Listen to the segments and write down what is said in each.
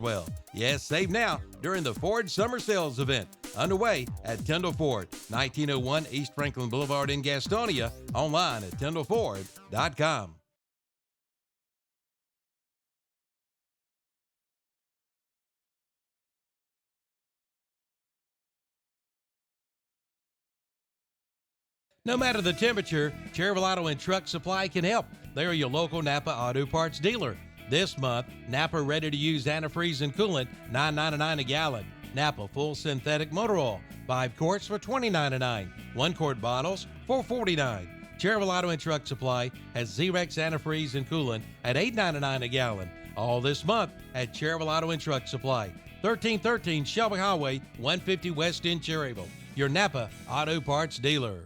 Well, yes, save now during the Ford Summer Sales event underway at Tyndall Ford, 1901 East Franklin Boulevard in Gastonia, online at tyndallford.com. No matter the temperature, Cherville Auto and Truck Supply can help. They are your local Napa Auto Parts dealer. This month, Napa ready-to-use antifreeze and coolant, $9.99 a gallon. Napa full synthetic motor oil, 5 quarts for $20.99. 1 quart bottles, $4.49. Cherville Auto and Truck Supply has Zerex antifreeze and coolant at $8.99 a gallon. All this month at Cherville Auto and Truck Supply, 1313 Shelby Highway, 150 West in Cherryville. Your Napa Auto Parts dealer.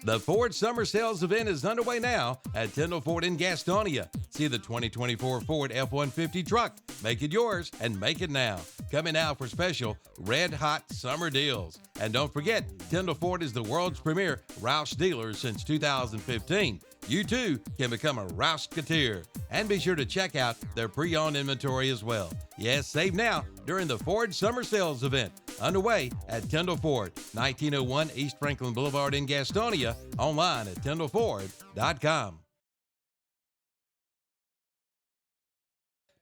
The Ford Summer Sales event is underway now at Tyndall Ford in Gastonia. See the 2024 Ford F-150 truck. Make it yours and make it now. Coming out for special red-hot summer deals. And don't forget, Tyndall Ford is the world's premier Roush dealer since 2015. You too can become a Roush-keteer. And be sure to check out their pre-owned inventory as well. Yes, save now during the Ford Summer Sales event underway at Tyndall Ford, 1901 East Franklin Boulevard in Gastonia, online at tyndallford.com.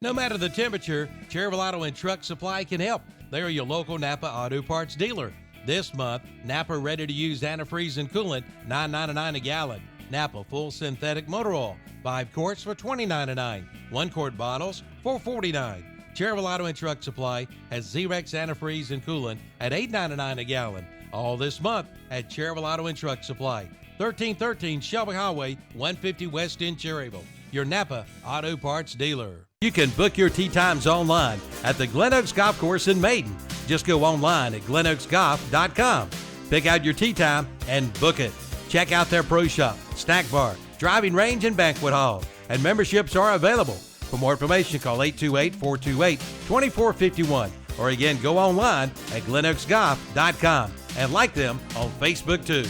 No matter the temperature, Cherville Auto and Truck Supply can help. They are your local Napa Auto Parts dealer. This month, Napa ready-to-use antifreeze and coolant, $9.99 a gallon. Napa full synthetic motor oil, 5 quarts for $20.99. 1 quart bottles, $4.49. Cherville Auto and Truck Supply has Zerex antifreeze and coolant at $8.99 a gallon. All this month at Cherville Auto and Truck Supply, 1313 Shelby Highway, 150 West in Cherryville. Your Napa Auto Parts dealer. You can book your tee times online at the Glen Oaks Golf Course in Maiden. Just go online at glenoaksgolf.com. Pick out your tee time and book it. Check out their pro shop, snack bar, driving range, and banquet hall. And memberships are available. For more information, call 828-428-2451. Or again, go online at glenoaksgolf.com and like them on Facebook too.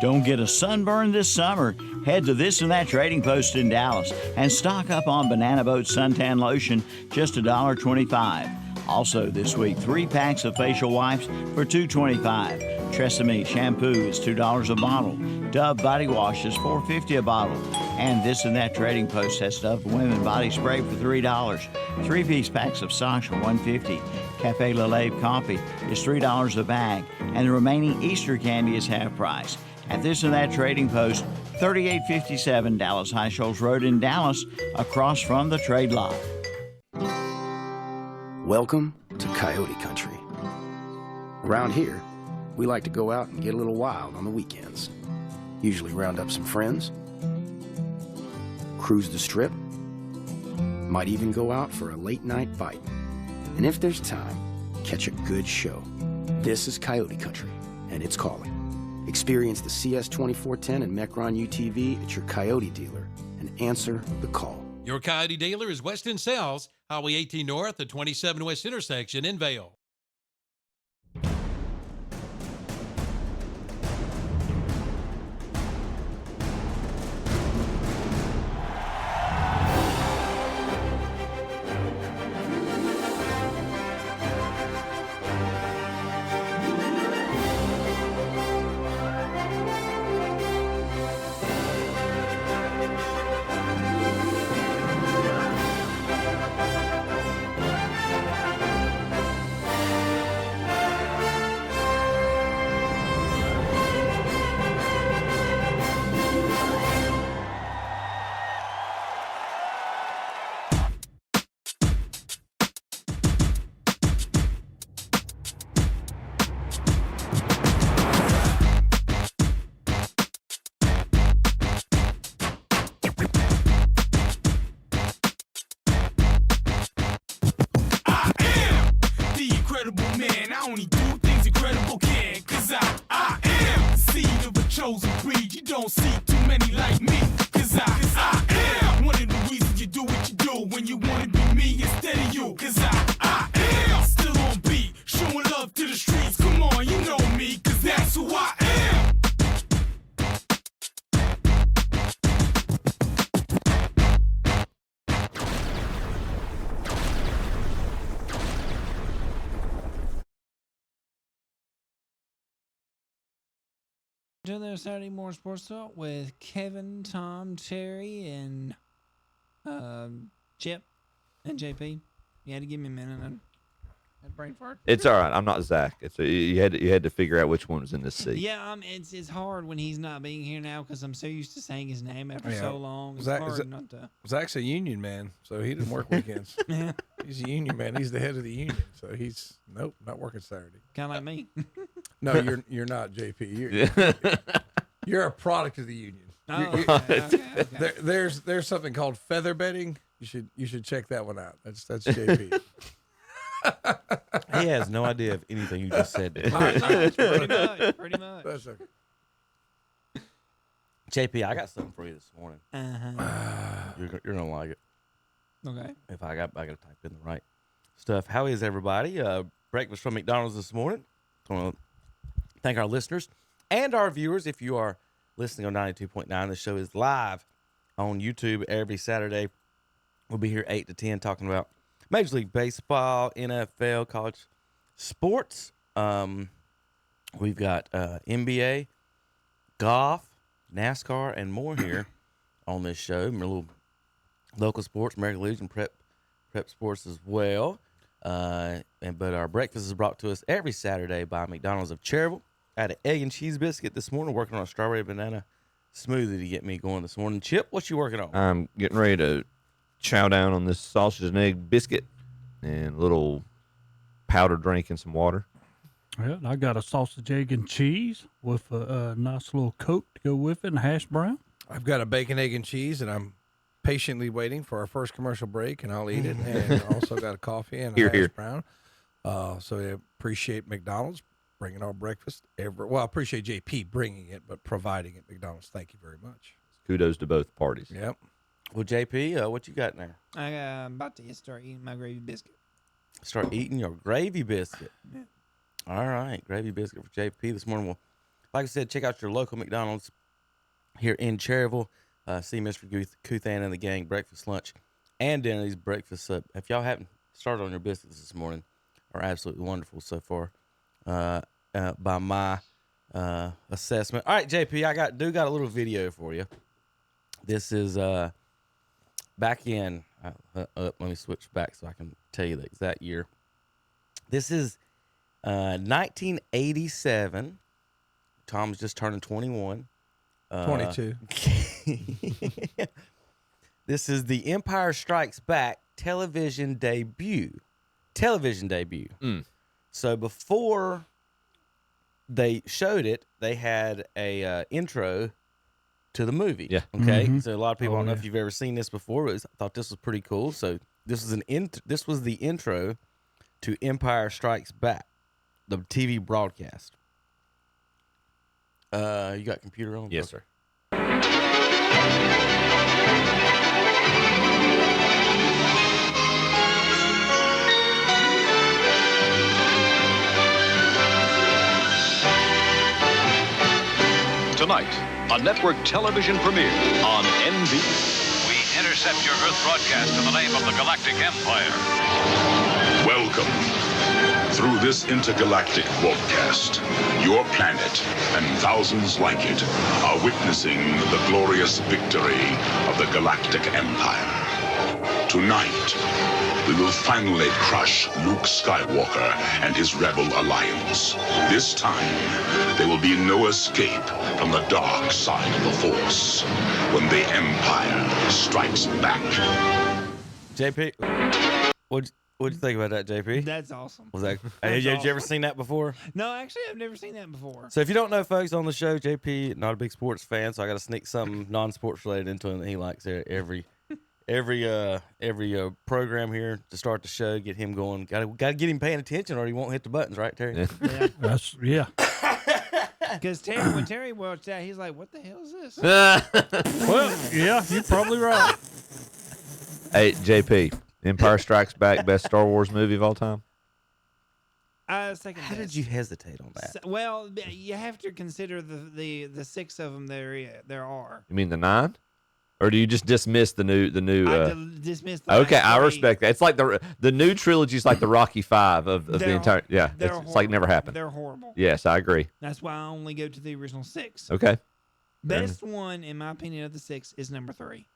Don't get a sunburn this summer. Head to This and That Trading Post in Dallas and stock up on Banana Boat suntan lotion, just $1.25. Also this week, 3 packs of facial wipes for $2.25. Tresemme shampoo is $2 a bottle. Dove body wash is $4.50 a bottle. And This and That Trading Post has Dove women body spray for $3. 3-piece packs of socks are $1.50. Cafe Le Lave coffee is $3 a bag. And the remaining Easter candy is half price. At This and That Trading Post, 3857 Dallas High Shoals Road in Dallas, across from the trade lot. Welcome to Coyote Country. Around here, we like to go out and get a little wild on the weekends. Usually round up some friends, cruise the strip, might even go out for a late night bite. And if there's time, catch a good show. This is Coyote Country, and it's calling. Experience the CS 2410 and Mecron UTV at your Coyote dealer and answer the call. Your Coyote dealer is Weston Sales, Highway 18 North at 27 West intersection in Vail. To their Saturday Morning Sports Talk with Kevin, Tom, Terry, and Chip and JP. You had to give me a minute. I had brain fart. It's all right. I'm not Zach. You had to figure out which one was in this seat. Yeah, it's hard when he's not being here now because I'm so used to saying his name after so long. It's hard not to. Zach's a union man, so he didn't work weekends. Yeah. He's a union man. He's the head of the union, so he's not working Saturday. Kind of like me. No, you're not, JP. You're a product of the union. Oh, okay. There's something called feather bedding. You should check that one out. That's JP. He has no idea of anything you just said. Pretty much. That's okay. JP, I got something for you this morning. Uh-huh. You're gonna like it. Okay. If I gotta type in the right stuff. How is everybody? Breakfast from McDonald's this morning. I want to thank our listeners and our viewers. If you are listening on 92.9, the show is live on YouTube every Saturday. We'll be here 8 to 10 talking about Major League Baseball, NFL, college sports. We've got NBA, golf, NASCAR, and more here on this show. A little local sports, American Legion, prep sports as well. But our breakfast is brought to us every Saturday by McDonald's of Cherryville. I had an egg and cheese biscuit this morning, working on a strawberry banana smoothie to get me going this morning. Chip, what you working on? I'm getting ready to chow down on this sausage and egg biscuit and a little powder drink and some water. Well, I got a sausage, egg, and cheese with a nice little Coke to go with it and hash brown. I've got a bacon, egg, and cheese, and I'm patiently waiting for our first commercial break, and I'll eat it. And also got a coffee and a hash brown. So I appreciate McDonald's bringing our breakfast. I appreciate JP bringing it, but providing it McDonald's. Thank you very much. Kudos to both parties. Yep. Well, JP, what you got now? I'm about to start eating my gravy biscuit. Start eating your gravy biscuit. Yeah. All right, gravy biscuit for JP this morning. Well, like I said, check out your local McDonald's here in Cherryville. See Mr. Kuthan and the gang breakfast, lunch, and dinner. These breakfasts, if y'all haven't started on your biscuits this morning, are absolutely wonderful so far. By my assessment. All right, JP, I got a little video for you. This is back in. Let me switch back so I can tell you the exact year. This is 1987. Tom's just turning 21. 22. This is the Empire Strikes Back television debut. So before they showed it, they had a intro to the movie. Yeah. Okay. Mm-hmm. So a lot of people, I don't know if you've ever seen this before, but I thought this was pretty cool. So this was this was the intro to Empire Strikes Back, the TV broadcast. You got computer on? Yes, sir. Tonight, a network television premiere on NBC. We intercept your Earth broadcast in the name of the Galactic Empire. Welcome. Through this intergalactic broadcast, your planet and thousands like it are witnessing the glorious victory of the Galactic Empire. Tonight, we will finally crush Luke Skywalker and his Rebel Alliance. This time, there will be no escape from the dark side of the Force when the Empire strikes back. JP, what'd you think about that, JP? That's awesome. Was that? Had you ever seen that before? No, actually, I've never seen that before. So if you don't know, folks, on the show, JP not a big sports fan, so I got to sneak something non-sports related into him that he likes every program here to start the show. Get him going. Got to get him paying attention, or he won't hit the buttons, right, Terry? Yeah. Because when Terry watched that, he's like, "What the hell is this?" Well, yeah, you're probably right. Hey, JP, Empire Strikes Back, best Star Wars movie of all time? I was thinking, How did you hesitate on that? Well, you have to consider the 6 of them there are. You mean the 9? Or do you just dismiss the new? I dismiss the okay, last I three. respect that. It's like the new trilogy is like the Rocky Five of the entire. Yeah, it's like never happened. They're horrible. Yes, I agree. That's why I only go to the original 6. Okay. Best one, in my opinion, of the 6 is number 3.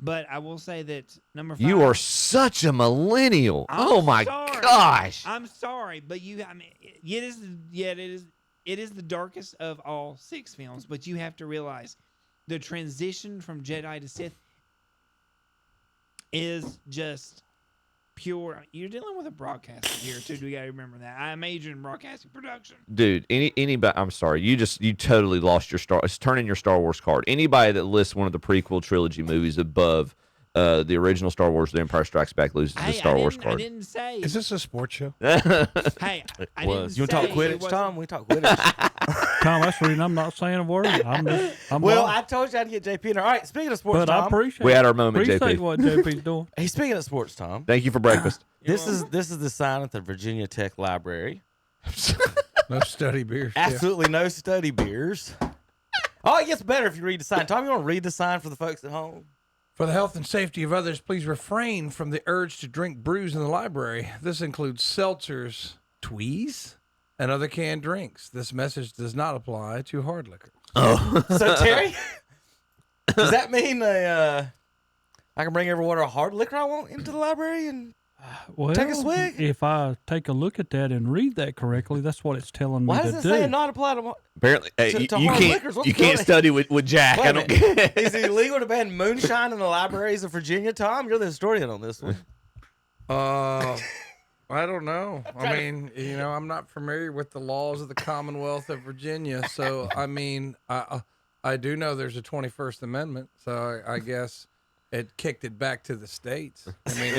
But I will say that number 5. You are such a millennial. Oh my gosh. I'm sorry, but it is the darkest of all 6 films. But you have to realize the transition from Jedi to Sith is just pure. You're dealing with a broadcaster here too. We got to remember that. I major in broadcasting production. Dude, anybody, I'm sorry, you totally lost your it's turning your Star Wars card. Anybody that lists one of the prequel trilogy movies above the original Star Wars, The Empire Strikes Back, loses the Star Wars card. I didn't say. Is this a sports show? Hey, I didn't You want to talk Quidditch, Tom? We talk Quidditch. Tom, that's the reason I'm not saying a word. I'm well, lost. I told you I'd get JP in there. All right, speaking of sports, But Tom. I appreciate We had our moment, appreciate JP. what JP's doing. Hey, speaking of sports, Tom. Thank you for breakfast. This is the sign at the Virginia Tech Library. No study beers. Absolutely no study beers. Oh, it gets better if you read the sign. Tom, you want to read the sign for the folks at home? For the health and safety of others, please refrain from the urge to drink brews in the library. This includes seltzers, tweez, and other canned drinks. This message does not apply to hard liquor. Oh. So, Terry, does that mean I can bring every water of hard liquor I want into the library and Well, take a swig? If I take a look at that and read that correctly, that's what it's telling me Why to does it do. say not apply to Apparently, to you hard can't liquors? What's you can't going- study with Jack. Wait a I don't minute. get Is it illegal to ban moonshine in the libraries of Virginia, Tom? You're the historian on this one. I don't know. I mean, I'm not familiar with the laws of the Commonwealth of Virginia, so I mean, I do know there's a 21st Amendment, so I guess it kicked it back to the states. I mean,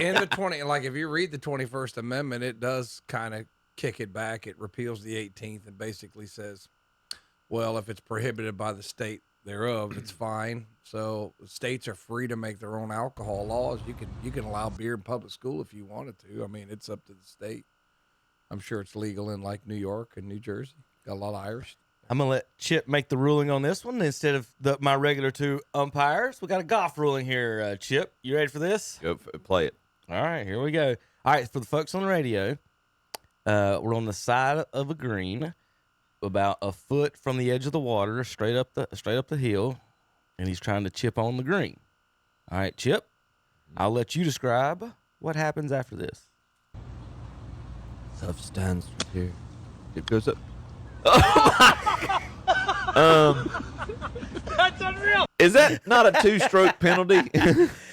in the 20, like if you read the 21st Amendment, it does kind of kick it back. It repeals the 18th and basically says, well, if it's prohibited by the state thereof, it's fine. So states are free to make their own alcohol laws. You can allow beer in public school if you wanted to. I mean, it's up to the state. I'm sure it's legal in like New York and New Jersey. Got a lot of Irish. I'm going to let Chip make the ruling on this one instead of my regular 2 umpires. We got a golf ruling here, Chip. You ready for this? Go play it. All right, here we go. All right, for the folks on the radio, we're on the side of a green, about a foot from the edge of the water, straight up the hill, and he's trying to chip on the green. All right, Chip, I'll let you describe what happens after this. Tough stands here. It goes up. That's unreal. Is that not a 2-stroke penalty?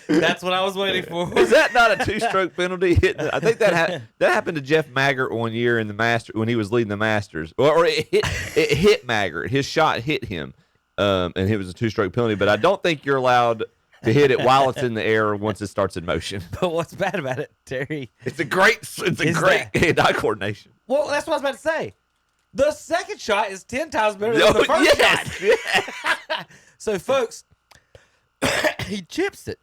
That's what I was waiting for. Is that not a 2-stroke penalty? I think that happened to Jeff Maggart one year in the Master when he was leading the Masters, or it hit Maggart. His shot hit him, and it was a 2-stroke penalty. But I don't think you're allowed to hit it while it's in the air once it starts in motion. But what's bad about it, Terry? It's a great hand-eye coordination. Well, that's what I was about to say. The second shot is 10 times better than the first shot. So, folks, he chips it.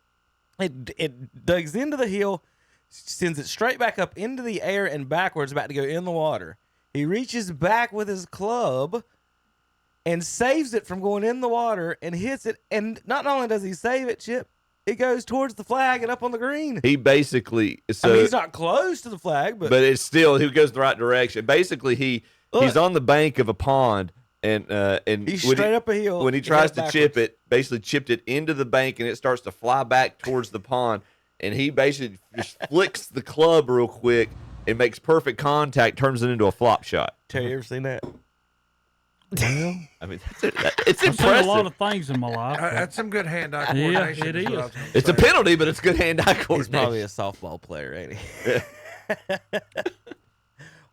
It digs into the hill, sends it straight back up into the air and backwards, about to go in the water. He reaches back with his club and saves it from going in the water and hits it. And not only does he save it, Chip, it goes towards the flag and up on the green. He basically, he's not close to the flag, but it's still, he goes the right direction. Basically, he's on the bank of a pond, and he's straight up a hill. When he tries to chip it, basically chipped it into the bank, and it starts to fly back towards the pond. And he basically just flicks the club real quick and makes perfect contact, turns it into a flop shot. Terry, you ever seen that? Well, I mean, it's I've impressive. seen a lot of things in my life. That's some good hand-eye Yeah, coordination. it is. It's a penalty, but it's good hand-eye coordination. He's probably a softball player, ain't he?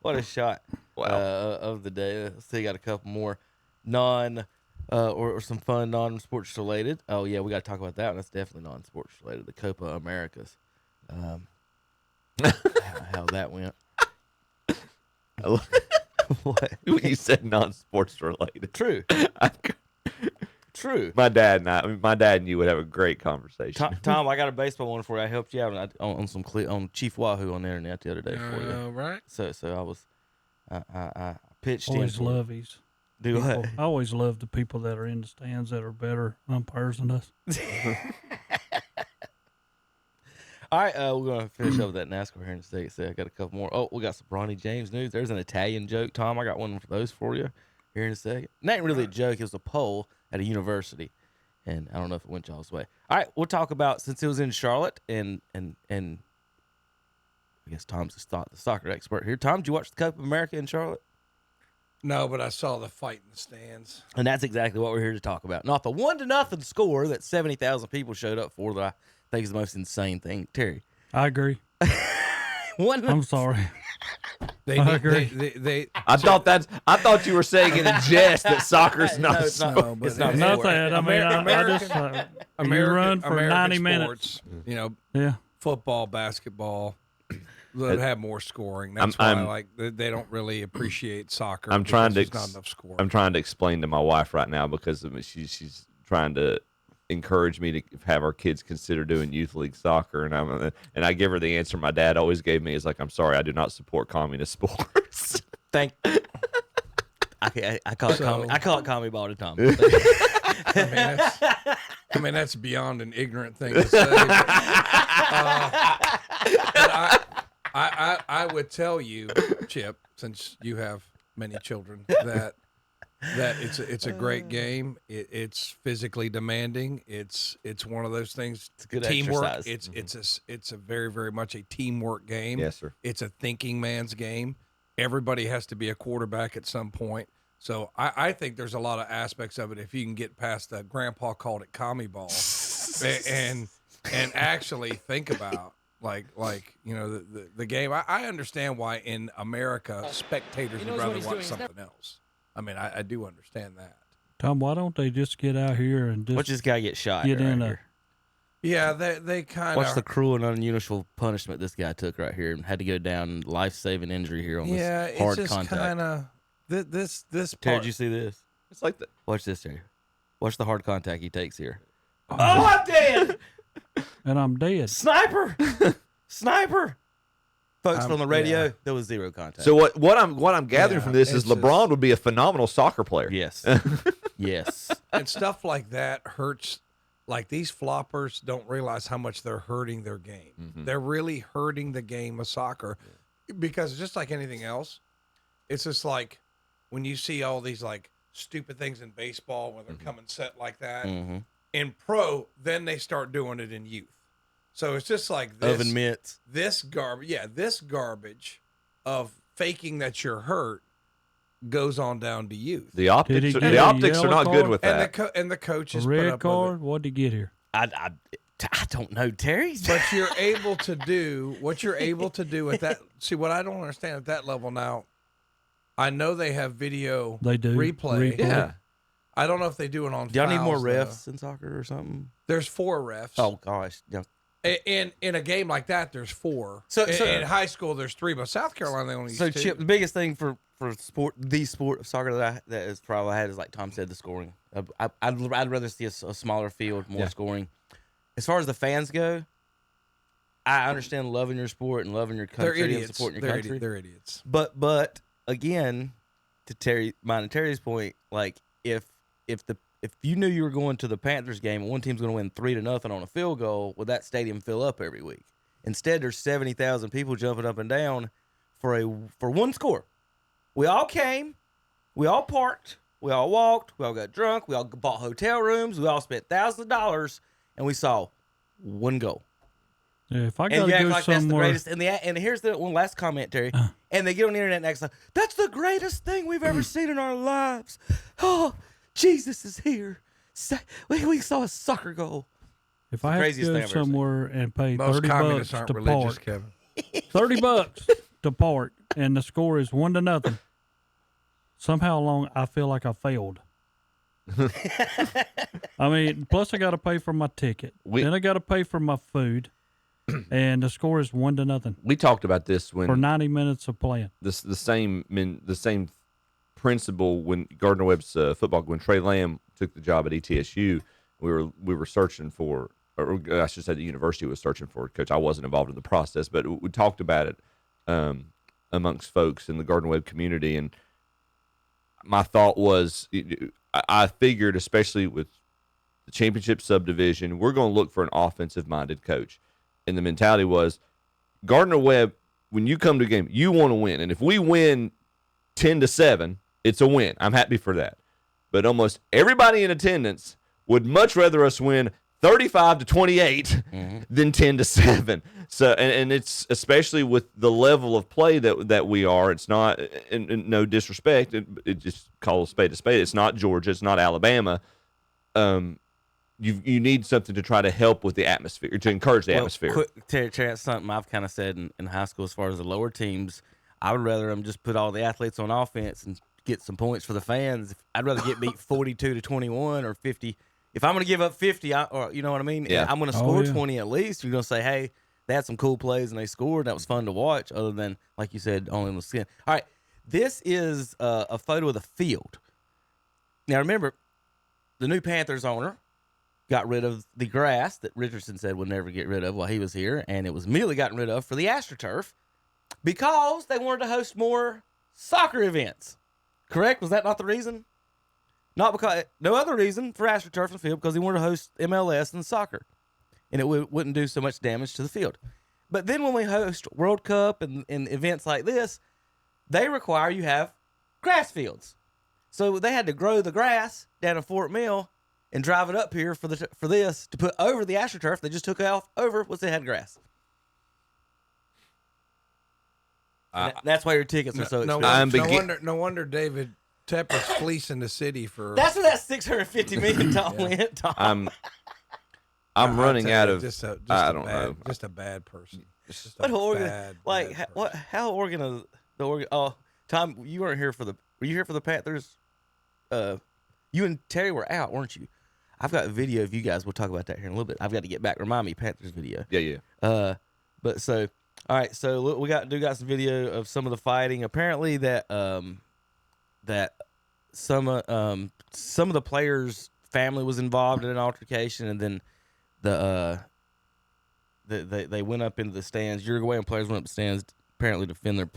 What a shot. Wow. Of the day. Let's see, got a couple more or some fun non-sports related. Oh, yeah, we got to talk about that one. That's definitely non-sports related. The Copa Americas. How that went. What? When you said non-sports related. True. True. My dad and you would have a great conversation. Tom, I got a baseball one for you. I helped you out on Chief Wahoo on the internet the other day for you. Right. So I was I pitched Boys in. love his. Do people. what? I always love the people that are in the stands that are better umpires than us. All right, we're going to finish up with that NASCAR here in a second. So I got a couple more. Oh, we got some Bronny James news. There's an Italian joke, Tom. I got one of those for you here in a second. It ain't really a joke. It was a poll at a university, and I don't know if it went y'all's way. All right, we'll talk about, since it was in Charlotte, and I guess Tom's the soccer expert here. Tom, did you watch the Cup of America in Charlotte? No, but I saw the fight in the stands. And that's exactly what we're here to talk about. Not the 1-0 score that 70,000 people showed up for that I think is the most insane thing. Terry. I agree. I'm sorry. I thought you were saying in a jest that soccer's not. No, a sport. it's not. Not that. I mean, I just you run for 90 minutes. Sports, Yeah. football, basketball, that have more scoring. That's why they don't really appreciate soccer. I'm trying to. not enough scoring. I'm trying to explain to my wife right now because she's trying to encourage me to have our kids consider doing youth league soccer, and I give her the answer my dad always gave me is like, I'm sorry, I do not support communist sports. I call it commie ball to Tom. I mean, that's beyond an ignorant thing to say. But I would tell you, Chip, since you have many children, that it's a great game. It's physically demanding. It's one of those things. It's good teamwork. exercise. It's a very, very much a teamwork game. Yes, sir. It's a thinking man's game. Everybody has to be a quarterback at some point. So I think there's a lot of aspects of it if you can get past the grandpa called it commie ball and actually think about like the game. I understand why in America spectators would rather watch something else. I mean, I do understand that. Tom, why don't they just get out here and Watch this guy get shot. get in here. Yeah, they kind of Watch the cruel and unusual punishment this guy took right here and had to go down life-saving injury here on this hard it's just contact. kind of this Terry, part. did you see this? It's like the. Watch this, Terry. Watch the hard contact he takes here. Oh, I'm dead. and I'm dead. Sniper. Sniper. Folks, from the radio, yeah. there was zero contact. So what I'm gathering from this is it's LeBron would be a phenomenal soccer player. Yes. Yes. And stuff like that hurts. Like these floppers don't realize how much they're hurting their game. Mm-hmm. They're really hurting the game of soccer because just like anything else, it's just like when you see all these like stupid things in baseball when they're coming set like that. Mm-hmm. In pro, then they start doing it in youth. So it's just like this. Oven mitts. This garbage of faking that you're hurt goes on down to youth. The optics get are a not yellow good card? with that. And the coaches A put red up card? with it. What'd he get here? I don't know, Terry. But you're able to do what you're able to do at that. See, what I don't understand at that level now, I know they have video They do. replay. Yeah. I don't know if they do it on Do y'all need more fouls, refs in soccer or something? There's 4 refs. Oh, gosh. Yeah. In a game like that, there's 4. So- in high school, there's 3, but South Carolina they only use So, 2. Chip, the biggest thing for the sport of soccer that is probably had is, like Tom said, the scoring. I'd rather see a smaller field, more scoring. As far as the fans go, I understand loving your sport and loving your They're country and idiots. supporting your country. They're idiots. But again, to Terry's point, like if you knew you were going to the Panthers game and one team's going to win 3-0 on a field goal, would that stadium fill up every week? Instead, there's 70,000 people jumping up and down for one score. We all came, we all parked, we all walked, we all got drunk, we all bought hotel rooms, we all spent thousands of dollars, and we saw one goal. Yeah, if I And gotta you act go like that's the somewhere, greatest. And here's the one last comment, Terry. And they get on the internet and act like, that's the greatest thing we've ever seen in our lives. Oh, Jesus is here. We saw a soccer goal. if I have to craziest thing go I've ever seen. somewhere and pay Most $30 communists aren't to religious, park, Kevin. $30 to park, and the score is 1-0, somehow along I feel like I failed. I mean, plus I got to pay for my ticket. Then I got to pay for my food, and the score is 1-0 We talked about this when for 90 minutes of playing. the same principle when Gardner Webb's football, when Trey Lamb took the job at ETSU, we were searching for, or I should say the university was searching for a coach. I wasn't involved in the process, but we talked about it amongst folks in the Gardner Webb community, and my thought was, I figured, especially with the championship subdivision, we're going to look for an offensive-minded coach. And the mentality was, Gardner Webb, when you come to a game, you want to win. And if we win 10-7, it's a win. I'm happy for that. But almost everybody in attendance would much rather us win 35-28 than 10-7. So, and it's especially with the level of play that we are. It's not, and no disrespect, it just call a spade a spade. It's not Georgia. It's not Alabama. You need something to try to help with the atmosphere, to encourage the atmosphere. Terry, that's something I've kind of said in high school as far as the lower teams. I would rather them just put all the athletes on offense and get some points for the fans. I'd rather get beat 42-21 or 50. If I'm going to give up 50, or you know what I mean? Yeah. I'm going to score 20 at least. You're going to say, hey, they had some cool plays and they scored. That was fun to watch, other than, like you said, only on the skin. All right, this is a photo of the field. Now, remember, the new Panthers owner got rid of the grass that Richardson said would never get rid of while he was here, and it was immediately gotten rid of for the AstroTurf because they wanted to host more soccer events. Correct? Was that not the reason? Not because, no other reason for AstroTurf and field, because he wanted to host MLS and soccer, and it wouldn't do so much damage to the field. But then when we host World Cup and events like this, they require you have grass fields. So they had to grow the grass down in Fort Mill and drive it up here for this to put over the AstroTurf. They just took it off over once they had grass. That's why your tickets are so expensive. No wonder David Tepper's fleecing the city for. That's where that $650 million went, Tom. I'm running out of. I don't know. Just a bad person. How organized the Oregon? Oh, Tom, you weren't here for the. Were you here for the Panthers? You and Terry were out, weren't you? I've got a video of you guys. We'll talk about that here in a little bit. I've got to get back. Remind me, Panthers video. Yeah. But so, all right. So look, we got some video of some of the fighting. Apparently that some of the players' family was involved in an altercation, and then they went up into the stands. Uruguayan players went up the stands apparently to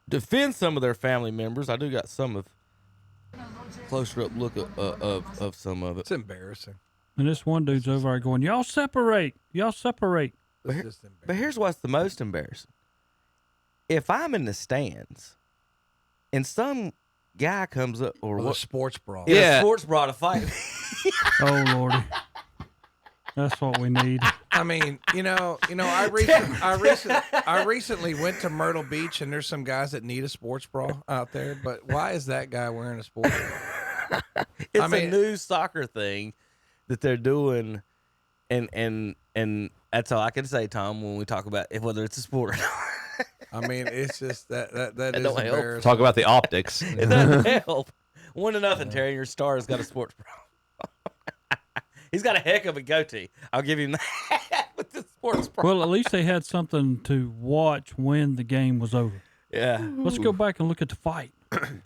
defend some of their family members. I do got some of closer up look of some of it. It's embarrassing. And this one dude's over there going, "Y'all separate. But here's what's the most embarrassing. If I'm in the stands and some guy comes up or what? A sports bra. Yeah, a sports bra to fight me. Oh, Lordy. That's what we need. I mean, I recently went to Myrtle Beach, and there's some guys that need a sports bra out there. But why is that guy wearing a sports bra? It's a new soccer thing that they're doing, and that's all I can say, Tom, when we talk about whether it's a sport or not. I mean, it's just that is embarrassing. Talk about the optics. It doesn't help. 1-0, Terry. Your star has got a sports bra. He's got a heck of a goatee. I'll give him that with the sports bra. Well, at least they had something to watch when the game was over. Yeah. Let's go back and look at the fight.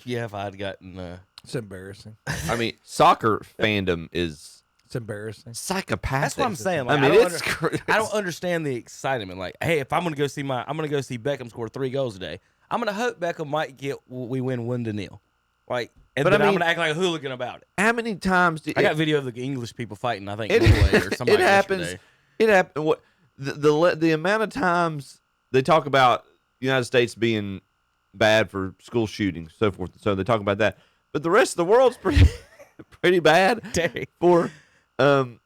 Yeah, if I'd gotten... It's embarrassing. I mean, soccer fandom is... It's embarrassing. Psychopathic. That's what I'm saying. Like, I don't understand the excitement. Like, hey, if I'm gonna go see Beckham score 3 goals today, I'm gonna hope Beckham might we win 1-0. Like, and then I'm gonna act like a hooligan about it. How many times I got video of the English people fighting? I think Norway or somebody. It happens. Yesterday. It happens. What the amount of times they talk about the United States being bad for school shootings, so forth. So they talk about that, but the rest of the world's pretty bad for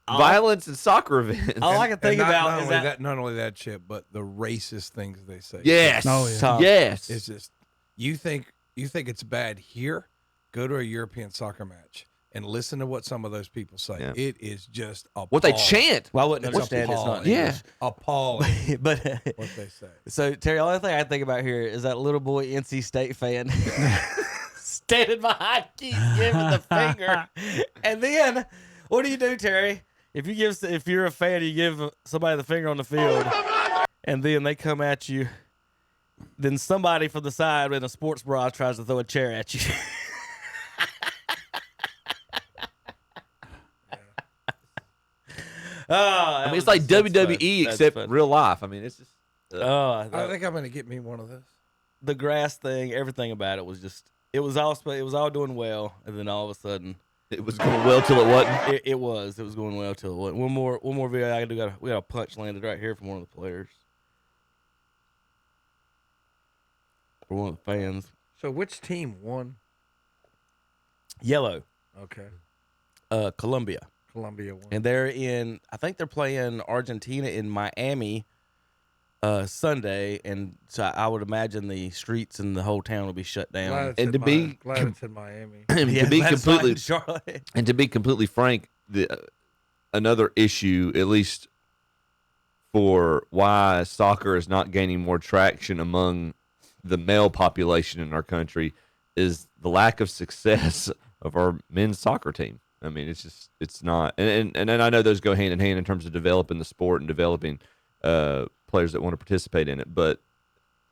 violence and soccer events. All I can think about is not only that, Chip, but the racist things they say. Yes. Oh, yeah. Yes. It's just you think it's bad here. Go to a European soccer match and listen to what some of those people say. Yeah. It is just appalling. What they chant. Well, I wouldn't understand. It's not English. Appalling. But what they say. So, Terry, the only thing I think about here is that little boy NC State fan standing behind Keith giving the finger. And then, what do you do, Terry? If you're a fan, you give somebody the finger on the field, and then they come at you. Then somebody from the side in a sports bra tries to throw a chair at you. I mean, it's like WWE except real life. I mean, it's just. I think I'm going to get me one of those. The grass thing, everything about it was just. It was all doing well, and then all of a sudden, It was going well till it wasn't. it was going well till it wasn't. One more video I do. We got a punch landed right here from one of the players, for one of the fans. So which team won? Yellow, Okay. Colombia, Colombia won. and I think they're playing Argentina in Miami Sunday, and so I would imagine the streets and the whole town will be shut down. Glad And it's in Miami. to be that's not in completely Charlotte. and to be completely frank, another issue, at least for why soccer is not gaining more traction among the male population in our country, is the lack of success of our men's soccer team. I mean, it's not, and I know those go hand in hand in terms of developing the sport and developing players that want to participate in it. But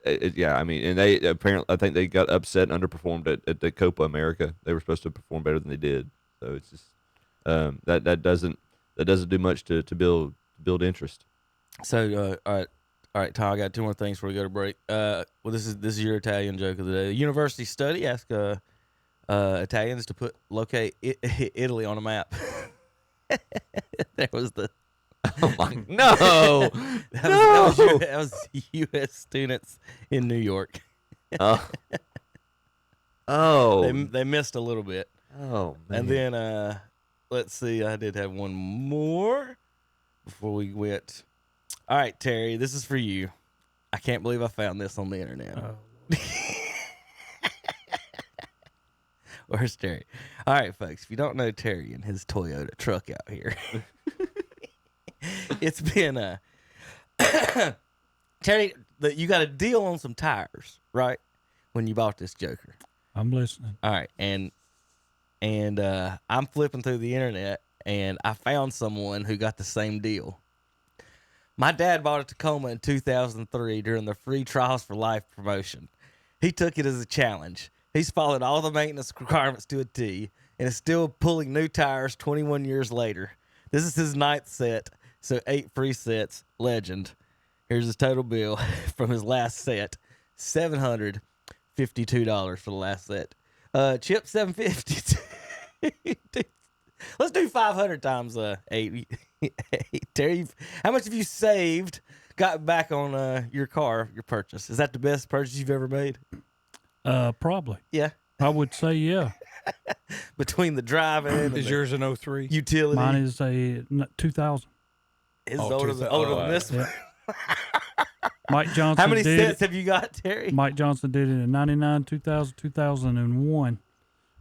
yeah, I mean, and they apparently, I think they got upset and underperformed at the Copa America. They were supposed to perform better than they did. So it's just that doesn't do much to build interest. So all right, Tom. I got two more things before we go to break. Well, this is your Italian joke of the day. University study asked Italians to locate Italy on a map. There was the. Oh my, no, that was U.S. students in New York. Oh, They missed a little bit. oh, man. And then let's see, I did have one more before we went. All right, Terry, this is for you. I can't believe I found this on the internet. Oh. Where's Terry? All right, folks, if you don't know Terry and his Toyota truck out here, it's been Terry, you got a deal on some tires, right? When you bought this Joker. I'm listening. All right, and I'm flipping through the internet, and I found someone who got the same deal. My dad bought a Tacoma in 2003 during the Free Trials for Life promotion. He took it as a challenge. He's followed all the maintenance requirements to a T, and is still pulling new tires 21 years later. This is his 9th set, so 8 free sets. Legend. Here's his total bill from his last set: $752 for the last set. Chip, $750. Let's do 500 times 8. Terry, how much have you saved? Got back on your car, your purchase? Is that the best purchase you've ever made? Probably. Yeah. I would say yeah. Between the driving and Is yours an 03? utility, Mine is a 2000. is Oh, older than this one. Yeah. Mike Johnson. How many did sets it. have you got, Terry? Mike Johnson did it in 99, 2000, 2001,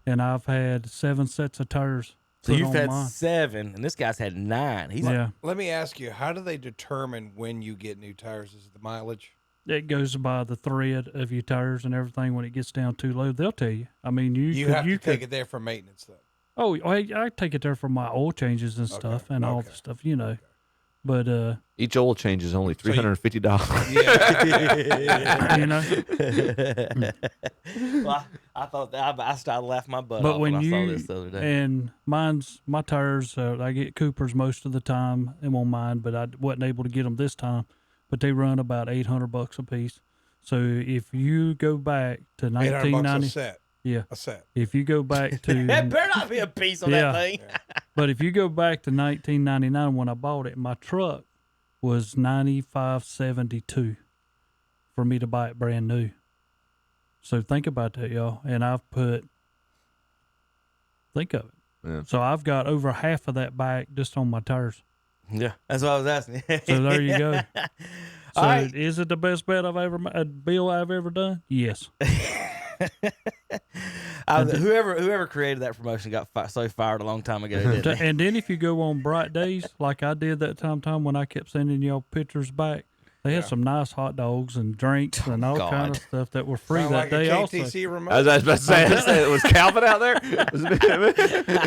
and I've had 7 sets of tires. So put you've on had mine. 7, and this guy's had 9. He's Yeah, Let me ask you, how do they determine when you get new tires? Is it the mileage? it goes by the thread of your tires and everything. When it gets down too low, they'll tell you. I mean, You have to take it there for maintenance, though. Oh, I take it there for my oil changes and stuff and all the stuff, you know. But Each oil change is only $350. Yeah. you know. Well, I thought that I started laughing my butt But off when I you saw this the other day. and my tires, I get Coopers most of the time. I'm on mine, but I wasn't able to get them this time. But they run about $800 a piece. So if you go back to $800 1990, a set. yeah, A set. if you go back to That better not be a piece on Yeah. that thing. But if you go back to 1999 when I bought it, my truck was $95.72 for me to buy it brand new. So think about that, y'all. And think of it. Yeah. So I've got over half of that back just on my tires. Yeah, that's what I was asking. So there you go. So All right. is it the best bet bill I've ever done? Yes. Whoever created that promotion got so fired a long time ago, didn't they? And then if you go on bright days, like I did that time when I kept sending y'all pictures back, they had some nice hot dogs and drinks and all kind of stuff that were free Sound that like day a also. KTC remote. I was about to say, was Calvin out there?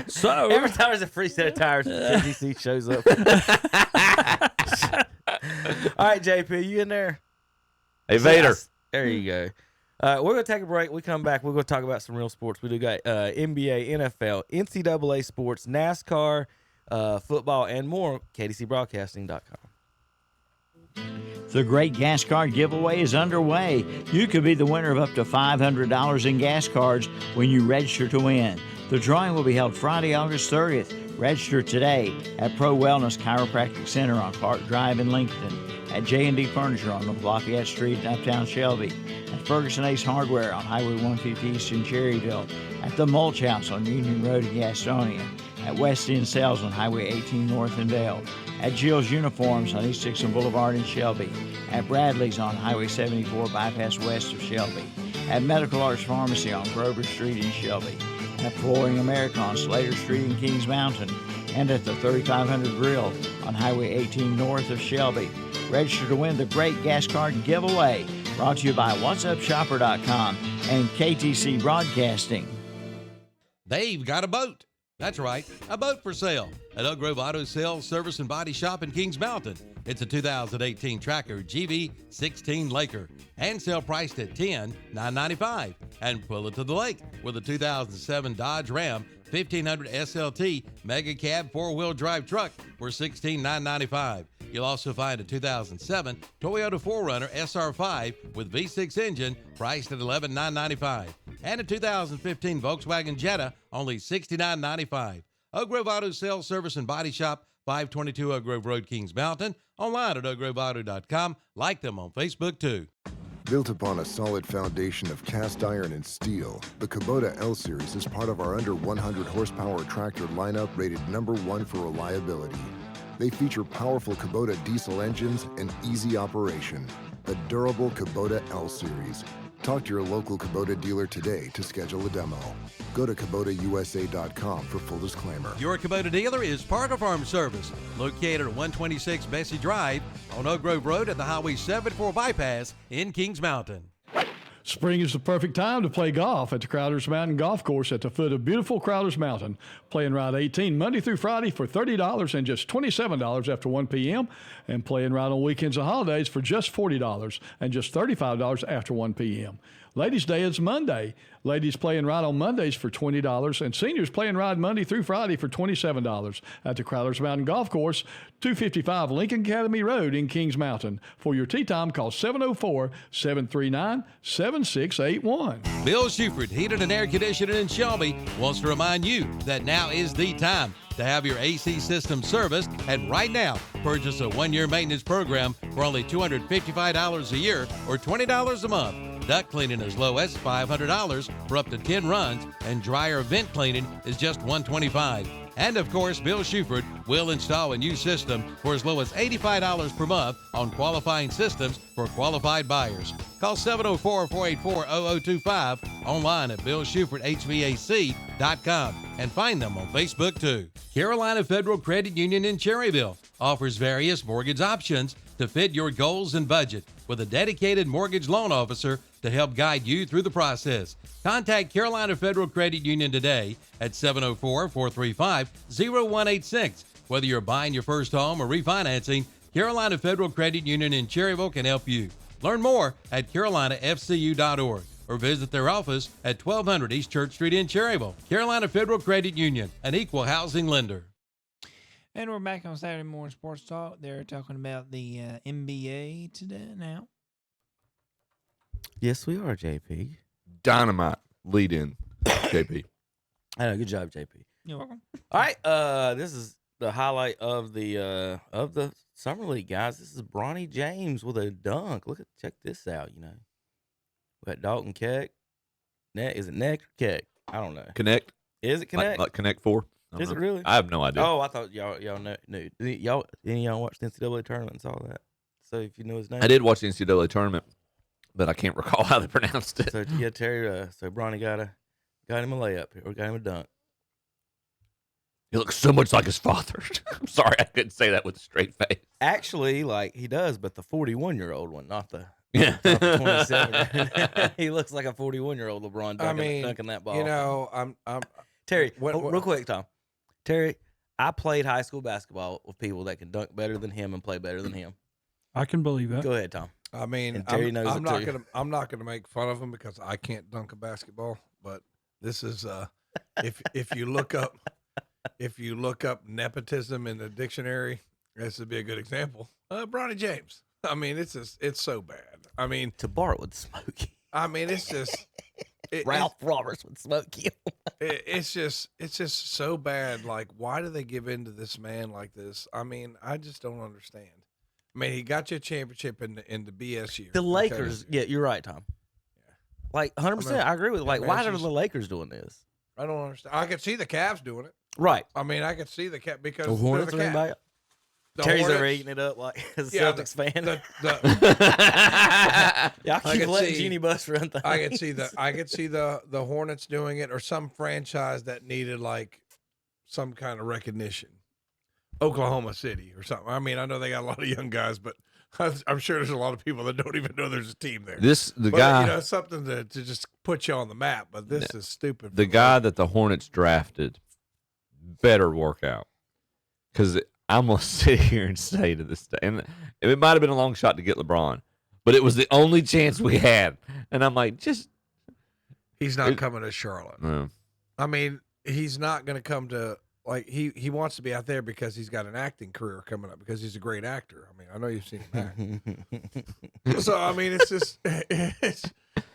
So Every time there's a free set of tires, KTC shows up. All right, JP, you in there? Hey, Vader. Yes. There you go. We're going to take a break. We come back. We're going to talk about some real sports. We do got NBA, NFL, NCAA sports, NASCAR, football, and more. KDCBroadcasting.com. The Great Gas Card Giveaway is underway. You could be the winner of up to $500 in gas cards when you register to win. The drawing will be held Friday, August 30th. Register today at Pro Wellness Chiropractic Center on Clark Drive in Lincoln, at J&D Furniture on North Lafayette Street in Uptown Shelby, at Ferguson Ace Hardware on Highway 150 East in Cherryville, at the Mulch House on Union Road in Gastonia, at West End Sales on Highway 18 North in Dale, at Jill's Uniforms on East Dixon Boulevard in Shelby, at Bradley's on Highway 74 Bypass West of Shelby, at Medical Arts Pharmacy on Grover Street in Shelby, at Flooring America on Slater Street in Kings Mountain, and at the 3500 Grill on Highway 18 north of Shelby. Register to win the Great Gas Card Giveaway, brought to you by What'sUpShopper.com and KTC Broadcasting. They've got a boat. That's right, a boat for sale at Oak Grove Auto Sales, Service, and Body Shop in Kings Mountain. It's a 2018 Tracker GV16 Laker, and sale priced at $10,995. And pull it to the lake with a 2007 Dodge Ram 1500 SLT Mega Cab 4-wheel drive truck for $16,995. You'll also find a 2007 Toyota 4Runner SR5 with V6 engine priced at $11,995. And a 2015 Volkswagen Jetta, only $69,995. Oak Grove Auto Sales, Service, and Body Shop, 522 Oak Grove Road, Kings Mountain. Online at oakgroveauto.com. Like them on Facebook, too. Built upon a solid foundation of cast iron and steel, the Kubota L-Series is part of our under 100 horsepower tractor lineup rated #1 for reliability. They feature powerful Kubota diesel engines and easy operation. The durable Kubota L-Series. Talk to your local Kubota dealer today to schedule a demo. Go to KubotaUSA.com for full disclaimer. Your Kubota dealer is Parker Farm Service, located at 126 Bessie Drive on Oak Grove Road at the Highway 74 bypass in Kings Mountain. Spring is the perfect time to play golf at the Crowders Mountain Golf Course at the foot of beautiful Crowders Mountain. Play in Route 18 Monday through Friday for $30 and just $27 after 1 p.m. And play in Route on weekends and holidays for just $40 and just $35 after 1 p.m. Ladies' Day is Monday. Ladies play and ride on Mondays for $20, and seniors play and ride Monday through Friday for $27 at the Crowders Mountain Golf Course, 255 Lincoln Academy Road in Kings Mountain. For your tee time, call 704-739-7681. Bill Shuford, Heated and Air Conditioning in Shelby, wants to remind you that now is the time to have your AC system serviced, and right now, purchase a 1-year maintenance program for only $255 a year or $20 a month. Duct cleaning as low as $500 for up to 10 runs, and dryer vent cleaning is just $125. And of course, Bill Shuford will install a new system for as low as $85 per month on qualifying systems for qualified buyers. Call 704-484-0025, online at BillShufordHVAC.com, and find them on Facebook too. Carolina Federal Credit Union in Cherryville offers various mortgage options to fit your goals and budget, with a dedicated mortgage loan officer to help guide you through the process. Contact Carolina Federal Credit Union today at 704-435-0186. Whether you're buying your first home or refinancing, Carolina Federal Credit Union in Cherryville can help you. Learn more at carolinafcu.org or visit their office at 1200 East Church Street in Cherryville. Carolina Federal Credit Union, an equal housing lender. And we're back on Saturday Morning Sports Talk. They're talking about the NBA today now. Yes, we are, JP. Dynamite lead in, JP. I know, good job, JP. You're welcome. All right, this is the highlight of the summer league, guys. This is Bronny James with a dunk. Check this out. We got Dalton Keck. Is it Neck or Keck? I don't know. Connect. Is it Connect? Like Connect 4? Is it really? I have no idea. Oh, I thought y'all knew. Y'all watched the NCAA tournament and saw that. So if you know his name, I did watch the NCAA tournament, but I can't recall how they pronounced it. So yeah, Terry. So Bronny got him a layup or got him a dunk. He looks so much like his father. I'm sorry, I couldn't say that with a straight face. Actually, like he does, but the 41-year-old one, not the 27. He looks like a 41-year-old LeBron dunking that ball. I'm Terry. Real quick, Tom. Terry, I played high school basketball with people that can dunk better than him and play better than him. I can believe that. Go ahead, Tom. I mean, And Terry knows I'm not too. gonna make fun of him because I can't dunk a basketball. But this is if you look up nepotism in the dictionary, this would be a good example. Bronny James. I mean, it's so bad. I mean, Tabar would smoke you. I mean, it's just Ralph Roberts would smoke you. it's just so bad. Like, why do they give in to this man like this? I mean, I just don't understand. I mean, he got you a championship in the BS year. The Lakers, yeah, you're right, Tom. Yeah. Like 100%, I agree with you. Like, why are the Lakers doing this? I don't understand. I could see the Cavs doing it. Right. I mean, I could see the Cavs because the Hornets they're the Cavs. Terry's over eating it up like a Celtics fan. Yeah, I keep letting Jeannie Buss run things. I could see the Hornets doing it, or some franchise that needed like some kind of recognition. Oklahoma City or something. I mean, I know they got a lot of young guys, but I'm sure there's a lot of people that don't even know there's a team there. Guy, something to just put you on the map. But this is stupid. The guy that the Hornets drafted better work out, because I'm gonna sit here and say to this day, and it might have been a long shot to get LeBron, but it was the only chance we had. And I'm like, he's not coming to Charlotte. No. I mean, he's not going to come to, like, he wants to be out there because he's got an acting career coming up, because he's a great actor. I mean, I know you've seen him act. So I mean, it's just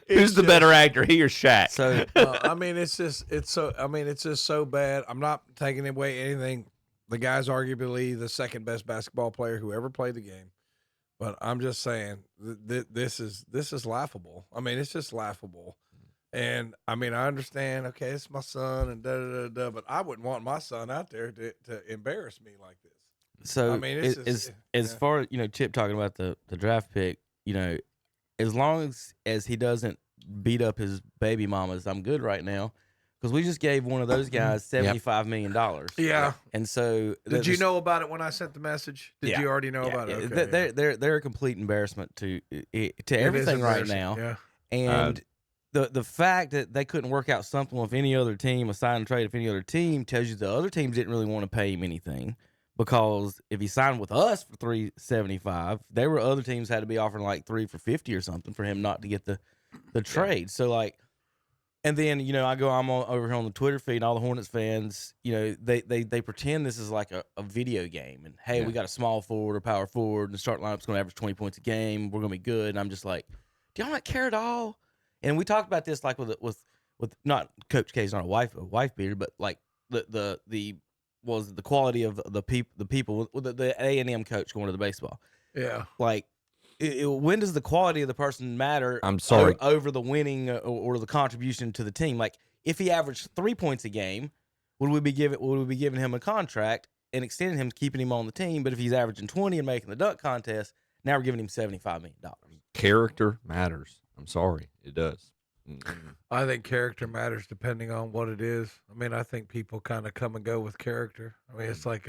who's the better actor, he or Shaq? So I mean, it's just so bad. I'm not taking away anything. The guy's arguably the second best basketball player who ever played the game, but I'm just saying this is laughable. I mean, it's just laughable. And I mean, I understand. Okay, it's my son, and but I wouldn't want my son out there to embarrass me like this. So I mean, as far as Chip talking about the draft pick, as long as he doesn't beat up his baby mamas, I'm good right now. Because we just gave one of those guys $75 million. Yeah. And so did you know about it when I sent the message? Did you already know about it? Okay, they're a complete embarrassment to everything right now. Yeah. And the fact that they couldn't work out something with any other team, a sign and trade with any other team, tells you the other teams didn't really want to pay him anything. Because if he signed with us for $375, there were other teams had to be offering like $3 for $50 or something for him not to get the trade. So like. And then, I'm over here on the Twitter feed, and all the Hornets fans, they pretend this is like a video game. And, hey, we got a small forward or power forward, and the start lineup's going to average 20 points a game. We're going to be good. And I'm just like, do y'all not care at all? And we talked about this like with not Coach K's not a wife beater, but like the quality of the people with the A&M coach going to the baseball. Yeah. Like, when does the quality of the person matter? I'm sorry. Over the winning or the contribution to the team. Like, if he averaged 3 points a game, would we be giving him a contract and extending him, keeping him on the team? But if he's averaging 20 and making the dunk contest, now we're giving him $75 million. Character matters. I'm sorry, it does. I think character matters depending on what it is. I mean, I think people kind of come and go with character. I mean, it's like,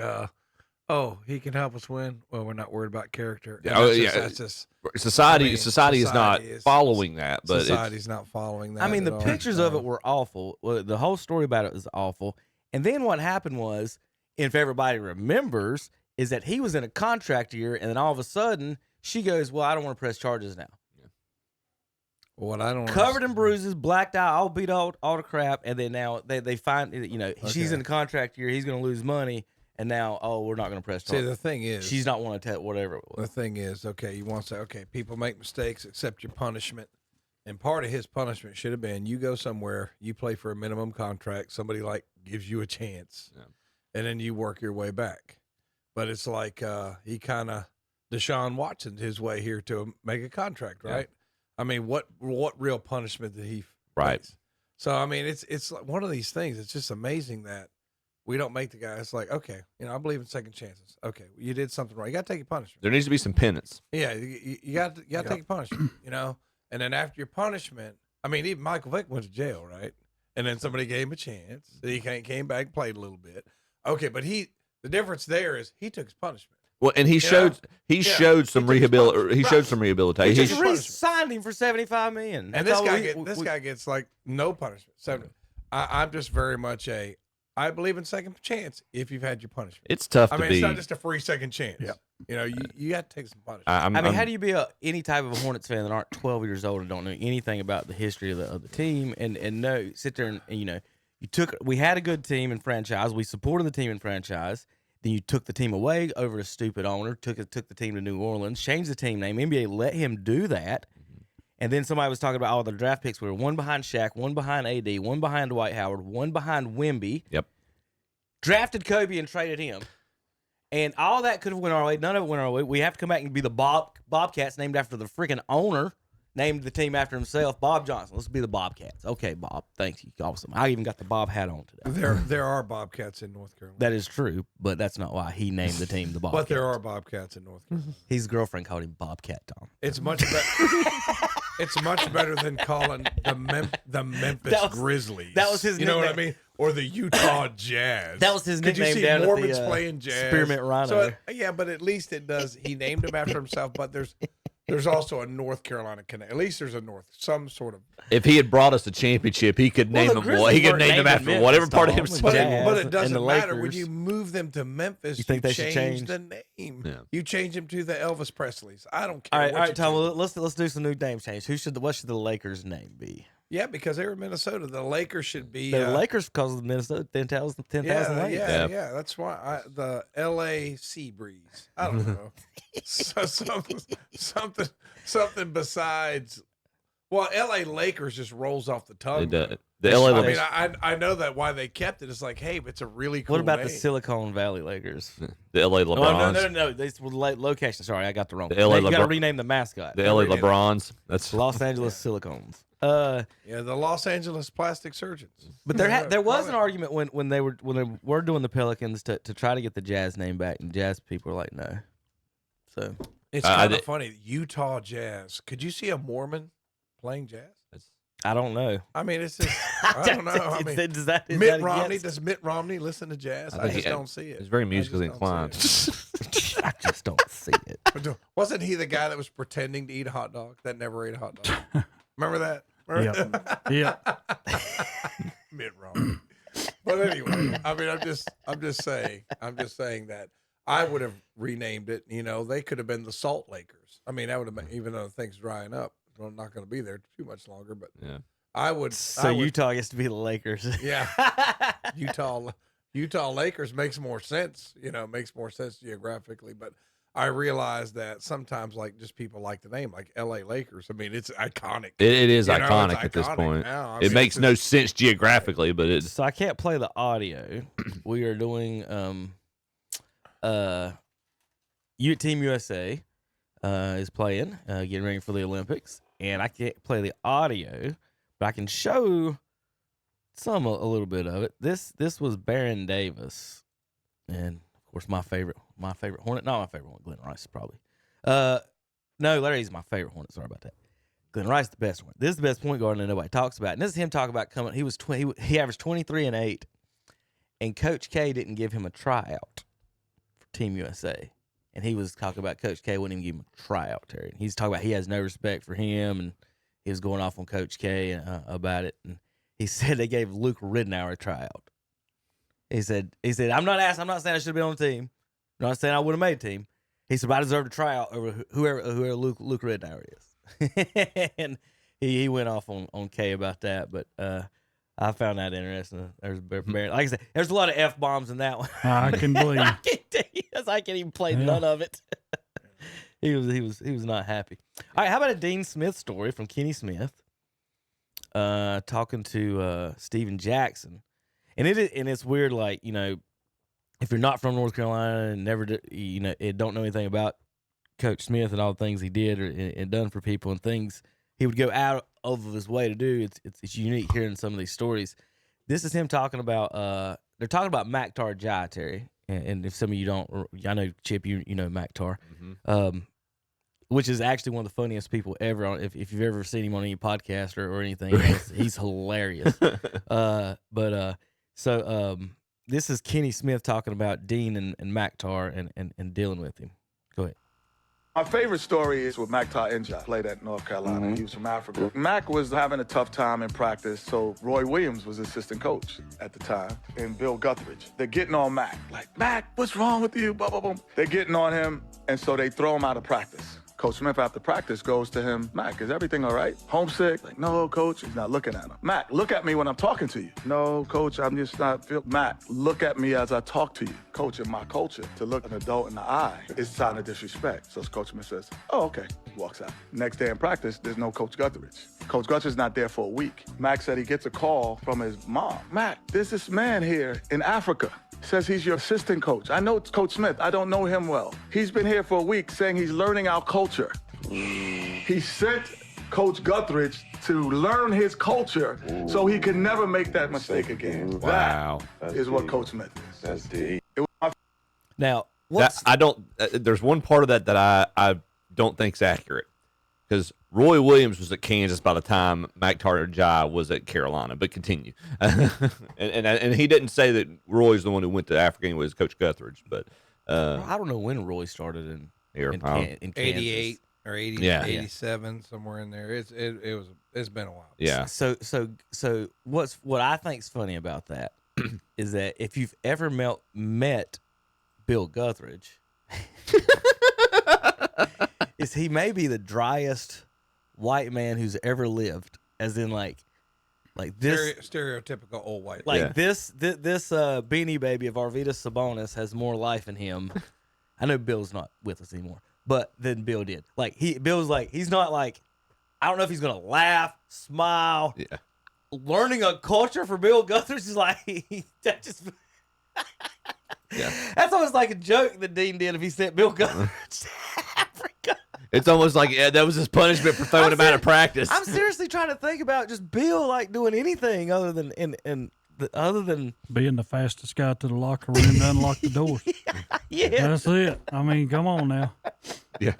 he can help us win. Well, we're not worried about character. That's just society. Society is not following that. But society's not following that. I mean, the pictures of it were awful. The whole story about it was awful. And then what happened was, if everybody remembers, is that he was in a contract year, and then all of a sudden she goes, "Well, I don't want to press charges now." Yeah. What I don't covered in bruises, blacked out, all beat all the crap, and then now they find she's in a contract year. He's going to lose money. And now, we're not going to press charges. See, the thing is, she's not want to tell whatever it was. The thing is, okay, you want to say, okay, people make mistakes, accept your punishment. And part of his punishment should have been, you go somewhere, you play for a minimum contract, somebody gives you a chance, and then you work your way back. But it's like he kind of Deshaun Watson his way here to make a contract, right? Yeah. I mean, what real punishment did he face? So I mean, it's one of these things. It's just amazing that we don't make the guy. It's like, okay, I believe in second chances. Okay, you did something wrong. You got to take your punishment. There needs to be some penance. Yeah, you got to take your punishment. And then after your punishment, I mean, even Michael Vick went to jail, right? And then somebody gave him a chance. He came back, played a little bit. Okay, but the difference there is he took his punishment. Well, and he showed some rehabilitation. He showed some rehabilitation. He just re-signed him for $75 million. And this guy gets like no punishment. So I'm just very much I believe in second chance if you've had your punishment. It's tough. It's not just a free second chance. Yeah. You got to take some punishment. How do you be any type of a Hornets fan that aren't 12 years old and don't know anything about the history of the team and sit there and we had a good team in franchise. We supported the team in franchise. Then you took the team away over a stupid owner, took the team to New Orleans, changed the team name. NBA let him do that. And then somebody was talking about all the draft picks. We were one behind Shaq, one behind AD, one behind Dwight Howard, one behind Wemby. Yep. Drafted Kobe and traded him. And all that could have went our way. None of it went our way. We have to come back and be the Bobcats, named after the freaking owner, named the team after himself, Bob Johnson. Let's be the Bobcats. Okay, Bob. Thanks. You awesome. I even got the Bob hat on today. There are Bobcats in North Carolina. That is true, but that's not why he named the team the Bobcats. But there are Bobcats in North Carolina. His girlfriend called him Bobcat Tom. It's much better. It's much better than calling the Memphis Grizzlies. That was his nickname. You know what I mean? Or the Utah Jazz. That was his nickname. Could you see down Mormons at the, playing jazz? Spearmint Rhino. So but at least it does. He named him after himself. But there's also a North Carolina connection. At least there's some sort of. If he had brought us a championship, he could name them. He could name them after whatever part of himself. But it doesn't matter when you move them to Memphis. You think they should change the name? Yeah. You change them to the Elvis Presleys. I don't care. All right, Tom. Let's do some new name change. What should the Lakers' name be? Yeah, because they were Minnesota. The Lakers should be the Lakers because of the Minnesota 10,000 lakes. Yeah. That's why the LA Sea Breeze. I don't know. something besides. Well, LA Lakers just rolls off the tongue. The LA. I mean, I know that why they kept it. It's like, hey, it's a really cool. What about name. the Silicon Valley Lakers? The LA LeBrons. Oh, no. This was location. Sorry, I got the wrong. The LA you got to rename the mascot. The LA LeBrons. That's Los Angeles Silicons. The Los Angeles plastic surgeons. But there was an argument when they were doing the Pelicans to try to get the Jazz name back, and Jazz people were like, no. So it's kind of funny. Utah Jazz. Could you see a Mormon playing jazz? I don't know. I mean, it's just I don't know. I mean, Mitt Romney. Does Mitt Romney listen to jazz? I just don't see it. It's very musically inclined. I just don't see it. Wasn't he the guy that was pretending to eat a hot dog that never ate a hot dog? Remember that? Yeah. Mitt Romney. But anyway, I mean, I'm just saying that I would have renamed it. You know, they could have been the Salt Lakers. I mean, that would have been, even though things drying up. I'm not going to be there too much longer, but yeah, I would. So Utah gets to be the Lakers. Yeah, Utah Lakers makes more sense. You know, makes more sense geographically. But I realize that sometimes, like, just people like the name, like L.A. Lakers. I mean, it's iconic. It is iconic at this point. Now. It makes no sense geographically, but it's. So I can't play the audio. We are doing Team USA is playing, getting ready for the Olympics. And I can't play the audio, but I can show a little bit of it. This was Baron Davis, and of course my favorite Hornet. Not my favorite one, Glenn Rice probably. No, Larry's my favorite Hornet. Sorry about that. Glenn Rice the best one. This is the best point guard that nobody talks about. And this is him talking about coming. He averaged 23 and 8, and Coach K didn't give him a tryout for Team USA. And he was talking about Coach K wouldn't even give him a tryout, Terry. He's talking about he has no respect for him, and he was going off on Coach K about it. And he said they gave Luke Ridnour a tryout. He said, I'm not saying I should have been on the team. I'm not saying I would have made a team. He said, but I deserve a tryout over whoever Luke Ridnour is. And he went off on K about that, but I found that interesting. Like I said, there's a lot of F-bombs in that one. I can believe. I can't tell you, I can't even play none of it. He was not happy. All right, how about a Dean Smith story from Kenny Smith talking to Steven Jackson, and it's weird, like, you know, if you're not from North Carolina and never don't know anything about Coach Smith and all the things he did and done for people and things he would go out of his way to do. It's unique hearing some of these stories. This is him talking about they're talking about Maktar Jai, Terry, and if some of you don't, I know Chip, you know Maktar, which is actually one of the funniest people ever. If you've ever seen him on any podcast or anything, he's hilarious. So this is Kenny Smith talking about Dean and Maktar and dealing with him. Go ahead. My favorite story is with Maktar Njai, played at North Carolina. He was from Africa. Mac was having a tough time in practice, so Roy Williams was assistant coach at the time, and Bill Guthridge. They're getting on Mac, like, Mac, what's wrong with you? Blah, blah, blah. They're getting on him, and so they throw him out of practice. Coach Smith, after practice, goes to him, Mac, is everything all right? Homesick? Like, no, Coach. He's not looking at him. Mac, look at me when I'm talking to you. No, Coach, I'm just not Mac, look at me as I talk to you. Coach, in my culture, to look an adult in the eye is a sign of disrespect. So Coach Smith says, oh, okay. Walks out. Next day in practice, there's no Coach Guthridge. Coach Guthridge's not there for a week. Mac said he gets a call from his mom. Mac, there's this man here in Africa. Says he's your assistant coach. I know it's Coach Smith. I don't know him well. He's been here for a week saying he's learning our culture. He sent Coach Guthridge to learn his culture so he could never make that mistake again. Wow. That is what Coach Smith is. That's deep. Now, there's one part of that I don't think's accurate, because Roy Williams was at Kansas by the time Mac Tarter-Jai was at Carolina. But continue, and he didn't say that Roy's the one who went to Africa anyway, was Coach Guthridge. But I don't know when Roy started in Kansas. 88 or 80, Yeah. 87, somewhere in there. It's been a while. Yeah. So what I think's funny about that is that if you've ever met Bill Guthridge, is he may be the driest white man who's ever lived, as in like this stereotypical old white. Like this Beanie Baby of Arvydas Sabonis has more life in him. I know Bill's not with us anymore, but then Bill did. Like Bill's like, he's not like, I don't know if he's gonna laugh, smile. Yeah. Learning a culture for Bill Guthridge is like that just. Yeah. That's almost like a joke that Dean did if he sent Bill Guthridge to Africa. It's almost like that was his punishment for throwing him out of practice. I'm seriously trying to think about just Bill like doing anything other than being the fastest guy to the locker room to unlock the door. Yeah, that's it. I mean, come on now. Yeah.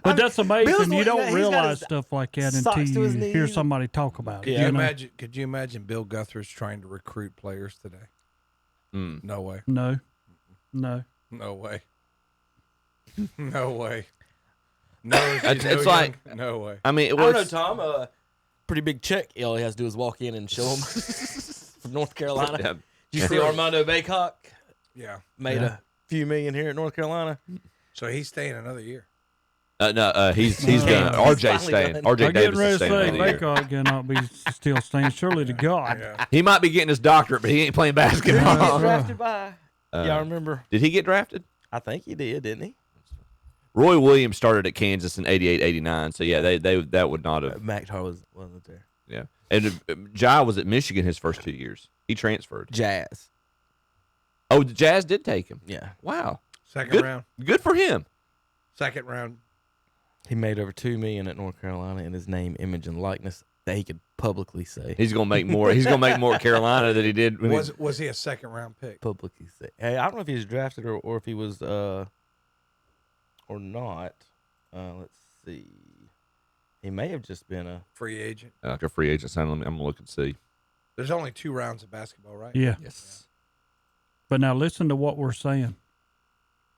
But that's amazing. Bill's You he's got don't his realize stuff like that until socks to his you hear knees. somebody talk about it. Could you imagine Bill Guthridge trying to recruit players today? No way. No. No way. No way. It's like, no way. I mean, I don't know, Tom. Pretty big check. All he has to do is walk in and show him from North Carolina. Yeah. Did you see Armando Baycock? Yeah. Made a few million here at North Carolina. So he's staying another year. No, he's done. RJ's staying. RJ Davis is staying another year. Baycock cannot be still staying. Surely to God. Yeah. He might be getting his doctorate, but he ain't playing basketball. Who did he get drafted by? Y'all remember? Did he get drafted? I think he did, didn't he? Roy Williams started at Kansas in 88, 89. So yeah, they that would not have. Mac Tar wasn't there. Yeah, and Jai was at Michigan his first 2 years. He transferred. Jazz. Oh, the Jazz did take him. Yeah. Wow. Second round. Good for him. Second round. He made over $2 million at North Carolina in his name, image, and likeness that he could publicly say. He's gonna make more. He's gonna make more at Carolina than he did. When Was he a second round pick? Publicly say. Hey, I don't know if he was drafted or if he was or not. Let's see. He may have just been a Free agent. like a free agent signing. I'm gonna look and see. There's only 2 rounds of basketball, right? Yeah. Yes. But now listen to what we're saying.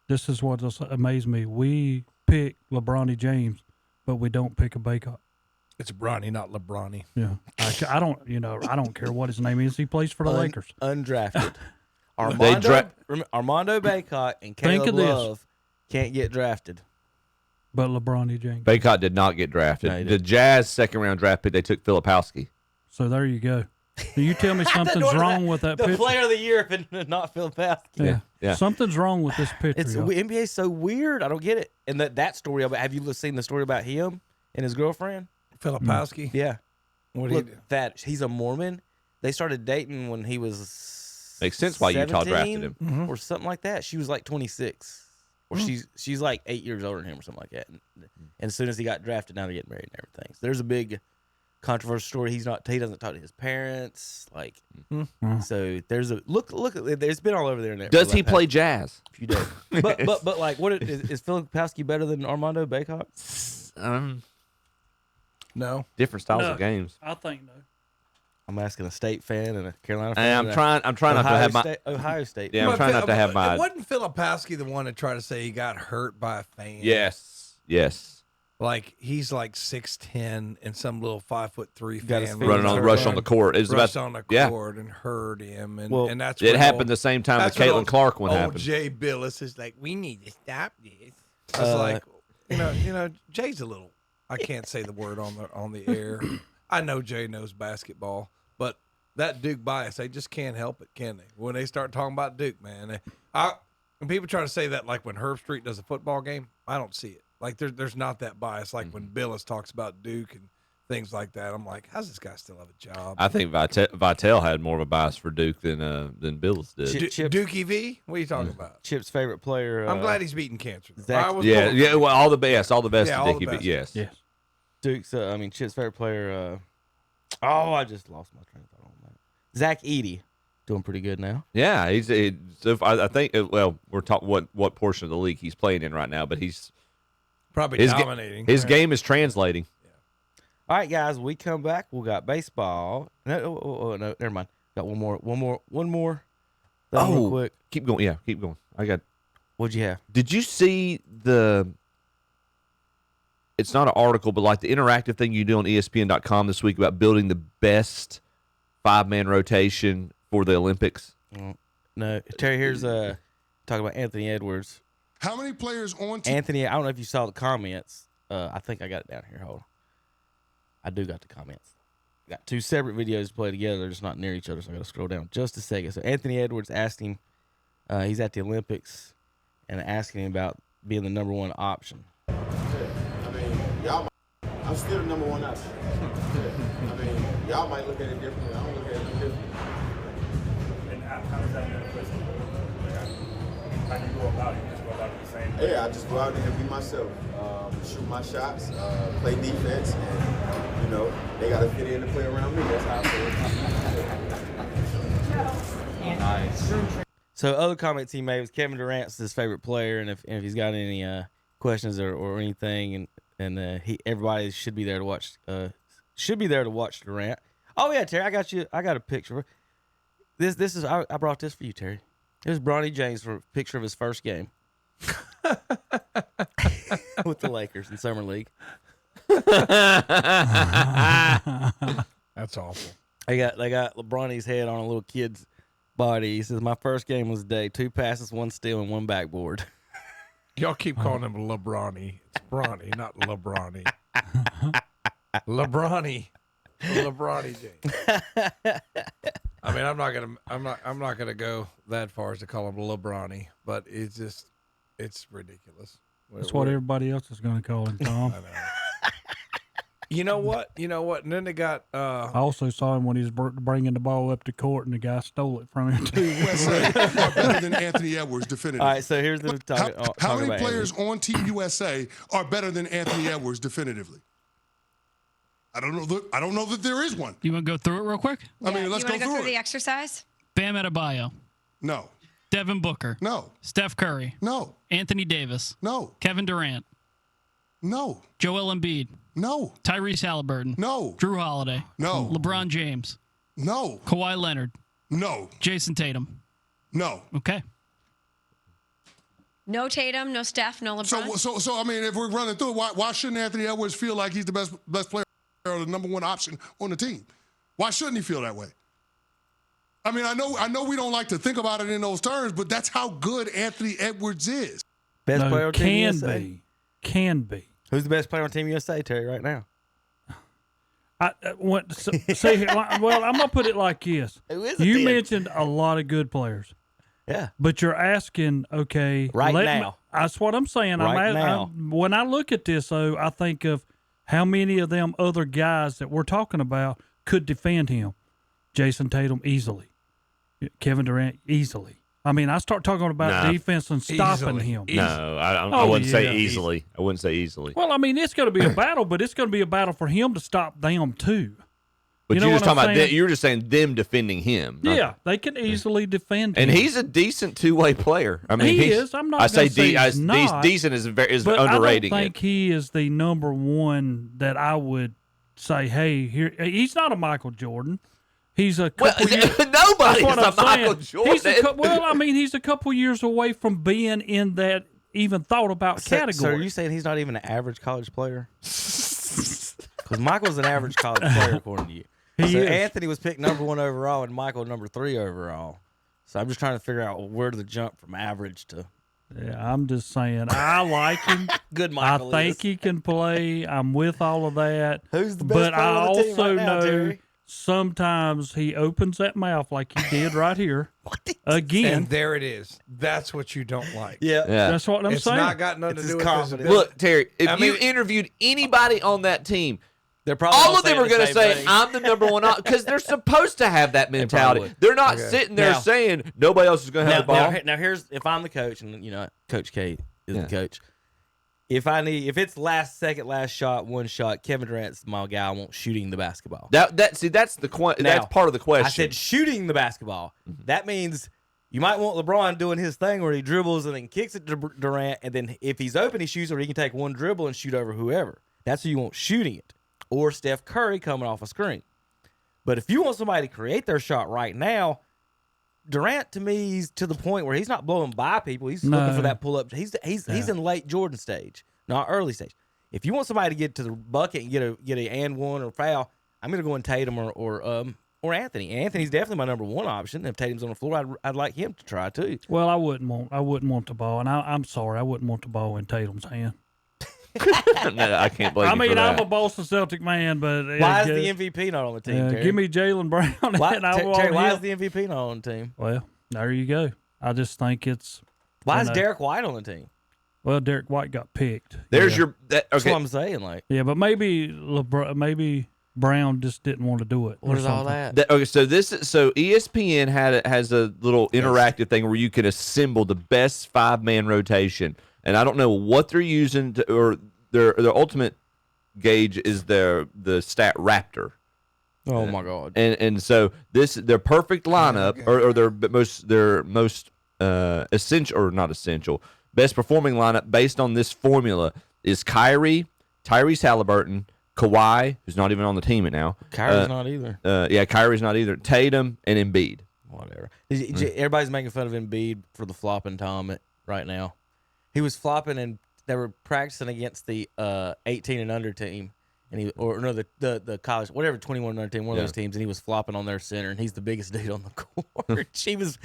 This is what amazed me. We pick LeBron James, but we don't pick a Baycock. It's Bronny, not LeBronny. Yeah. I don't care what his name is. He plays for the Lakers. Undrafted. They Armando Baycock and Think Caleb of this. Love can't get drafted. But LeBron James. Baycott did not get drafted. No, he The didn't. Jazz second round draft pick, they took Filipowski. So there you go. So you tell me something's What is wrong that? with that The picture. player of the year, if not Phil Yeah. Yeah. Something's wrong with this picture. It's y'all. NBA's so weird. I don't get it. And that story about, have you seen the story about him and his girlfriend? Filipowski? Yeah. What did he do? That he's a Mormon. They started dating when he was Makes sense why Utah 17 drafted him. or something like that. She was like 26, or she's like 8 years older than him or something like that. And as soon as he got drafted, now they're getting married and everything. So there's a big controversial story. He doesn't talk to his parents. Like, so there's a look. It's been all over the internet. Does he play jazz? Few days. But like, what is Filipowski better than Armando Baycock? No. Different styles of games. I think no. I'm asking a State fan and a Carolina fan. I'm trying not to have my Ohio State. Yeah, I'm trying not to have my. Wasn't Filipowski the one to try to say he got hurt by a fan? Yes. Like he's like 6'10" and some little 5'3" Got his fan feet Rush on the court. It was rushed about on the yeah. court and hurt him, and, Well, and that's It when happened the same time that that's when Caitlin Clark one happened. Jay Billis is like, we need to stop this. It's like, Jay's a little. I can't say the word on the air. I know Jay knows basketball, but that Duke bias, they just can't help it, can they? When they start talking about Duke, man, when people try to say that, like when Herb Street does a football game, I don't see it. Like there's not that bias. Like when Billis talks about Duke and things like that, I'm like, how's this guy still have a job? I think Vitale had more of a bias for Duke than Billis did. Dookie V? What are you talking about? Chip's favorite player. I'm glad he's beating cancer. Yeah. Well, all the best to Dookie V. Yes. Duke's. Chip's favorite player. I just lost my train of thought on that. Zach Edey, doing pretty good now. Yeah, I think. Well, we're talking what portion of the league he's playing in right now, but he's probably dominating. His game is translating. All right, guys, we come back. We got baseball. No, never mind. Got one more. Real quick. Keep going. Yeah, keep going. What'd you have? Did you see it's not an article, but like the interactive thing you do on ESPN.com this week about building the best 5-man rotation for the Olympics? No. Terry, here's talking about Anthony Edwards. How many players on Anthony, I don't know if you saw the comments. I think I got it down here. Hold on. I do got the comments. Got 2 separate videos to play together. They're just not near each other, so I got to scroll down just a second. So Anthony Edwards asked him, he's at the Olympics, and asking him about being the number 1 option. I mean, I'm still the number 1 option. I mean, y'all might look at it differently. I don't look at it differently. And how does that manifest? How do you go about it? Just go about it the same way? Yeah, I just go out there and be myself. Shoot my shots, play defense, and, they got to fit in and play around me. That's how I play. Nice. So other comments he made was Kevin Durant's his favorite player, and if he's got any questions or anything, and everybody should be there to watch. Durant. Oh yeah, Terry, I got a picture. This is I brought this for you, Terry. Here's Bronny James for a picture of his first game with the Lakers in Summer League. That's awful. They got Bronny's head on a little kid's body. He says, "My first game was today. 2 passes, 1 steal, and 1 backboard." Y'all keep calling him LeBronny. It's Bronny, not LeBronny. LeBronny James. I mean, I'm not gonna go that far as to call him LeBronny, but it's ridiculous. That's what everybody else is going to call him, Tom. I know. You know what? And then they got. I also saw him when he was bringing the ball up to court, and the guy stole it from him too. USA are better than Anthony Edwards, definitively. All right, so here's the talking. How many players on Team USA are better than Anthony Edwards, definitively? I don't know that there is one. You want to go through it real quick? I mean, let's go through the exercise. Bam Adebayo. No. Devin Booker. No. Steph Curry. No. Anthony Davis. No. Kevin Durant. No. Joel Embiid. No. Tyrese Halliburton. No. Drew Holiday. No. LeBron James. No. Kawhi Leonard. No. Jason Tatum. No. Okay. No Tatum, no Steph, no LeBron. So I mean, if we're running through it, why shouldn't Anthony Edwards feel like he's the best player or the number 1 option on the team? Why shouldn't he feel that way? I mean, I know we don't like to think about it in those terms, but that's how good Anthony Edwards is. Best player on Team USA. Can be. Who's the best player on Team USA, Terry, right now? Well, I'm gonna put it like this. You mentioned a lot of good players. Yeah. But you're asking, okay, right now. That's what I'm saying. Right now. When I look at this, though, I think of how many of them other guys that we're talking about could defend him. Jason Tatum easily. Kevin Durant easily. I mean, I start talking about defense and stopping him. No, I wouldn't say easily. I wouldn't say easily. Well, I mean, it's going to be a battle, but it's going to be a battle for him to stop them too. But you're just talking about you were just saying them defending him. Yeah, they can easily defend him. And he's a decent 2-way player. I mean, he is. I'm not. I say not, decent is but underrating. I don't think he is the number 1 that I would say. Hey, here he's not a Michael Jordan. He's a couple years. Nobody's a Michael Jordan. He's a couple years away from being in that even thought about category. So are you saying he's not even an average college player? Because Michael's an average college player according to you. He is. Anthony was picked number 1 overall, and Michael number 3 overall. So I'm just trying to figure out where to jump from average to. Yeah, I'm just saying. I like him. Good Michael I think is. he can play. I'm with all of that. Who's the best but player I on the team also right now, know Terry? sometimes he opens that mouth like he did right here. Again. And there it is. That's what you don't like. Yeah. That's what I'm it's saying. It's not got nothing It's to do his with his confidence. ability. Look, Terry, if I you mean- interviewed anybody on that team, They're probably all all of them saying are the going to same say, thing. I'm the number one, because they're supposed to have that mentality. would. They're not Okay. sitting there Now- saying nobody else is going to have the ball. Now here's if I'm the coach, and Coach K is the coach. If it's last shot, one shot, Kevin Durant's my guy. I won't shooting the basketball. That's that's part of the question. I said shooting the basketball. That means you might want LeBron doing his thing where he dribbles and then kicks it to Durant, and then if he's open, he shoots, or he can take one dribble and shoot over whoever. That's who you want shooting it. Or Steph Curry coming off a screen. But if you want somebody to create their shot right now, Durant, to me, he's to the point where he's not blowing by people. He's looking for that pull-up. He's in late Jordan stage, not early stage. If you want somebody to get to the bucket and get a and one or foul, I'm going to go in Tatum or Anthony. Anthony's definitely my number one option. If Tatum's on the floor, I'd like him to try too. Well, I wouldn't want the ball, and I'm sorry, I wouldn't want the ball in Tatum's hand. No, I can't blame I you mean, for that. I'm a Boston Celtic man, but why is the MVP not on the team? Terry? give me Jaylen Brown. Why, and I will Terry, why him. is the MVP not on the team? Well, there you go. I just think it's. Why is Derek White on the team? Well, Derek White got picked. There's your. That's what I'm saying. Like, yeah, but maybe Brown just didn't want to do it. what or is all something. that? Okay, so ESPN has a little interactive thing where you can assemble the best 5-man rotation, and I don't know what they're using or their ultimate gauge is the stat Raptor. Oh my God! And so their perfect lineup or their most essential or not essential best performing lineup based on this formula is Kyrie, Tyrese Halliburton, Kawhi, who's not even on the team now. Kyrie's not either. Kyrie's not either. Tatum and Embiid. Whatever. Everybody's making fun of Embiid for the flopping Tom right now. He was flopping, and they were practicing against the 18 and under team, and the college, whatever 21 and under team, one of those teams, and he was flopping on their center, and he's the biggest dude on the court. He was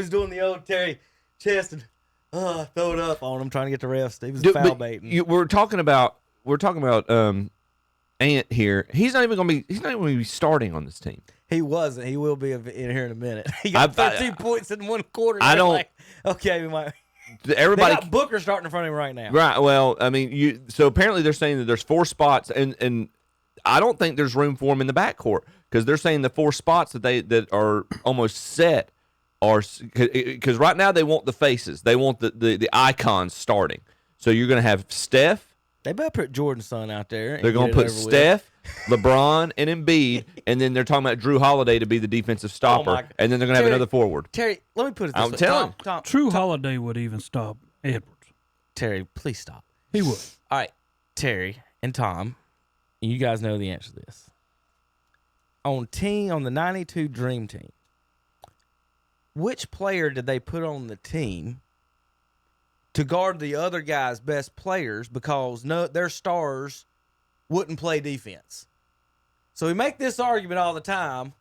doing the old Terry chest and throw it up on him, trying to get the refs. He was foul baiting. We're talking about Ant here. He's not even going to be starting on this team. He wasn't. He will be in here in a minute. He got 13 points in one quarter. Okay, we might. Everybody, they got Booker starting in front of him right now. Right. Well, I mean, so apparently they're saying that there's 4 spots, and I don't think there's room for him in the backcourt because they're saying the 4 spots that are almost set are because right now they want the faces, they want the icons starting. So you're going to have Steph. They better put Jordan's son out there. They're going to put Steph, LeBron, and Embiid, and then they're talking about Drew Holiday to be the defensive stopper, and then they're going to have another forward. Terry, let me put it this way. I'm telling you. Drew Holiday would even stop Edwards. Terry, please stop. He would. All right, Terry and Tom, you guys know the answer to this. On the 92 Dream Team, which player did they put on the team to guard the other guy's best players because their stars wouldn't play defense? So we make this argument all the time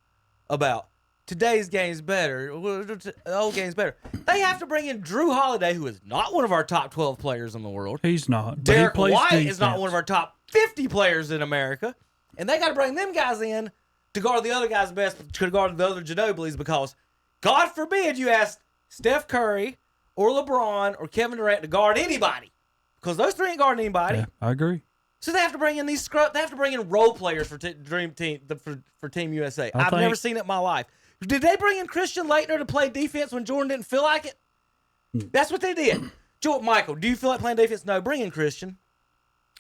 about today's game's better, the old game's better. They have to bring in Drew Holiday, who is not one of our top 12 players in the world. He's not. Derek but he plays White defense. is not one of our top 50 players in America. And they got to bring them guys in to guard the other guy's best, to guard the other Ginobilis, because God forbid you ask Steph Curry or LeBron or Kevin Durant to guard anybody, because those 3 ain't guarding anybody. Yeah, I agree. So they have to bring in they have to bring in role players for Dream Team for Team USA. I've never seen it in my life. Did they bring in Christian Laettner to play defense when Jordan didn't feel like it? That's what they did. Michael, do you feel like playing defense? No, bring in Christian.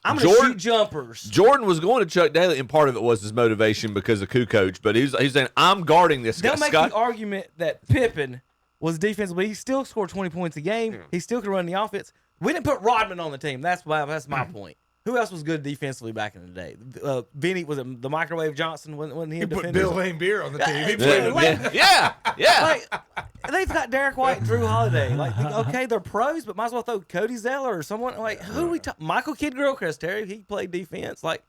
I'm going to shoot jumpers. Jordan was going to Chuck Daly, and part of it was his motivation because of Kukoc, but he's saying, I'm guarding this guy. They'll make the argument that Pippen was defensive, but he still scored 20 points a game. He still could run the offense. We didn't put Rodman on the team. That's my point. Who else was good defensively back in the day? Vinny, was it the Microwave Johnson? Wasn't he a defender? Put Bill Laimbeer on the team. He played yeah. Like, they've got Derek White and Drew Holiday. Like, okay, they're pros, but might as well throw Cody Zeller or someone. Like, who are we talking? Michael Kidd-Gilchrist, Terry, he played defense. Like,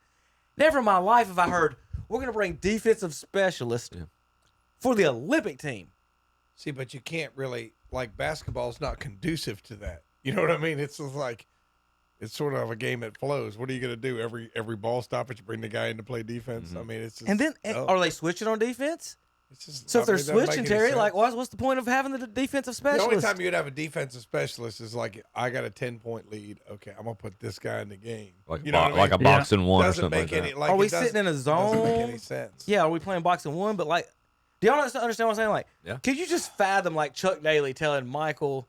never in my life have I heard, we're going to bring defensive specialists for the Olympic team. See, but you can't really, like, basketball's not conducive to that. You know what I mean? It's just like it's sort of a game that flows. What are you going to do? Every ball stoppage, you bring the guy in to play defense. I mean, it's just. And then are they switching on defense? It's just, so if they're doesn't make switching, any Terry, sense. like what's the point of having the defensive specialist? The only time you'd have a defensive specialist is like, I got a 10-point lead. Okay, I'm gonna put this guy in the game. Like, you know what I mean? a boxing one or Doesn't something make like any, that. like, are we it doesn't- sitting in a zone? Doesn't make any sense. Yeah, are we playing boxing one? But like, do y'all understand what I'm saying? Like, could you just fathom like Chuck Daly telling Michael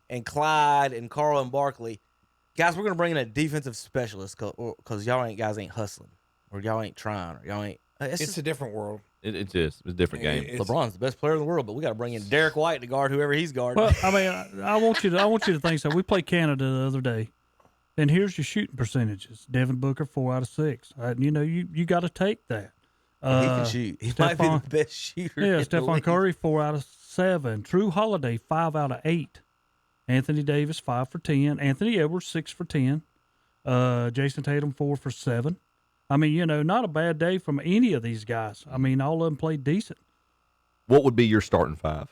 and Clyde and Carl and Barkley, guys, we're gonna bring in a defensive specialist because y'all guys ain't hustling or y'all ain't trying or y'all ain't. It's a different world. It is. It's a different game. LeBron's the best player in the world, but we got to bring in Derek White to guard whoever he's guarding. Well, I mean, I want you to think so. We played Canada the other day, and here's your shooting percentages. Devin Booker 4 out of 6. You got to take that. He can shoot. He might be the best shooter. Yeah, in the Stephon league. Curry 4 out of 7. Drew Holiday 5 out of 8. Anthony Davis 5 for 10. Anthony Edwards 6 for 10. Jason Tatum 4 for 7. I mean, not a bad day from any of these guys. I mean, all of them played decent. What would be your starting five?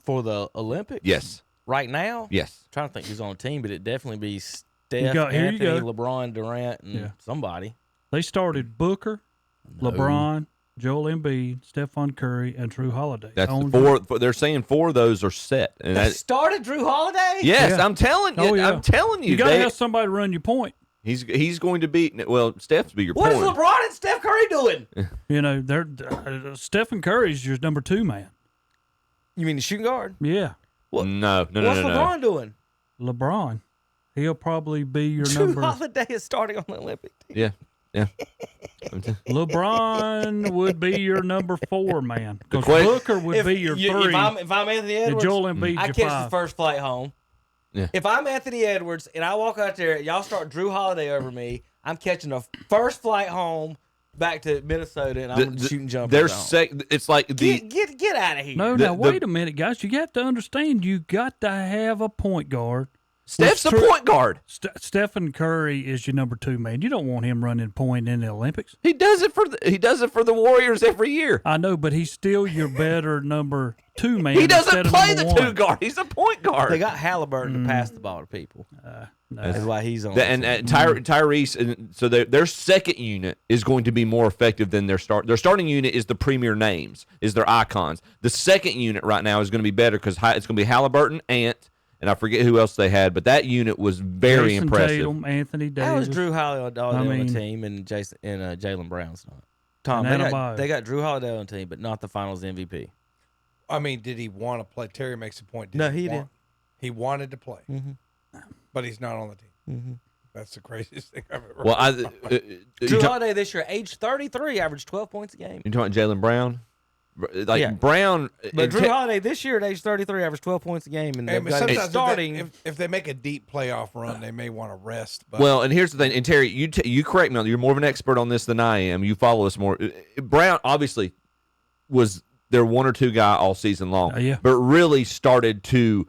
For the Olympics? Yes. Right now? Yes. I'm trying to think who's on the team, but it definitely be Steph, Here you Anthony, go. LeBron, Durant, and somebody. They started Booker, LeBron, Joel Embiid, Stephon Curry, and Drew Holiday. That's four. They're saying 4 of those are set. And They started Drew Holiday? yes, Yeah. I'm telling you. Oh, yeah. I'm telling you. You got to have somebody run your point. He's going to be Steph's be your What point. is LeBron and Steph Curry doing? They're Stephen Curry's your number 2 man. You mean the shooting guard? Yeah. No. What's LeBron doing? LeBron. He'll probably be your Drew number. Holiday is starting on the Olympic team. Yeah. LeBron would be your number 4 man. Because question- Booker would be your 3. If I'm Anthony and Edwards, Joel Embiid's I your catch 5. the first flight home. Yeah. If I'm Anthony Edwards and I walk out there, y'all start Drew Holiday over me, I'm catching the first flight home back to Minnesota, and I'm shooting jumpers. It's like the Get out of here. No, now wait a minute, guys. You got to understand. You got to have a point guard. Steph's a point guard. Stephen Curry is your number 2 man. You don't want him running point in the Olympics. He does it for the Warriors every year. I know, but he's still your better number 2 man. He doesn't instead of play number the 1. 2 guard. He's a point guard. They got Halliburton to pass the ball to people. That's why he's on. And Tyrese, and so their second unit is going to be more effective than their start. Their starting unit is the premier names, is their icons. The second unit right now is going to be better because it's going to be Halliburton, Ant, and I forget who else they had, but that unit was very Jason impressive. Tatum, Anthony Davis. How is Drew Holiday on the team and Jason and Jalen Brown's not? Tom, they got Drew Holiday on the team, but not the Finals MVP. I mean, did he want to play? Terry makes a point. No, he didn't. He wanted to play, but he's not on the team. Mm-hmm. That's the craziest thing I've ever. Well, heard. Drew Holiday this year, age 33, averaged 12 points a game. You talking Jalen Brown? Brown, but Drew Holiday this year at age 33 averaged 12 points a game, and they've got sometimes starting. If they make a deep playoff run, they may want to rest. But Well, and here's the thing, and Terry, you correct me. You're more of an expert on this than I am. You follow us more. Brown obviously was their 1 or 2 guy all season long, but really started to.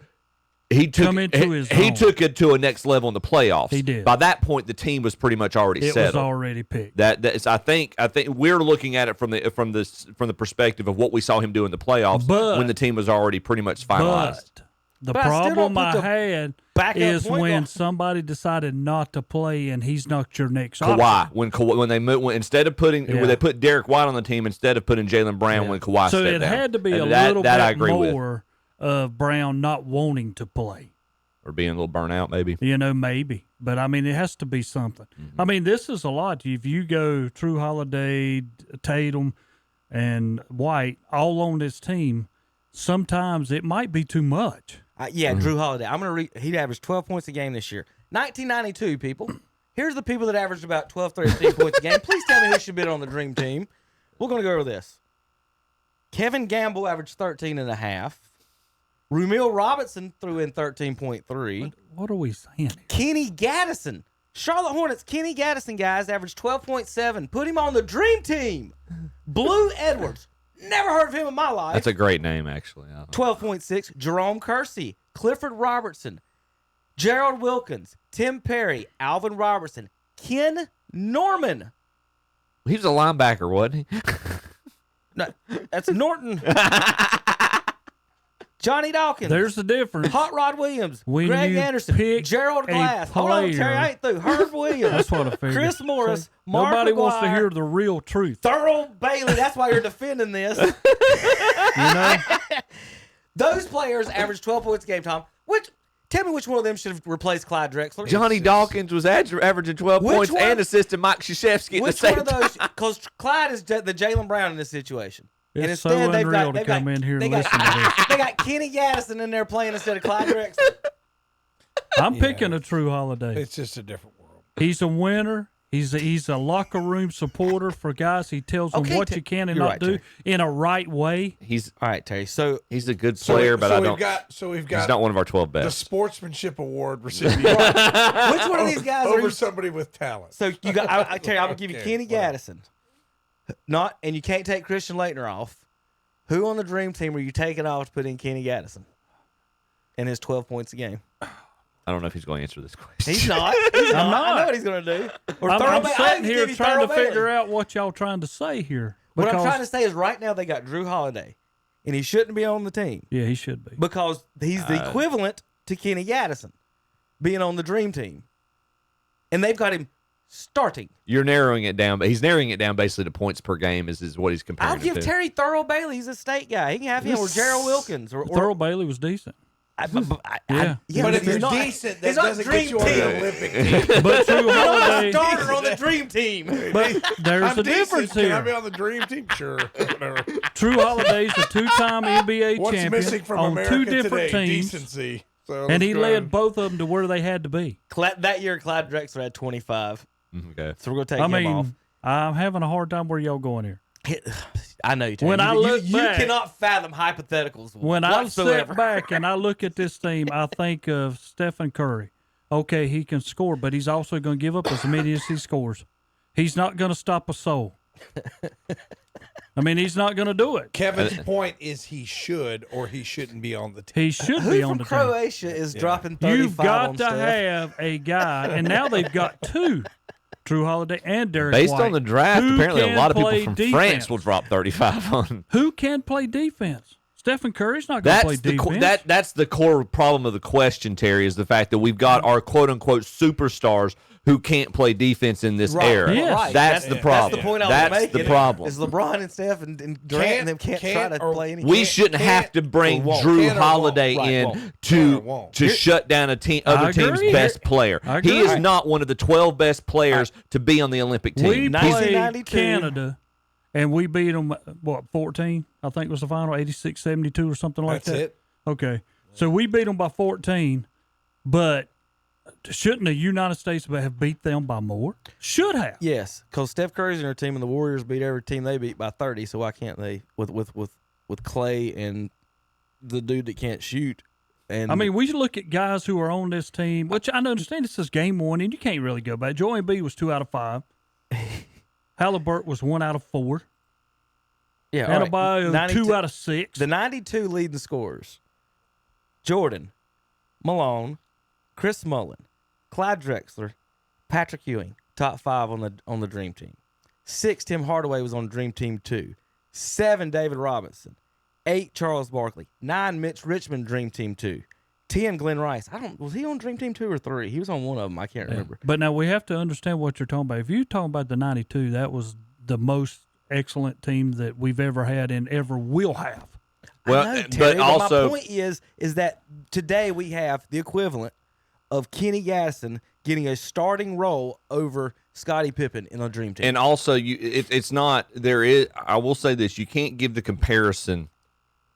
He took it to a next level in the playoffs. He did. By that point, the team was pretty much already settled. It was already picked. That's I think we're looking at it from the perspective of what we saw him do in the playoffs when the team was already pretty much finalized. The problem I had is when somebody decided not to play and he's not your next Kawhi, option. when they moved, instead of putting when they put Derek White on the team instead of putting Jalen Brown when Kawhi so stepped it down. had to be And a that little I bit agree with. more of Brown not wanting to play. Or being a little burnt out, maybe. Maybe. But, I mean, it has to be something. I mean, this is a lot. If you go Drew Holiday, Tatum, and White all on this team, sometimes it might be too much. Drew Holiday. I'm going to he averaged 12 points a game this year. 1992, people. Here's the people that averaged about 12, 13 points a game. Please tell me who should be on the dream team. We're going to go over this. Kevin Gamble averaged 13.5. Rumil Robinson threw in 13.3. What are we saying? Kenny Gaddison. Charlotte Hornets, Kenny Gaddison, guys, averaged 12.7. Put him on the dream team. Blue Edwards. Never heard of him in my life. That's a great name, actually. 12.6. Jerome Kersey. Clifford Robertson. Gerald Wilkins. Tim Perry. Alvin Robertson. Ken Norman. He was a linebacker, wasn't he? No, that's Norton. Johnny Dawkins. There's the difference. Hot Rod Williams. When Greg you Anderson. pick Gerald a Glass. Hold on, Terry. player- I ain't through. Herb Williams. That's what I figured. Chris Morris. See, Mark nobody wants to McGuire, hear the real truth. Thurl Bailey. That's why you're defending this. You know? Those players average 12 points a game, Tom. Tell me which one of them should have replaced Clyde Drexler. Johnny Dawkins was averaging 12 Which points one? and assisting Mike Krzyzewski at Which the same one of those? Because Clyde is the Jalen Brown in this situation. And It's so instead, they've unreal got, to come in here and they got, listen to this. They got Kenny Gaddison in there playing instead of Clyde Drexler. I'm picking a True Holiday. It's just a different world. He's a winner. He's a locker room supporter for guys. He tells them what you can and you're not right, do Terry. in a right way. He's all right, Terry. So he's a good player, but I don't. We've got he's not one of our 12 the best. sportsmanship award recipient. Which one of these guys are over you? somebody with talent? So you got. Terry, I'm gonna give you Kenny Gaddison. And you can't take Christian Laettner off. Who on the Dream Team are you taking off to put in Kenny Gaddison? And his 12 points a game. I don't know if he's going to answer this question. He's not. He's I'm not. I not. know what he's going to do. Or I'm I sitting can here give you trying to Thurl Bailey. figure out what y'all trying to say here. What I'm Because- trying to say is right now they got Drew Holiday, and he shouldn't be on the team Yeah, he should be. because he's the equivalent to Kenny Gaddison being on the Dream Team, and they've got him starting. You're narrowing it down, but he's narrowing it down basically to points per game is what he's comparing I'll give it to. Terry Thurl Bailey. He's a state guy. He can have him or Gerald Wilkins or Thurl Bailey was decent. Yeah. But if he's you're not- decent, that he's not doesn't Dream get you on Team. the Olympic team. But True He's not a Holiday, starter on the Dream Team. but there's I'm a decent. difference Can I be here. on the dream team? Sure. Whatever. True Holiday's a two-time NBA What's champion missing from on America two different today? teams, Decency. So and let's he go led ahead. both of them to where they had to be. That year, Clyde Drexler had 25. Okay. So we're going to take I him off. mean, I'm having a hard time where y'all going here. I know you. Terry. When I look you back- cannot fathom hypotheticals. When I whatsoever. sit back and I look at this team, I think of Stephen Curry. Okay, he can score, but he's also going to give up as many as he scores. He's not going to stop a soul. I mean, he's not going to do it. Kevin's point is he should or he shouldn't be on the team. He should Who be from on the team. Croatia is dropping 35 You've got on to Steph? have a guy, and now they've got two, True Holiday and Derek Based White, on the draft, who apparently a can lot of people play from defense. France will drop 35 on. Who can play defense? Stephen Curry's not going to play That's the defense. that's the core problem of the question, Terry, is the fact that we've got our quote unquote superstars who can't play defense in this era. Yes. Right. That's the problem. That's the point I That's was making. the problem. Is LeBron and Steph and Durant and them can't try to play any. We shouldn't have to bring Drew Holiday in to shut down a team, other team's agree. best player. I He agree. is not one of the 12 best players to be on the Olympic team. We He's- played 1992. Canada, and we beat them, 14? I think was the final, 86-72 or something like That's that. it. Okay. So we beat them by 14, but shouldn't the United States have beat them by more? Should have. Yes, because Steph Curry's in their team and the Warriors beat every team they beat by 30. So why can't they with Clay and the dude that can't shoot? And I mean, we should look at guys who are on this team, which I understand this is game one, and you can't really go back. Joel Embiid was 2 out of 5. Halliburton was 1 out of 4. yeah, all right. Adebayo 92 2 out of 6. The 92 leading scorers: Jordan, Malone, Chris Mullin, Clyde Drexler, Patrick Ewing, top 5 on the Dream Team. 6, Tim Hardaway was on Dream Team 2. 7, David Robinson. 8, Charles Barkley. 9, Mitch Richmond, Dream Team 2. 10, Glenn Rice. Was he on Dream Team 2 or 3? He was on one of them. I can't remember. But now we have to understand what you're talking about. If you're talking about the 92, that was the most excellent team that we've ever had and ever will have. Well, I know, Terry, but also, my point is that today we have the equivalent of Kenny Gaddison getting a starting role over Scottie Pippen in a Dream Team. and also it's not there is. I will say this: you can't give the comparison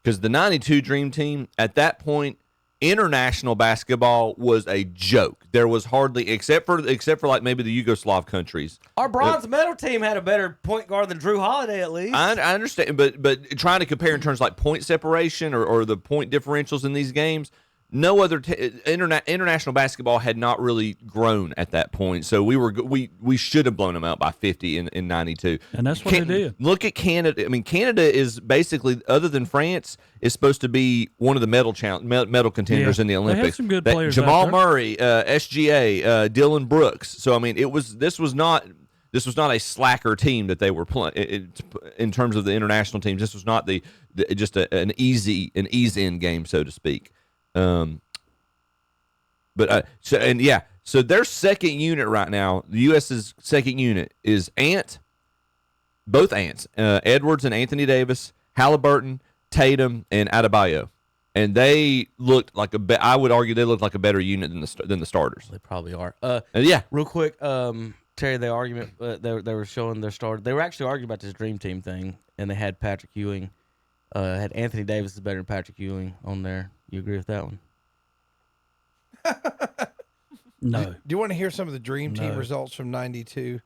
because the '92 Dream Team at that point, international basketball was a joke. There was hardly, except for like maybe the Yugoslav countries. Our bronze medal team had a better point guard than Drew Holiday, at least. I understand, but trying to compare in terms like point separation or the point differentials in these games, no other international basketball had not really grown at that point. So we should have blown them out by 50 in '92, And that's what they did. Look at Canada. I mean, Canada is basically, other than France, is supposed to be one of the medal contenders Yeah. in the They had Olympics. some good players out Jamal there. Murray, SGA, Dylan Brooks. So I mean, this was not. this was not a slacker team that they were playing in terms of the international teams. This was not just an ease in game, so to speak. So their second unit right now, the U.S.'s second unit is both Ants, Edwards and Anthony Davis, Halliburton, Tatum, and Adebayo. And they looked like I would argue they looked like a better unit than the starters. They probably are. Yeah. Real quick, Terry, the argument they were showing their starter. They were actually arguing about this Dream Team thing, and they had Patrick Ewing. Had Anthony Davis is better than Patrick Ewing on there. You agree with that one? No. Do you want to hear some of the Dream Team results from '92?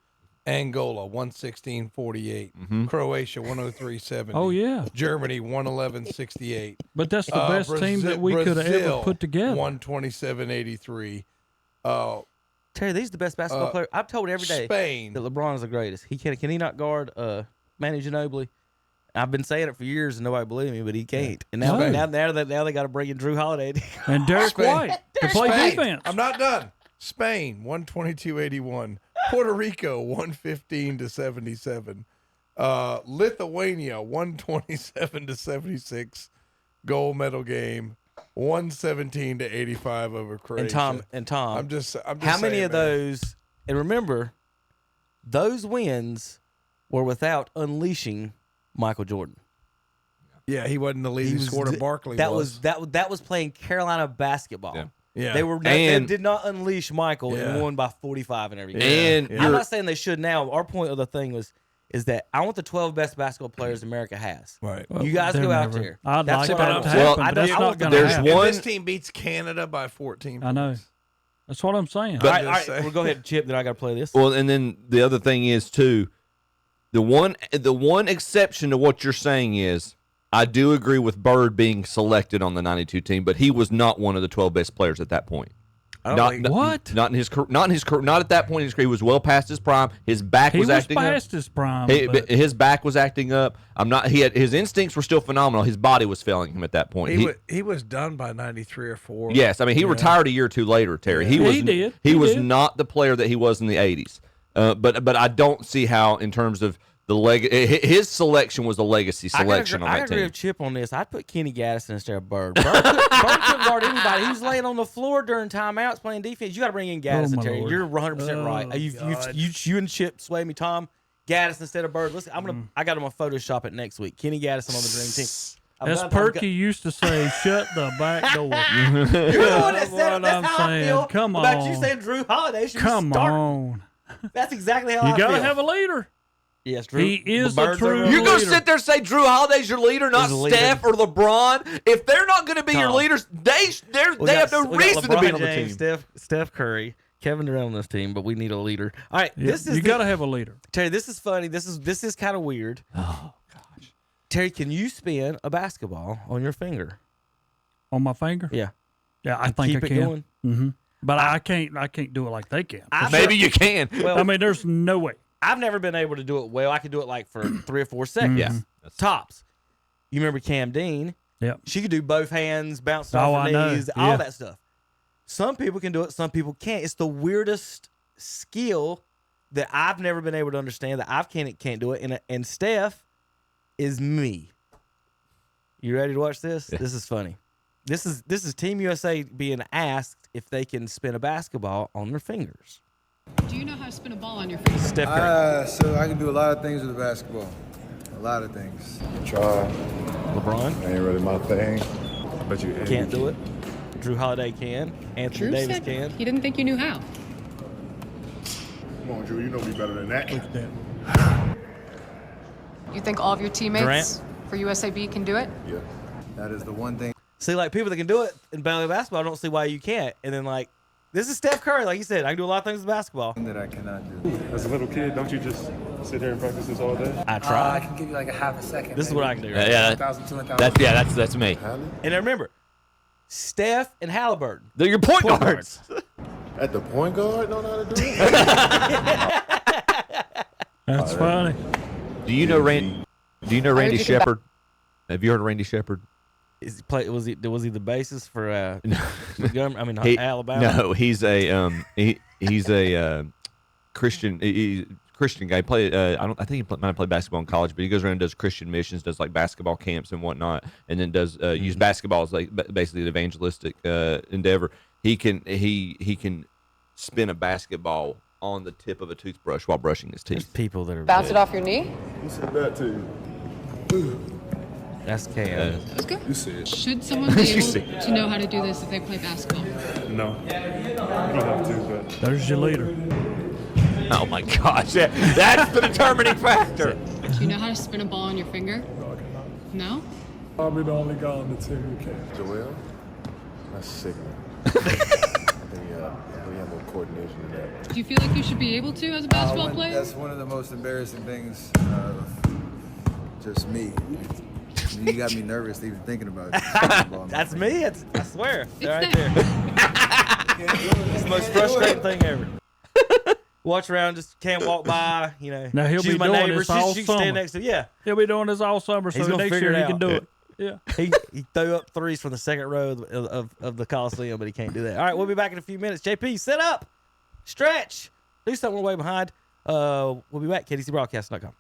Angola 116-48, Croatia 103-70. Oh, yeah. Germany 111-68. But that's the best team that we could have ever put together. 127-83. Terry, these are the best basketball players. I've told every day Spain. that LeBron is the greatest. Can he not guard Manu Ginobili? I've been saying it for years and nobody believed me, but he can't. And now they got to bring in Drew Holiday and Derek White to play defense. I'm not done. Spain 122-81. Puerto Rico 115-77. Lithuania 127-76. Gold medal game. 117-85 over Croatia. And Tom. I'm just how many saying, of those? And remember, those wins were without unleashing Michael Jordan. Yeah, he wasn't the leading scorer. Barkley that was playing Carolina basketball. Yeah. They did not unleash Michael and won by 45 and everything. And I'm not saying they should now. Our point of the thing is that I want the 12 best basketball players America has. Right. Well, you guys go out there. I'd That's like what that I'm to saying. happen, but it's not going to happen. And this team beats Canada by 14 I know. That's what I'm saying. All right, well, go ahead, Chip. Then I got to play this. Well, and then the other thing is too, the one exception to what you're saying is, I do agree with Bird being selected on the '92 team, but he was not one of the 12 best players at that point. Not at that point in his career. He was well past his prime. His back was acting up. He was past his prime. His back was acting up. His instincts were still phenomenal. His body was failing him at that point. He was done by 93 or 4. Yes, I mean he retired a year or two later. Terry, he was not the player that he was in the '80s. But I don't see how in terms of his selection was a legacy selection on that team. I agree with Chip on this. I'd put Kenny Gaddison instead of Bird. Bird couldn't guard anybody. He was laying on the floor during timeouts playing defense. You got to bring in Gaddison, Terry. You're 100% right. You and Chip sway me, Tom. Gaddison instead of Bird. Listen, I got him on Photoshop it next week. Kenny Gaddison on the Dream Team. As Perky used to say, shut the back door. You're the one that said it. That's how I feel Come on. about you saying Drew Holiday should Come start. on. That's exactly how I You feel. got to have a leader. Yes, Drew. He is a true You're going to leader. sit there and say Drew Holiday's your leader, not Steph or LeBron? If they're not going to be your leaders, they have no reason to be on the team. Steph Curry, Kevin Durant on this team, but we need a leader. All right, you got to have a leader. Terry, this is funny. This is kind of weird. Oh gosh, Terry, can you spin a basketball on your finger? On my finger? Yeah. Yeah, I think keep I it can. going? Mm-hmm. But I can't do it like they can. Maybe you can. Well, I mean, there's no way. I've never been able to do it well. I could do it like for 3 or 4 seconds. Yeah. Tops. You remember Cam Dean? Yep. She could do both hands, bounce off her knees, all that stuff. Some people can do it, some people can't. It's the weirdest skill that I've never been able to understand, that I can't do it. And Steph is me. You ready to watch this? Yeah. This is funny. This is Team USA being asked if they can spin a basketball on their fingers. Do you know how to spin a ball on your finger? Steph Curry. So I can do a lot of things with a basketball. A lot of things. Try. LeBron. Ain't really my thing. But you can't do it. Drew Holiday can. Anthony Drew Davis said can. He didn't think you knew how. Come on, Drew. You know me better than that. You think all of your teammates Durant? for USAB can do it? Yeah. That is the one thing. See, like people that can do it in basketball, I don't see why you can't. And then like, this is Steph Curry, like you said. I can do a lot of things with basketball. That I cannot do. As a little kid, don't you just sit here and practice this all day? I try. I can give you like a half a second. This is what I can do. Right? Yeah, 1,000, that's me. And remember, Steph and Halliburton. They're your point guards. At the point guard, don't know how to do it. That's funny. Do you know Randy Shepard? Have you heard of Randy Shepard? Was he the basis for Alabama? No, he's a Christian Christian guy. I think he might have played basketball in college, but he goes around and does Christian missions, does like basketball camps and whatnot, and then does use basketball as like basically an evangelistic endeavor. He can spin a basketball on the tip of a toothbrush while brushing his teeth. There's people that are Bounce it off your knee? Who said that to you? That's Cam. That's good. You said. Should someone be able to know how to do this if they play basketball? No. You don't have to, but. There's your leader. Oh my gosh, that's the determining factor. Do you know how to spin a ball on your finger? No? I'll be the only guy on the team who can. Joel? That's sickening. We have more coordination than that. Do you feel like you should be able to as a basketball player? That's one of the most embarrassing things. Just me. You got me nervous even thinking about it. That's me. I swear. They're right there. It's the most frustrating thing ever. Watch around, just can't walk by. Now he'll she's be my doing neighbor. this all She summer. stand next to yeah. He'll be doing this all summer, He's so gonna next figure year it he can out. do it. Yeah. He threw up threes from the second row of the Coliseum, but he can't do that. All right, we'll be back in a few minutes. JP, sit up, stretch, do something. We're way behind. We'll be back. KTCBroadcast.com.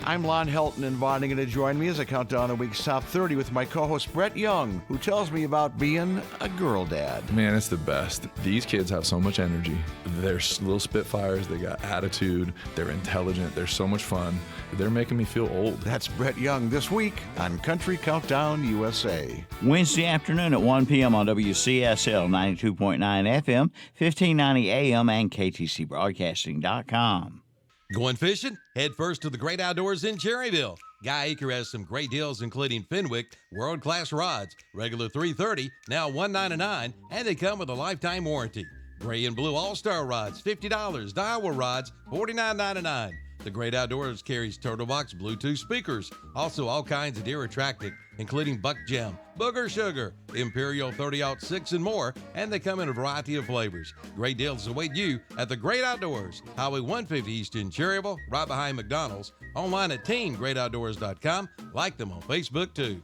I'm Lon Helton, inviting you to join me as I count down the week's top 30 with my co-host Brett Young, who tells me about being a girl dad. Man, it's the best. These kids have so much energy. They're little spitfires. They got attitude. They're intelligent. They're so much fun. They're making me feel old. That's Brett Young this week on Country Countdown USA. Wednesday afternoon at 1 p.m. on WCSL 92.9 FM, 1590 AM, and KTCBroadcasting.com. Going fishing? Head first to the Great Outdoors in Cherryville. Guy Aker has some great deals, including Fenwick world-class rods, regular $330, now $199, and they come with a lifetime warranty. Gray and blue all-star rods, $50. Daiwa rods, $49.99. The Great Outdoors carries Turtle Box Bluetooth speakers, also all kinds of deer attractant, including Buck Gem, Booger Sugar, Imperial 30-06, and more, and they come in a variety of flavors. Great deals await you at the Great Outdoors, Highway 150 East in Cherryville, right behind McDonald's, online at teamgreatoutdoors.com. Like them on Facebook, too.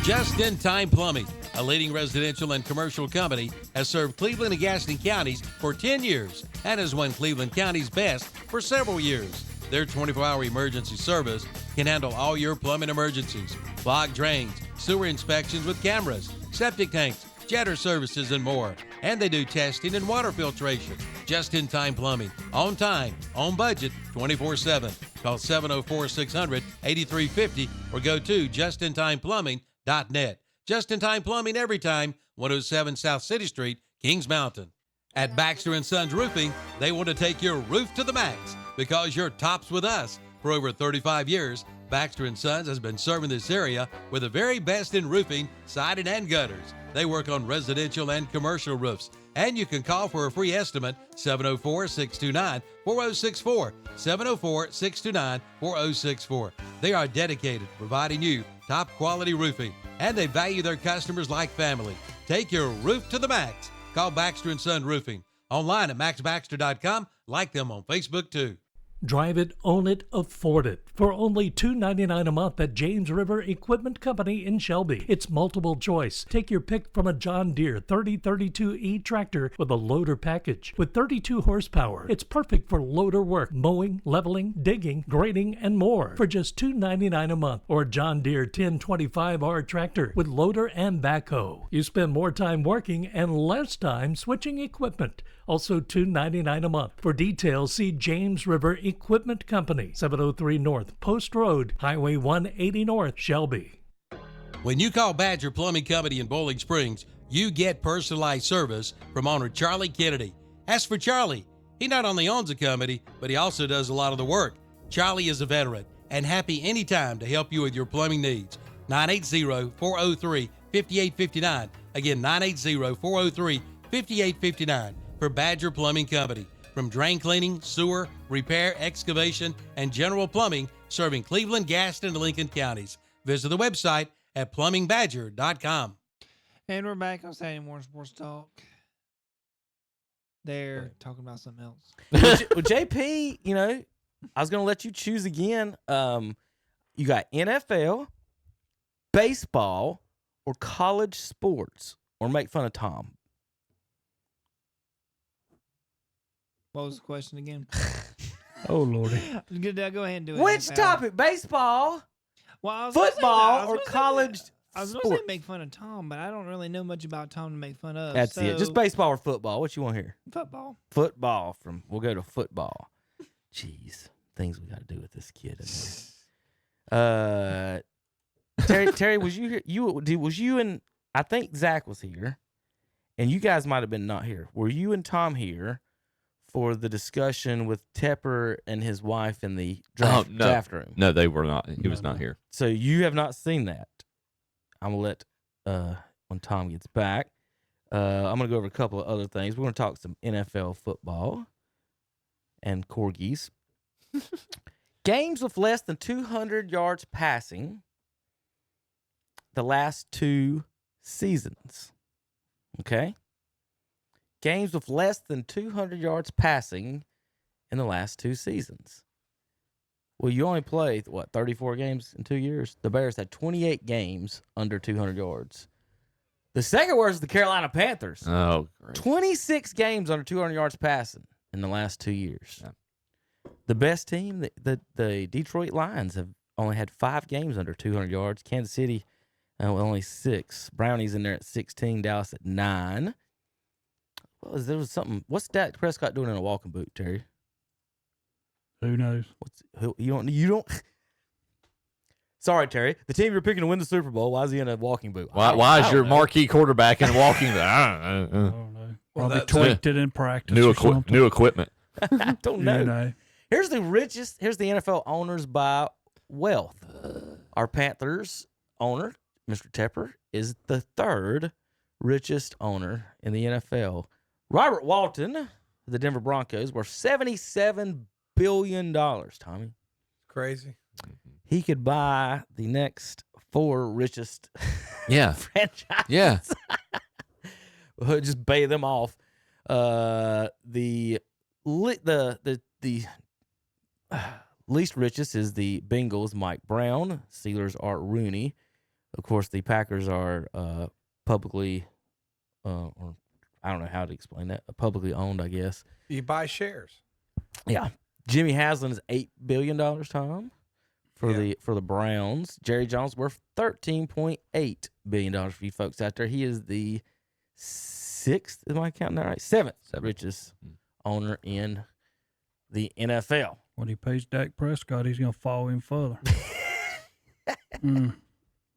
Just in Time Plumbing, a leading residential and commercial company, has served Cleveland and Gaston counties for 10 years and has won Cleveland County's best for several years. Their 24-hour emergency service can handle all your plumbing emergencies, clogged drains, sewer inspections with cameras, septic tanks, jetter services, and more. And they do testing and water filtration. Just in Time Plumbing, on time, on budget, 24/7. Call 704-600-8350 or go to justintimeplumbing.net. Just in Time Plumbing every time, 107 South City Street, Kings Mountain. At Baxter & Sons Roofing, they want to take your roof to the max because you're tops with us. For over 35 years, Baxter & Sons has been serving this area with the very best in roofing, siding, and gutters. They work on residential and commercial roofs. And you can call for a free estimate, 704-629-4064, 704-629-4064. They are dedicated to providing you top quality roofing, and they value their customers like family. Take your roof to the max. Call Baxter & Son Roofing. Online at maxbaxter.com. Like them on Facebook, too. Drive it, own it, afford it. For only $2.99 a month at James River Equipment Company in Shelby. It's multiple choice. Take your pick from a John Deere 3032E tractor with a loader package. With 32 horsepower, it's perfect for loader work, mowing, leveling, digging, grading, and more. For just $2.99 a month. Or John Deere 1025R tractor with loader and backhoe. You spend more time working and less time switching equipment. Also $2.99 a month. For details, see James River Equipment Company, 703 North Post Road, Highway 180 North, Shelby. When you call Badger Plumbing Company in Bowling Springs, you get personalized service from owner Charlie Kennedy. Ask for Charlie. He not only owns the company, but he also does a lot of the work. Charlie is a veteran and happy anytime to help you with your plumbing needs. 980-403-5859. Again, 980-403-5859 for Badger Plumbing Company. From drain cleaning, sewer, repair, excavation, and general plumbing, serving Cleveland, Gaston, and Lincoln counties. Visit the website at plummingbadger.com. And we're back on Saturday Morning Sports Talk. They're talking about something else. Well, JP, I was going to let you choose again. You got NFL, baseball, or college sports, or make fun of Tom. What was the question again? Oh, Lordy. Good, go ahead and do it. Which topic? Baseball, Well, I was gonna say that. I football, was or gonna say college that. I was going to say make fun of Tom, but I don't really know much about Tom to make fun of. That's it. Just so- baseball or football. What you want here? Football. Football. We'll go to football. Jeez, things we got to do with this kid. Terry, was you here? Was you and I think Zach was here, and you guys might have been not here. Were you and Tom here for the discussion with Tepper and his wife in the draft room? No, they were not. He was not here. So you have not seen that. I'm gonna let when Tom gets back. I'm gonna go over a couple of other things. We're gonna talk some NFL football and corgis. Games with less than 200 yards passing the last 2 seasons. Okay? Games with less than 200 yards passing in the last 2 seasons. Well, you only played, 34 games in 2 years? The Bears had 28 games under 200 yards. The second worst is the Carolina Panthers. Oh, great. 26 games under 200 yards passing in the last 2 years. Yeah. The best team, the Detroit Lions, have only had 5 games under 200 yards. Kansas City, only 6. Brownies in there at 16. Dallas at 9. There was something. What's Dak Prescott doing in a walking boot, Terry? Who knows? You don't. Sorry, Terry. The team you're picking to win the Super Bowl. Why is he in a walking boot? Why is your marquee quarterback in a walking boot? I don't know. Probably tweaked it in practice. New equipment. I don't know. You know. Here's the NFL owners by wealth. Our Panthers owner, Mr. Tepper, is the 3rd richest owner in the NFL. Robert Walton, the Denver Broncos, worth $77 billion, Tommy. Crazy. He could buy the next 4 richest franchises. Yeah. Just pay them off. The least richest is the Bengals, Mike Brown. Steelers, Art Rooney. Of course, the Packers are publicly, or I don't know how to explain that, publicly owned, I guess. You buy shares. Yeah. Jimmy Haslam is $8 billion, Tom, for the Browns. Jerry Jones worth $13.8 billion for you folks out there. He is the 6th, am I counting that right? 7th richest owner in the NFL. When he pays Dak Prescott, he's going to follow him further.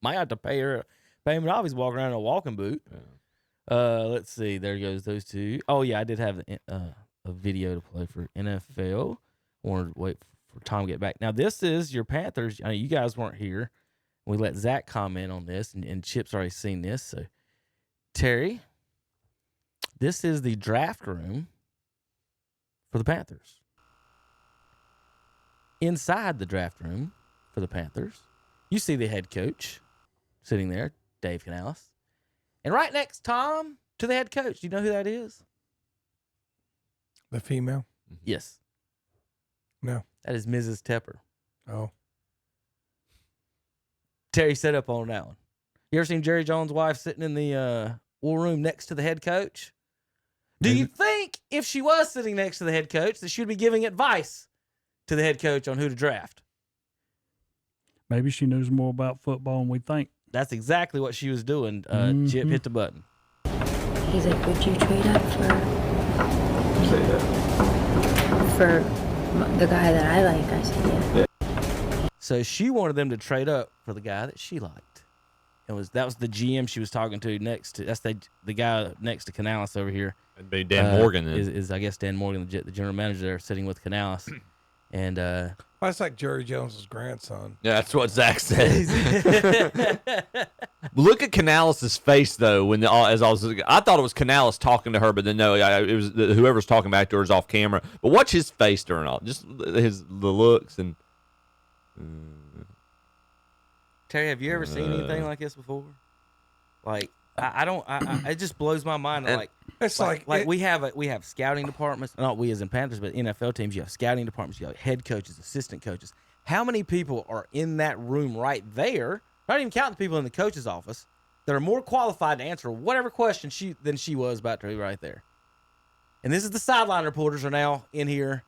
Might have to pay him off. He's walking around in a walking boot. Yeah. Let's see. There goes those 2. Oh, yeah, I did have a video to play for NFL. Wanted to wait for Tom to get back. Now, this is your Panthers. I mean, you guys weren't here. We let Zach comment on this, and Chip's already seen this. So, Terry, this is the draft room for the Panthers. Inside the draft room for the Panthers, you see the head coach sitting there, Dave Canales. And right next, Tom, to the head coach. Do you know who that is? The female? Yes. No. That is Mrs. Tepper. Oh. Terry set up on that one. You ever seen Jerry Jones' wife sitting in the war room next to the head coach? Do you think if she was sitting next to the head coach that she'd be giving advice to the head coach on who to draft? Maybe she knows more about football than we think. That's exactly what she was doing. Chip, hit the button. He's like, would you trade up for the guy that I like? I said, yeah. So she wanted them to trade up for the guy that she liked. That was the GM she was talking to next to. That's the guy next to Canales over here. It'd be Dan Morgan. Then. Is I guess Dan Morgan, the general manager there, sitting with Canales. And well, that's like Jerry Jones's grandson. Yeah, that's what Zach said. Look at Canales' face though. I thought it was Canales talking to her, but then no, it was whoever's talking back to her is off camera. But watch his face during all, just the looks and. Terry, have you ever seen anything like this before? Like I don't. It just blows my mind. Like it's we have scouting departments. Not we as in Panthers, but NFL teams. You have scouting departments. You have head coaches, assistant coaches. How many people are in that room right there? Not even counting the people in the coach's office that are more qualified to answer whatever question than she was about to be right there. And this is the sideline reporters are now in here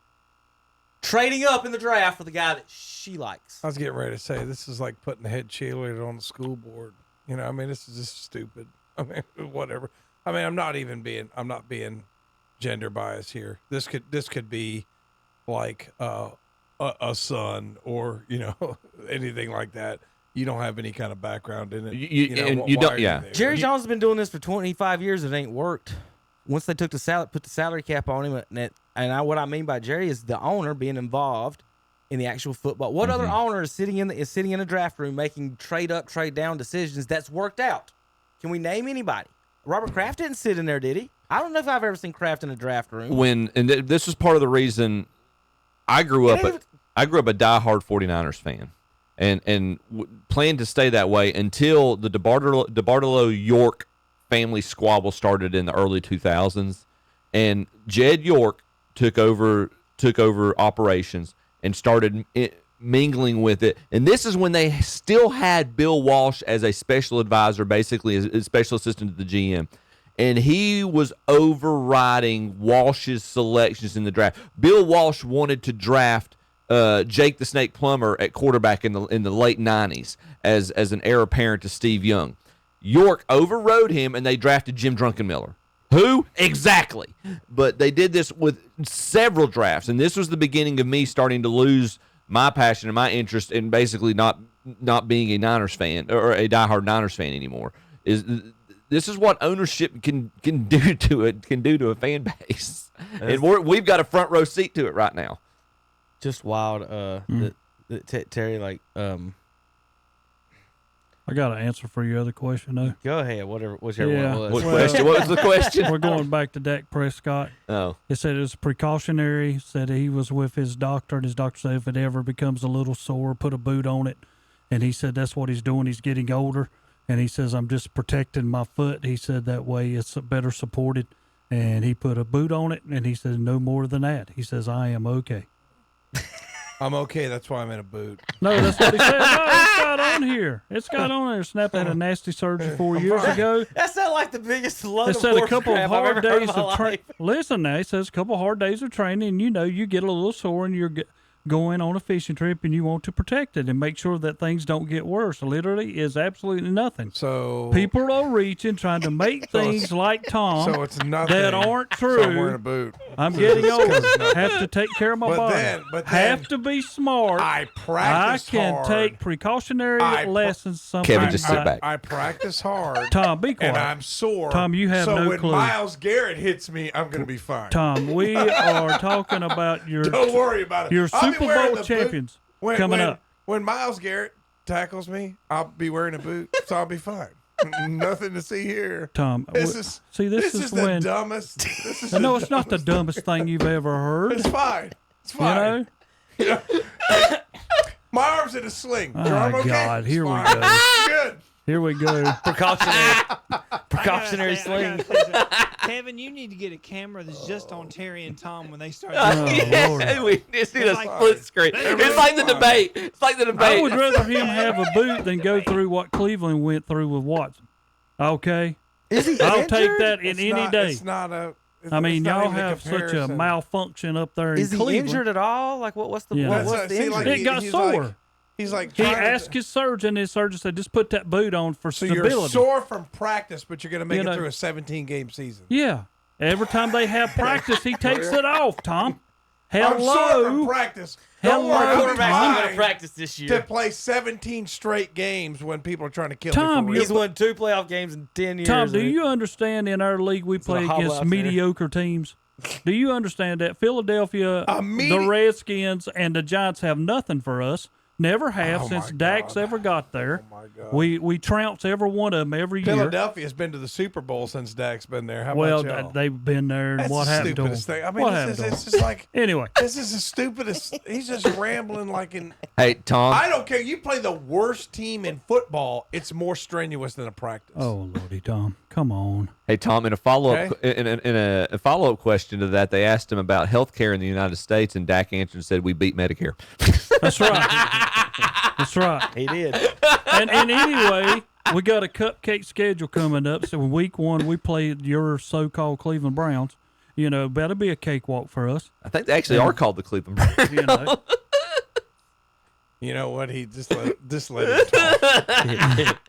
trading up in the draft for the guy that she likes. I was getting ready to say, this is like putting the head cheerleader on the school board. You know, I mean, this is just stupid. I mean, whatever. I mean, I'm not being gender biased here. This could be like a son or, you know, anything like that. You don't have any kind of background in it. You don't. Yeah. Jerry Jones has been doing this for 25 years. It ain't worked. Once they took put the salary cap on him, what I mean by Jerry is the owner being involved in the actual football. What other owner is sitting in a draft room making trade up, trade down decisions that's worked out? Can we name anybody? Robert Kraft didn't sit in there, did he? I don't know if I've ever seen Kraft in a draft room. This was part of the reason I grew up a diehard 49ers fan, and planned to stay that way until the DeBartolo York family squabble started in the early 2000s, and Jed York took over operations and started mingling with it. And this is when they still had Bill Walsh as a special advisor, basically as a special assistant to the GM. And he was overriding Walsh's selections in the draft. Bill Walsh wanted to draft Jake the Snake Plummer at quarterback in the late 90s as an heir apparent to Steve Young. York overrode him, and they drafted Jim Druckenmiller. Who? Exactly. But they did this with several drafts, and this was the beginning of me starting to lose my passion and my interest in basically not being a Niners fan or a diehard Niners fan anymore. This is what ownership can do to a fan base, and we've got a front row seat to it right now. Just wild. Terry, like, I got an answer for your other question, though. Go ahead, whichever one was. What was the question? We're going back to Dak Prescott. Oh. It said it was precautionary, said he was with his doctor, and his doctor said if it ever becomes a little sore, put a boot on it. And he said that's what he's doing. He's getting older. And he says, I'm just protecting my foot. He said that way it's better supported. And he put a boot on it, and he said no more than that. He says, I am okay. I'm okay. That's why I'm in a boot. No, that's what he said. No, it's got on here. It's got on there. Snap had a nasty surgery 4 years ago. That sounded like the biggest load It of said a horse couple of crap I've hard ever heard days in my of training. life. Listen now, it says a couple of hard days of training, and you get a little sore, and you're going on a fishing trip, and you want to protect it and make sure that things don't get worse. Literally is absolutely nothing. So people are reaching, trying to make things like Tom so it's nothing, that aren't true. So I'm wearing a boot. I'm getting older. Have to take care of my body. But have to be smart. I practice I can hard. take precautionary lessons sometimes. Kevin, just sit back. I practice hard. Tom, be quiet. And I'm sore. Tom, you have so no when clue. Myles Garrett hits me, I'm going to be fine. Tom, we are talking about your. Don't worry about it. Your I'll be Super wearing Bowl the champions boot. coming up. When Myles Garrett tackles me, I'll be wearing a boot, so I'll be fine. Nothing to see here. Tom, this is when the dumbest. No, it's not the dumbest thing you've ever heard. It's fine. It's fine. You know? My arm's in a sling. Oh, Your arm okay? God, here we Fine. go. Good. Here we go. Precautionary sling. Kevin, you need to get a camera that's just on Terry and Tom when they start. We just need a split screen. It's like the debate. It's like the debate. I would rather him have a boot than go through what Cleveland went through with Watson. Okay? Is he I'll injured? take that any day. It's not a. I mean, it's not y'all even a have such a comparison. malfunction up there in Is he Cleveland. injured at all? Like, what's the Yeah. what's the See, injury? like, It got he's sore. Like, he's like He trying to- asked his surgeon, and his surgeon said, just put that boot on for So stability. you're sore from practice, but you're going to make You it know- through a 17-game season. Yeah. Every time they have practice, he takes it off, Tom. I'm sore from Hello. practice. Hello, Don't worry, I'm Quarterback's not going trying to practice this to year. play 17 straight games when people are trying to kill Tom, me for He's real. won 2 playoff games in 10 years. Tom, do you understand in our league we play hobble against out there. mediocre teams? Do you understand that Philadelphia, A the Redskins, and the Giants have nothing for us? Never have since Dak's ever got there. Oh, my God. We trounce every one of them every year. Philadelphia's been to the Super Bowl since Dak's been there. How Well, about y'all? they've been there, and That's what the happened to them? stupidest thing. I mean, What this happened is, to 'em? it's just like Anyway, this is the stupidest. He's just rambling like in. Hey, Tom. I don't care. You play the worst team in football. It's more strenuous than a practice. oh lordy, Tom, come on. Hey, Tom. In a follow-up, in a follow-up question to that, they asked him about health care in the United States, and Dak answered and said, "We beat Medicare." That's right. That's right. He did. And anyway, we got a cupcake schedule coming up. So in week 1, we play your so-called Cleveland Browns. better be a cakewalk for us. I think they actually are called the Cleveland Browns. You know. You know what? He just let him talk.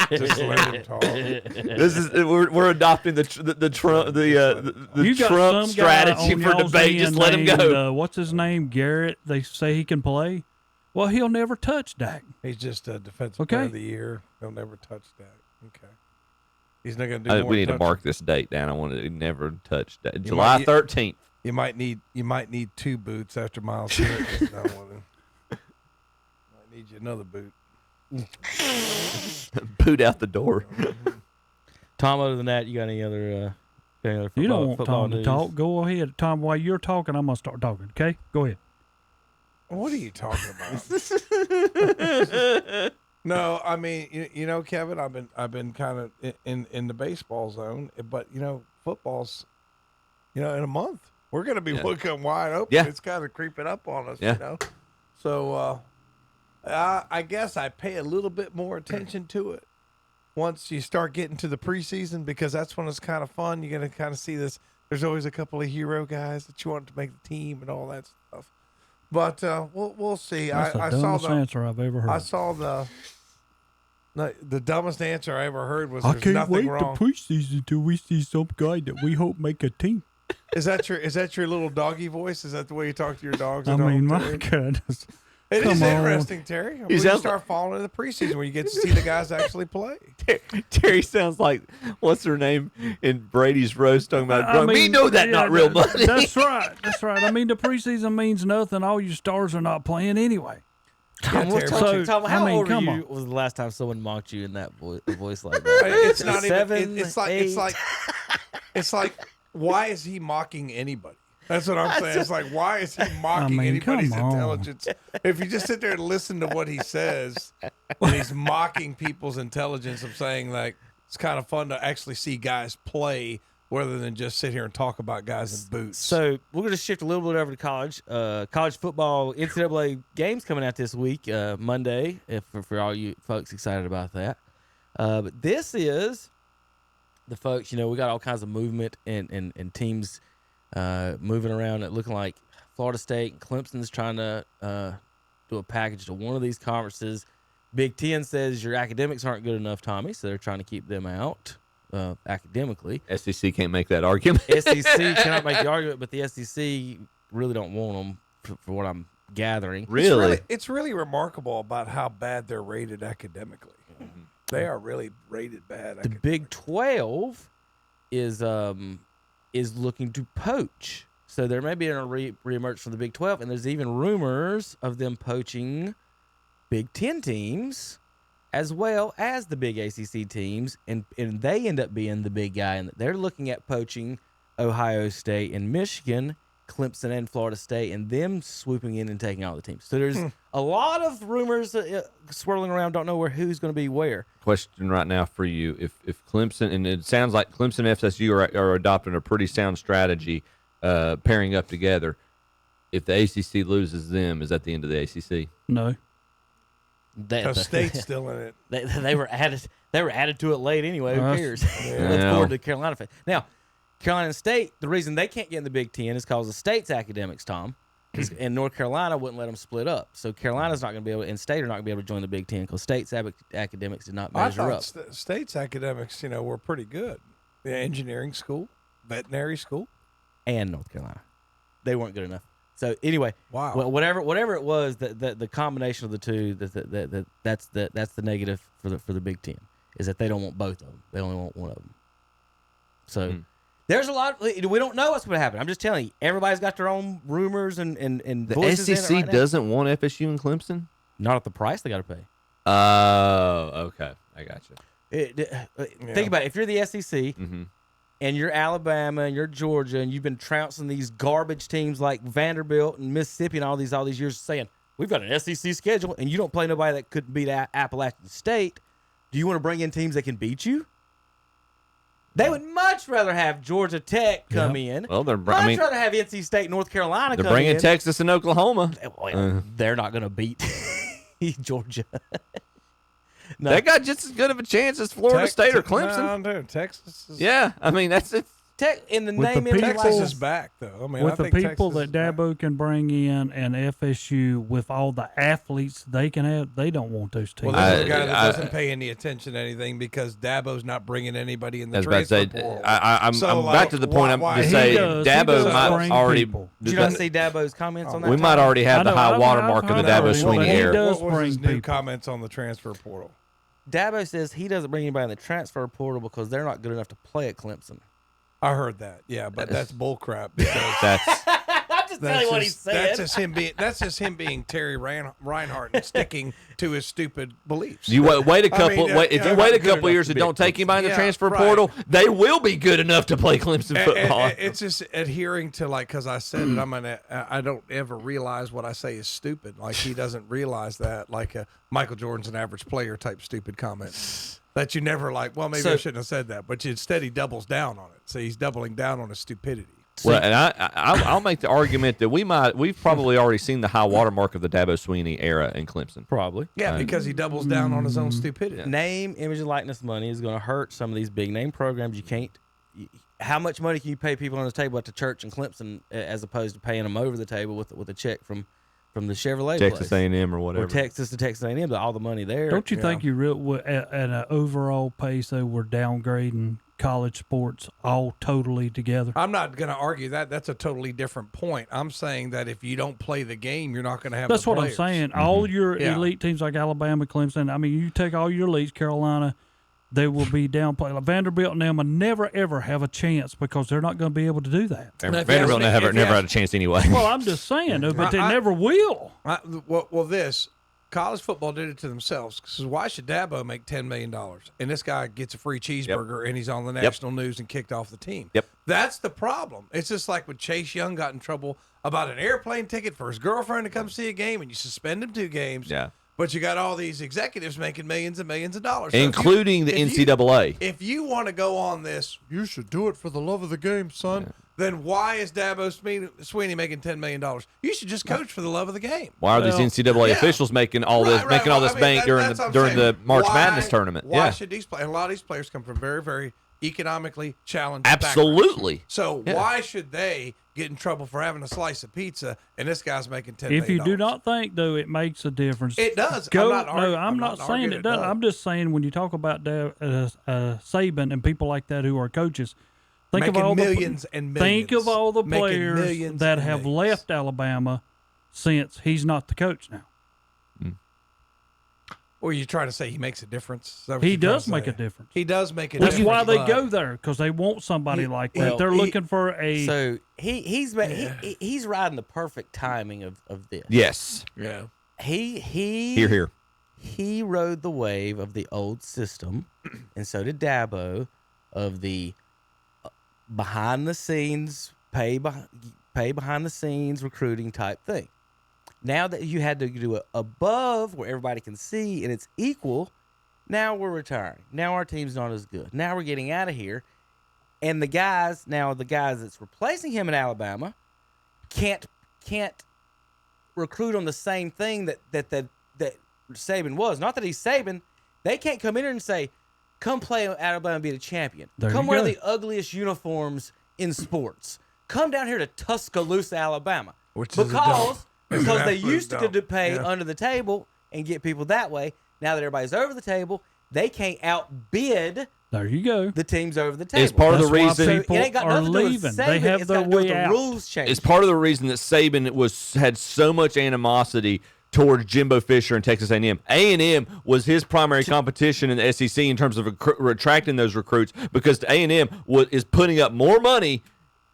Just let him talk. This is we're adopting the Trump You got Trump some guy strategy on for y'all's debate. Just end let him go. named, what's his name? Garrett. They say he can play. Well, he'll never touch Dak. He's just a defensive player of the year. He'll never touch that. Okay. He's not going to do more. We need to mark this date down. I want to never touch that. July 13th. You might need 2 boots after Miles Garrett is done with him. Might need you another boot. Boot out the door. Tom, other than that, you got any other football, You don't want football Tom news? to talk. Go ahead, Tom. While you're talking, I'm gonna start talking. Okay, go ahead. What are you talking about? No, I mean, Kevin, I've been kind of in the baseball zone, but football's, in a month we're going to be looking wide open. Yeah. It's kind of creeping up on us, Yeah. So I guess I pay a little bit more attention to it once you start getting to the preseason, because that's when it's kind of fun. You're going to kind of see this. There's always a couple of hero guys that you want to make the team and all that stuff. But we'll see. That's the dumbest answer I've ever heard. I saw the dumbest answer I ever heard was I there's can't nothing wait wrong. to preseason until we see some guy that we hope make a team. Is that your little doggy voice? Is that the way you talk to your dogs? I at mean, home, my Terry? goodness. It is Come on. interesting, Terry. When you start falling in the preseason where you get to see the guys actually play. Terry sounds like, what's her name in Brady's roast talking about, I we mean, know that yeah, not real money. That's right. That's right. I mean, the preseason means nothing. All your stars are not playing anyway. Tom, Yeah, Terry. Tom, how old come were you? on. Was the last time someone mocked you in that voice like that? It's not 7, even. It's 8? like, why is he mocking anybody? That's what I'm saying. It's like, why is he mocking anybody's come on. intelligence? If you just sit there and listen to what he says, when he's mocking people's intelligence, I'm saying, like, it's kind of fun to actually see guys play rather than just sit here and talk about guys in boots. So we're going to shift a little bit over to college. College football, NCAA games coming out this week, Monday, for all you folks excited about that. But this is the folks, we got all kinds of movement and teams moving around. It looking like Florida State and Clemson's trying to do a package to one of these conferences. Big Ten says your academics aren't good enough, Tommy, so they're trying to keep them out academically. SEC can't make that argument. SEC cannot make the argument, but the SEC really don't want them for what I'm gathering. It's really remarkable about how bad they're rated academically. Mm-hmm. They are really rated bad. The Big 12 is looking to poach. So there may be a reemerge from the Big 12, and there's even rumors of them poaching Big 10 teams as well as the big ACC teams, and they end up being the big guy. And they're looking at poaching Ohio State and Michigan, Clemson and Florida State, and them swooping in and taking all the teams. So there's a lot of rumors swirling around. Don't know who's going to be where. Question right now for you: If Clemson, and it sounds like Clemson and FSU are adopting a pretty sound strategy, pairing up together. If the ACC loses them, is that the end of the ACC? No. The State's still in it. They were added. They were added to it late anyway. Who cares? Yeah. Let's forward to Carolina. Now, Carolina State. The reason they can't get in the Big Ten is because of State's academics, Tom. And North Carolina wouldn't let them split up. So Carolina's not going to be able, and State are not going to be able to join the Big Ten because State's academics did not measure I up. thought State's academics, were pretty good. The engineering school, veterinary school, and North Carolina, they weren't good enough. So anyway, wow. Well, whatever it was, the combination of the two, that's the negative for the Big Ten is that they don't want both of them. They only want one of them. So there's a lot. We don't know what's going to happen. I'm just telling you, everybody's got their own rumors and The voices in it SEC right now. doesn't want FSU and Clemson. Not at the price they got to pay. Oh, okay, I got you. Think about it. If you're the SEC. And you're Alabama and you're Georgia and you've been trouncing these garbage teams like Vanderbilt and Mississippi and all these years saying, we've got an SEC schedule and you don't play nobody that couldn't beat Appalachian State. Do you want to bring in teams that can beat you? They would much rather have Georgia Tech come in. Well, much rather have NC State, North Carolina come in. They're bringing Texas and Oklahoma. Well, they're not going to beat Georgia. No. They got just as good of a chance as Florida State or Clemson. No, Texas is... Yeah, I mean that's it. in the With name the image people- Texas is back, though. I mean, with I the think people Texas that is back. Dabo can bring in and FSU with all the athletes they can have, they don't want those teams. Well, this is a guy that doesn't pay any attention to anything because Dabo's not bringing anybody in the I was about to transfer say, portal. I'm So, back to the point. why- I'm to he say does Dabo might bring already. people. Did you not see Dabo's comments on that? We might already have the high watermark of the Dabo Sweeney era. What was his new comments on the transfer portal? Dabo says he doesn't bring anybody in the transfer portal because they're not good enough to play at Clemson. I heard that. Yeah, but that's bullcrap. Because I'm just telling you what he said. That's just him being Terry Reinhardt and sticking to his stupid beliefs. You wait a couple. If you wait a couple years and don't take anybody in the transfer portal, they will be good enough to play Clemson football. And it's just adhering to because I said it. I don't ever realize what I say is stupid. Like he doesn't realize that. Like Michael Jordan's an average player type stupid comment. That you never like. Well, maybe I shouldn't have said that, but instead he doubles down on it. So he's doubling down on his stupidity. Well, and I'll make the argument that we've probably already seen the high watermark of the Dabo Sweeney era in Clemson. Probably. Yeah, because he doubles down on his own stupidity. Name, image, and likeness money is going to hurt some of these big name programs. You can't. How much money can you pay people on the table at the church in Clemson as opposed to paying them over the table with a check from the Chevrolet Texas place? A&M or whatever. Or Texas to Texas A&M, but all the money there. Don't you think you at an overall pace, though, we're downgrading college sports all totally together? I'm not going to argue that. That's a totally different point. I'm saying that if you don't play the game, you're not going to have That's the what players. I'm saying. All your elite teams like Alabama, Clemson, I mean, you take all your elites, Carolina, they will be downplayed. Like Vanderbilt and them will never, ever have a chance because they're not going to be able to do that. Vanderbilt never had a chance anyway. Well, I'm just saying, but they never will. This college football did it to themselves. Because why should Dabo make $10 million and this guy gets a free cheeseburger and he's on the national news and kicked off the team? Yep. That's the problem. It's just like when Chase Young got in trouble about an airplane ticket for his girlfriend to come see a game, and you suspend him 2 games. Yeah. But you got all these executives making millions and millions of dollars. So including the NCAA. If you want to go on this, you should do it for the love of the game, son. Yeah. Then why is Dabo Sweeney making $10 million? You should just coach for the love of the game. Why are these NCAA officials making all this bank during the March Madness tournament? Why should these players? And a lot of these players come from very, very economically challenged Absolutely. backgrounds. So why should they get in trouble for having a slice of pizza and this guy's making $10 million? If you do not think, though, it makes a difference. It does. I'm not saying it doesn't. I'm just saying when you talk about Saban and people like that who are coaches, think of all millions and millions. Think of all the players that have left Alabama since he's not the coach now. Or you're trying to say he makes a difference? He does make a difference. He does make a difference. That's why they go there, because they want somebody like that. They're looking for a. So he's riding the perfect timing of this. Yes. Yeah. Here. He rode the wave of the old system, and so did Dabo, of the behind the scenes pay behind the scenes recruiting type thing. Now that you had to do it above where everybody can see and it's equal, now we're retiring. Now our team's not as good. Now we're getting out of here. And the guys that's replacing him in Alabama can't recruit on the same thing that Saban was. Not that he's Saban. They can't come in here and say, come play Alabama and be the champion. Come wear the ugliest uniforms in sports. Come down here to Tuscaloosa, Alabama. Because they used to pay under the table and get people that way. Now that everybody's over the table, they can't outbid There you go. the teams over the table. It's part of the That's why reason people it ain't got are nothing to do with leaving. Saban, They have it's their got to do with way the out. rules change. It's part of the reason that Saban had so much animosity towards Jimbo Fisher and Texas A&M. A&M was his primary competition in the SEC in terms of attracting those recruits, because A&M is putting up more money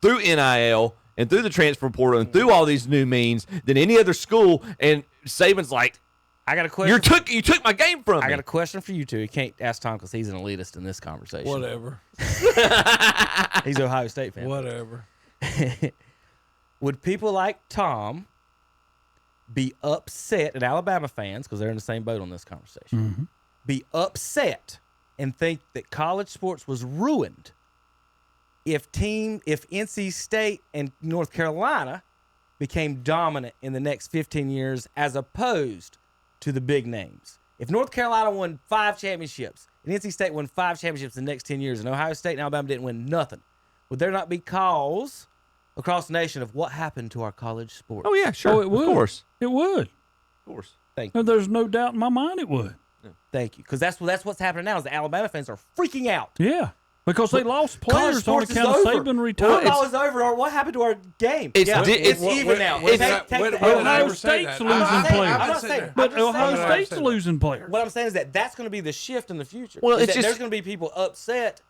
through NIL and through the transfer portal and through all these new means than any other school. And Saban's like, I got a question. You took my game from me. I got a question for you two. You can't ask Tom because he's an elitist in this conversation. Whatever. He's an Ohio State fan. Whatever. Would people like Tom be upset, and Alabama fans, because they're in the same boat on this conversation, be upset and think that college sports was ruined if NC State and North Carolina became dominant in the next 15 years as opposed to the big names? If North Carolina won 5 championships and NC State won 5 championships in the next 10 years and Ohio State and Alabama didn't win nothing, would there not be calls across the nation of what happened to our college sports? Oh yeah, sure. Oh, it would. Of course. It would. Of course. Thank No, you. there's no doubt in my mind it would. Thank you. Because that's what's happening now is the Alabama fans are freaking out. Yeah. Because they lost College players on sports is account of over. Saban retired. Football is over. Or what happened to our game? It's it's even now. Take the L. Ohio State's losing players. I'm not saying. But Ohio State's losing players. What I'm saying is that's going to be the shift in the future. Well, it's that just there's going to be people upset,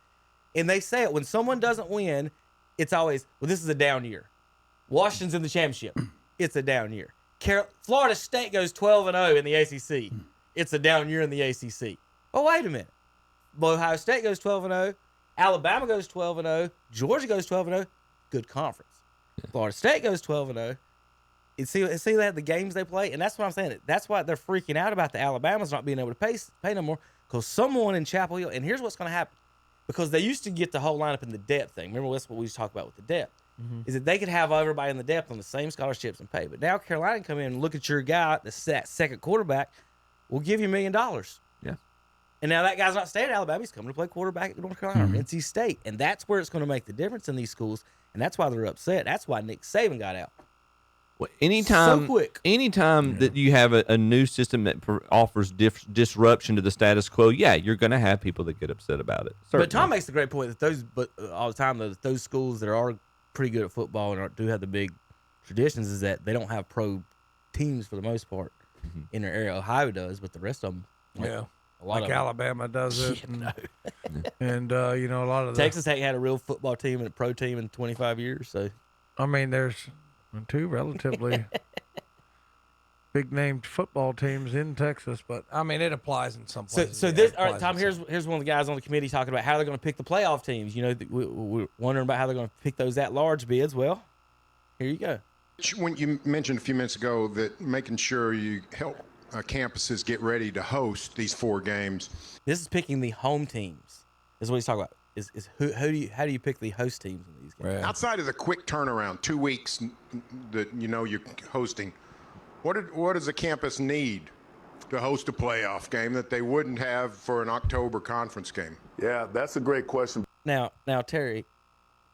and they say it when someone doesn't win. It's always, well, this is a down year. Washington's in the championship. It's a down year. Florida State goes 12-0 in the ACC. It's a down year in the ACC. Oh, wait a minute. Ohio State goes 12-0. Alabama goes 12-0. Georgia goes 12-0. Good conference. Florida State goes 12-0. You see that the games they play, and that's what I'm saying. That's why they're freaking out about the Alabamas not being able to pay no more. Because someone in Chapel Hill, and here's what's going to happen, because they used to get the whole lineup in the depth thing. Remember that's what we used to talk about with the depth. Is that they could have everybody in the depth on the same scholarships and pay. But now Carolina can come in and look at your guy, that second quarterback, we'll give you $1 million. Yeah. And now that guy's not staying at Alabama. He's coming to play quarterback at North Carolina or NC State. And that's where it's going to make the difference in these schools. And that's why they're upset. That's why Nick Saban got out. Well, anytime that you have a new system that offers disruption to the status quo, yeah, you're going to have people that get upset about it. Certainly. But Tom makes a great point that all the time, those schools that are pretty good at football and do have the big traditions is that they don't have pro teams for the most part in their area. Ohio does, but the rest of them, a lot of Alabama does it, and you know, a lot of Texas ain't had a real football team and a pro team in 25 years. So, I mean, there's two relatively big named football teams in Texas, but I mean, it applies in some places. So this, all right, Tom. Here's one of the guys on the committee talking about how they're going to pick the playoff teams. You know, we're wondering about how they're going to pick those at-large bids. Well, here you go. When you mentioned a few minutes ago that making sure you help campuses get ready to host these 4 games. This is picking the home teams. Is what he's talking about. Is how do you pick the host teams in these games? Outside of the quick turnaround, 2 weeks that you're hosting, what does a campus need to host a playoff game that they wouldn't have for an October conference game? Yeah, that's a great question. Now, Terry,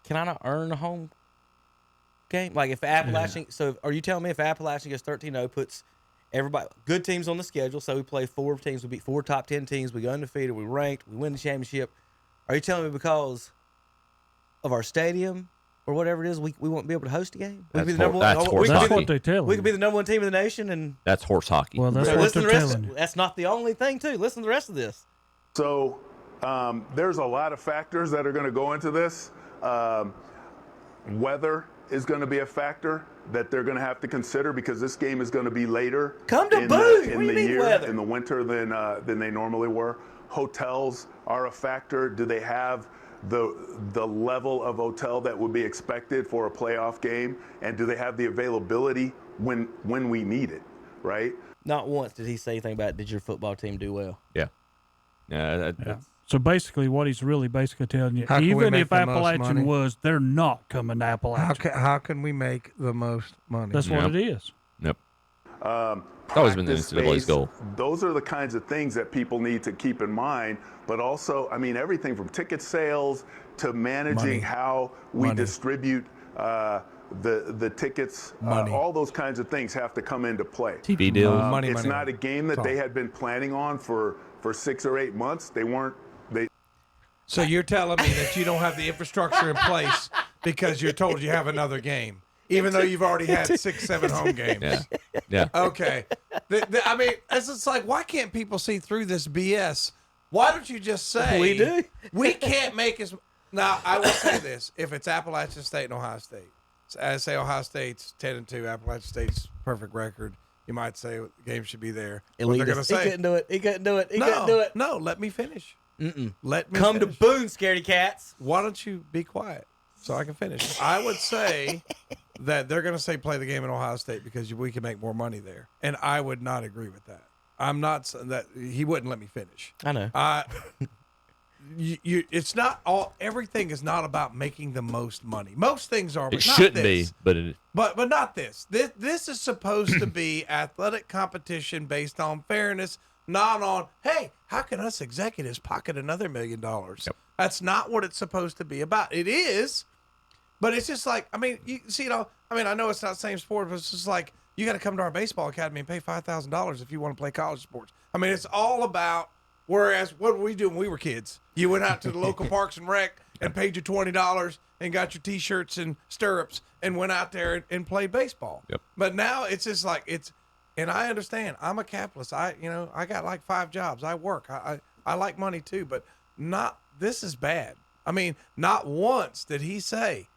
can I not earn a home game? Like if Appalachian, so are you telling me if Appalachian gets 13-0, puts everybody good teams on the schedule, so we play 4 teams, we beat 4 top 10 teams, we go undefeated, we ranked, we win the championship. Are you telling me because of our stadium or whatever it is, we won't be able to host a game? That's what they tell We could be the number 1 team in the nation, and that's horse hockey. Well, that's what they're telling you. That's not the only thing, too. Listen to the rest of this. So there's a lot of factors that are going to go into this. Weather is going to be a factor that they're going to have to consider because this game is going to be later in the year, in the winter than they normally were. Hotels are a factor. Do they have the level of hotel that would be expected for a playoff game, and do they have the availability when we need it, right? Not once did he say anything about did your football team do well. Yeah. So basically, what he's really telling you, How can we even make if the most money? Appalachian was, they're not coming to Appalachian. How can we make the most money? That's what it is. Yep. It's always been the NCAA's goal. Those are the kinds of things that people need to keep in mind, but also, I mean, everything from ticket sales to managing how we distribute the tickets, all those kinds of things have to come into play. TV deals. It's not a game that they had been planning on for 6 or 8 months. So you're telling me that you don't have the infrastructure in place because you're told you have another game, even though you've already had 6, 7 home games. Yeah. Okay. I mean, it's just like, why can't people see through this BS? Why don't you just say We do. We can't make as. Now I will say this: if it's Appalachian State and Ohio State, so I say Ohio State's 10-2, Appalachian State's perfect record. You might say the game should be there. What they're gonna say? He couldn't do it. He couldn't do it. He couldn't do it. No, let me finish. Let me come finish. to Boone, scaredy cats. Why don't you be quiet so I can finish? I would say that they're going to say play the game in Ohio State because we can make more money there, and I would not agree with that. I'm not that he wouldn't let me finish. I know. It's not all. Everything is not about making the most money. Most things are. But It not shouldn't this. be, but it. But not this. This is supposed to be athletic competition based on fairness, not on, hey, how can us executives pocket another $1 million? That's not what it's supposed to be about. It is But it's just like, I mean, you see, I know it's not the same sport, but it's just like you got to come to our baseball academy and pay $5,000 if you want to play college sports. I mean, it's all about. Whereas what were we doing when we were kids? You went out to the local Parks and Rec and paid your $20 and got your T-shirts and stirrups and went out there and played baseball. Yep. But now it's just like and I understand. I'm a capitalist. I got like 5 jobs. I work. I like money too, but this is bad. I mean, not once did he say,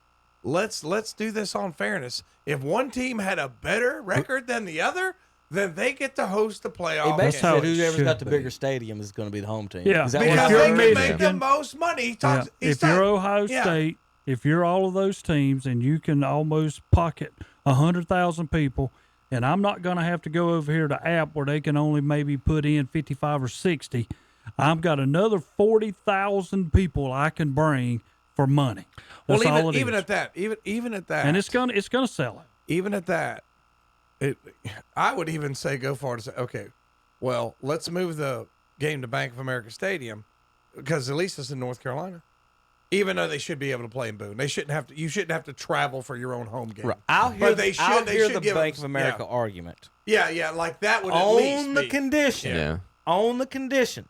let's do this on fairness. If one team had a better record than the other, then they get to host the playoff. He basically said whoever's got the bigger stadium is going to be the home team. Yeah, is that because what they can make the most money. If you're Ohio State, if you're all of those teams, and you can almost pocket 100,000 people, and I'm not going to have to go over here to App where they can only maybe put in 55 or 60. I've got another 40,000 people I can bring for money. That's well, even at that, and it's gonna sell it. Even at that. I would even say go far to say, okay, well, let's move the game to Bank of America Stadium because at least it's in North Carolina. Even though they should be able to play in Boone, you shouldn't have to travel for your own home game. Right. I'll hear the give Bank of America argument. Yeah, like that would at least on the condition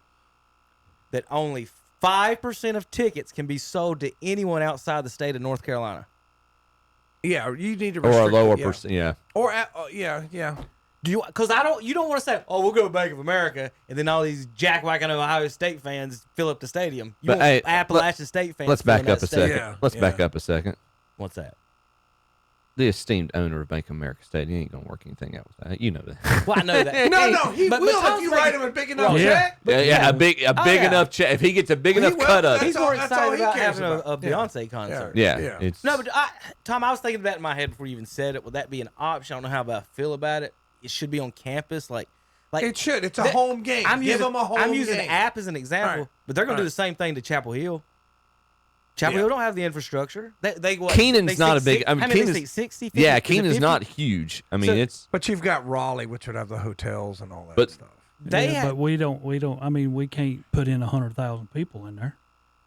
that only 5% of tickets can be sold to anyone outside the state of North Carolina. Yeah, you need to or a lower percent. Yeah. Or yeah. Do you? Because you don't want to say, oh, we'll go to Bank of America, and then all these jackwhacking Ohio State fans fill up the stadium. You want Appalachian State fans. Let's back up a second. Yeah, back up a second. What's that? The esteemed owner of Bank of America Stadium, he ain't gonna work anything out with that. You know that. Well, I know that. No, he will if you write him a big enough check. Yeah, a big enough check. If he gets a big enough cut up, he's more excited about having a Beyonce concert. Yeah. No, but Tom, I was thinking that in my head before you even said it. Would that be an option? I don't know how I feel about it. It should be on campus, like it should. It's a home game. Give them a home game. I'm using App as an example, but they're gonna do the same thing to Chapel Hill. Chapel Hill don't have the infrastructure. Keenan's not a big. I mean, Keenan's 60. 50, yeah, Keenan's not huge. I mean, it's. But you've got Raleigh, which would have the hotels and all that stuff. But we don't. I mean, we can't put in 100,000 people in there.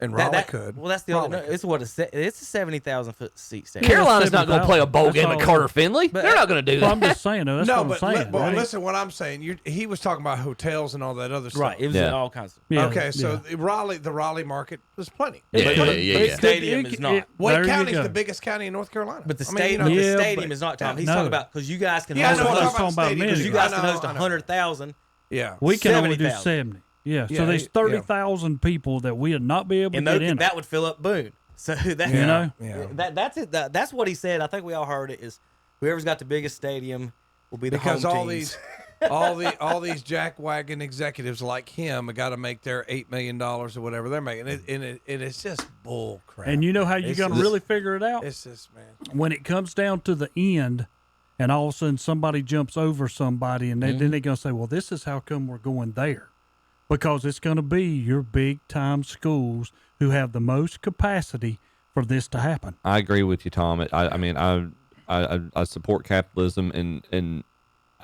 And Raleigh could. Well, that's the other. No, it's a 70,000 foot seat stadium. Carolina's not going to play a bowl game at Carter Finley. They're not going to do that. Well, I'm just saying. That's what I'm saying. But listen, what I'm saying. He was talking about hotels and all that other stuff. Right. It was all kinds of. Yeah, okay, so the Raleigh market was plenty. Yeah. The stadium is not. Wake County is the biggest county in North Carolina. But the stadium is not. Tom, he's talking about because you guys can host. Because you guys can host 100,000. Yeah. We can only do 70. Yeah, so there's 30,000 people that we'd not be able to get in. That would fill up Boone. So that, that's it. That's what he said. I think we all heard it. Is whoever's got the biggest stadium will be the home teams. all these jackwagon executives like him have got to make their $8 million or whatever they're making, and it's just bull crap. And you know how you're going to really figure it out? It's just, man, when it comes down to the end, and all of a sudden somebody jumps over somebody, and then they're going to say, "Well, this is how come we're going there." Because it's going to be your big-time schools who have the most capacity for this to happen. I agree with you, Tom. I mean, I support capitalism, and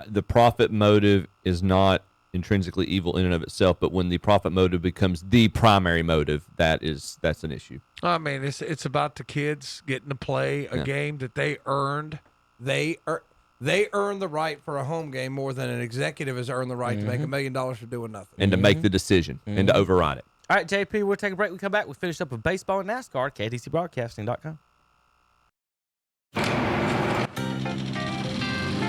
the profit motive is not intrinsically evil in and of itself. But when the profit motive becomes the primary motive, that's an issue. I mean, it's about the kids getting to play a game that they earned. They earn the right for a home game more than an executive has earned the right to make $1 million for doing nothing. And to make the decision and to override it. All right, JP, we'll take a break. We come back. We'll finish up with baseball and NASCAR, KTCBroadcasting.com.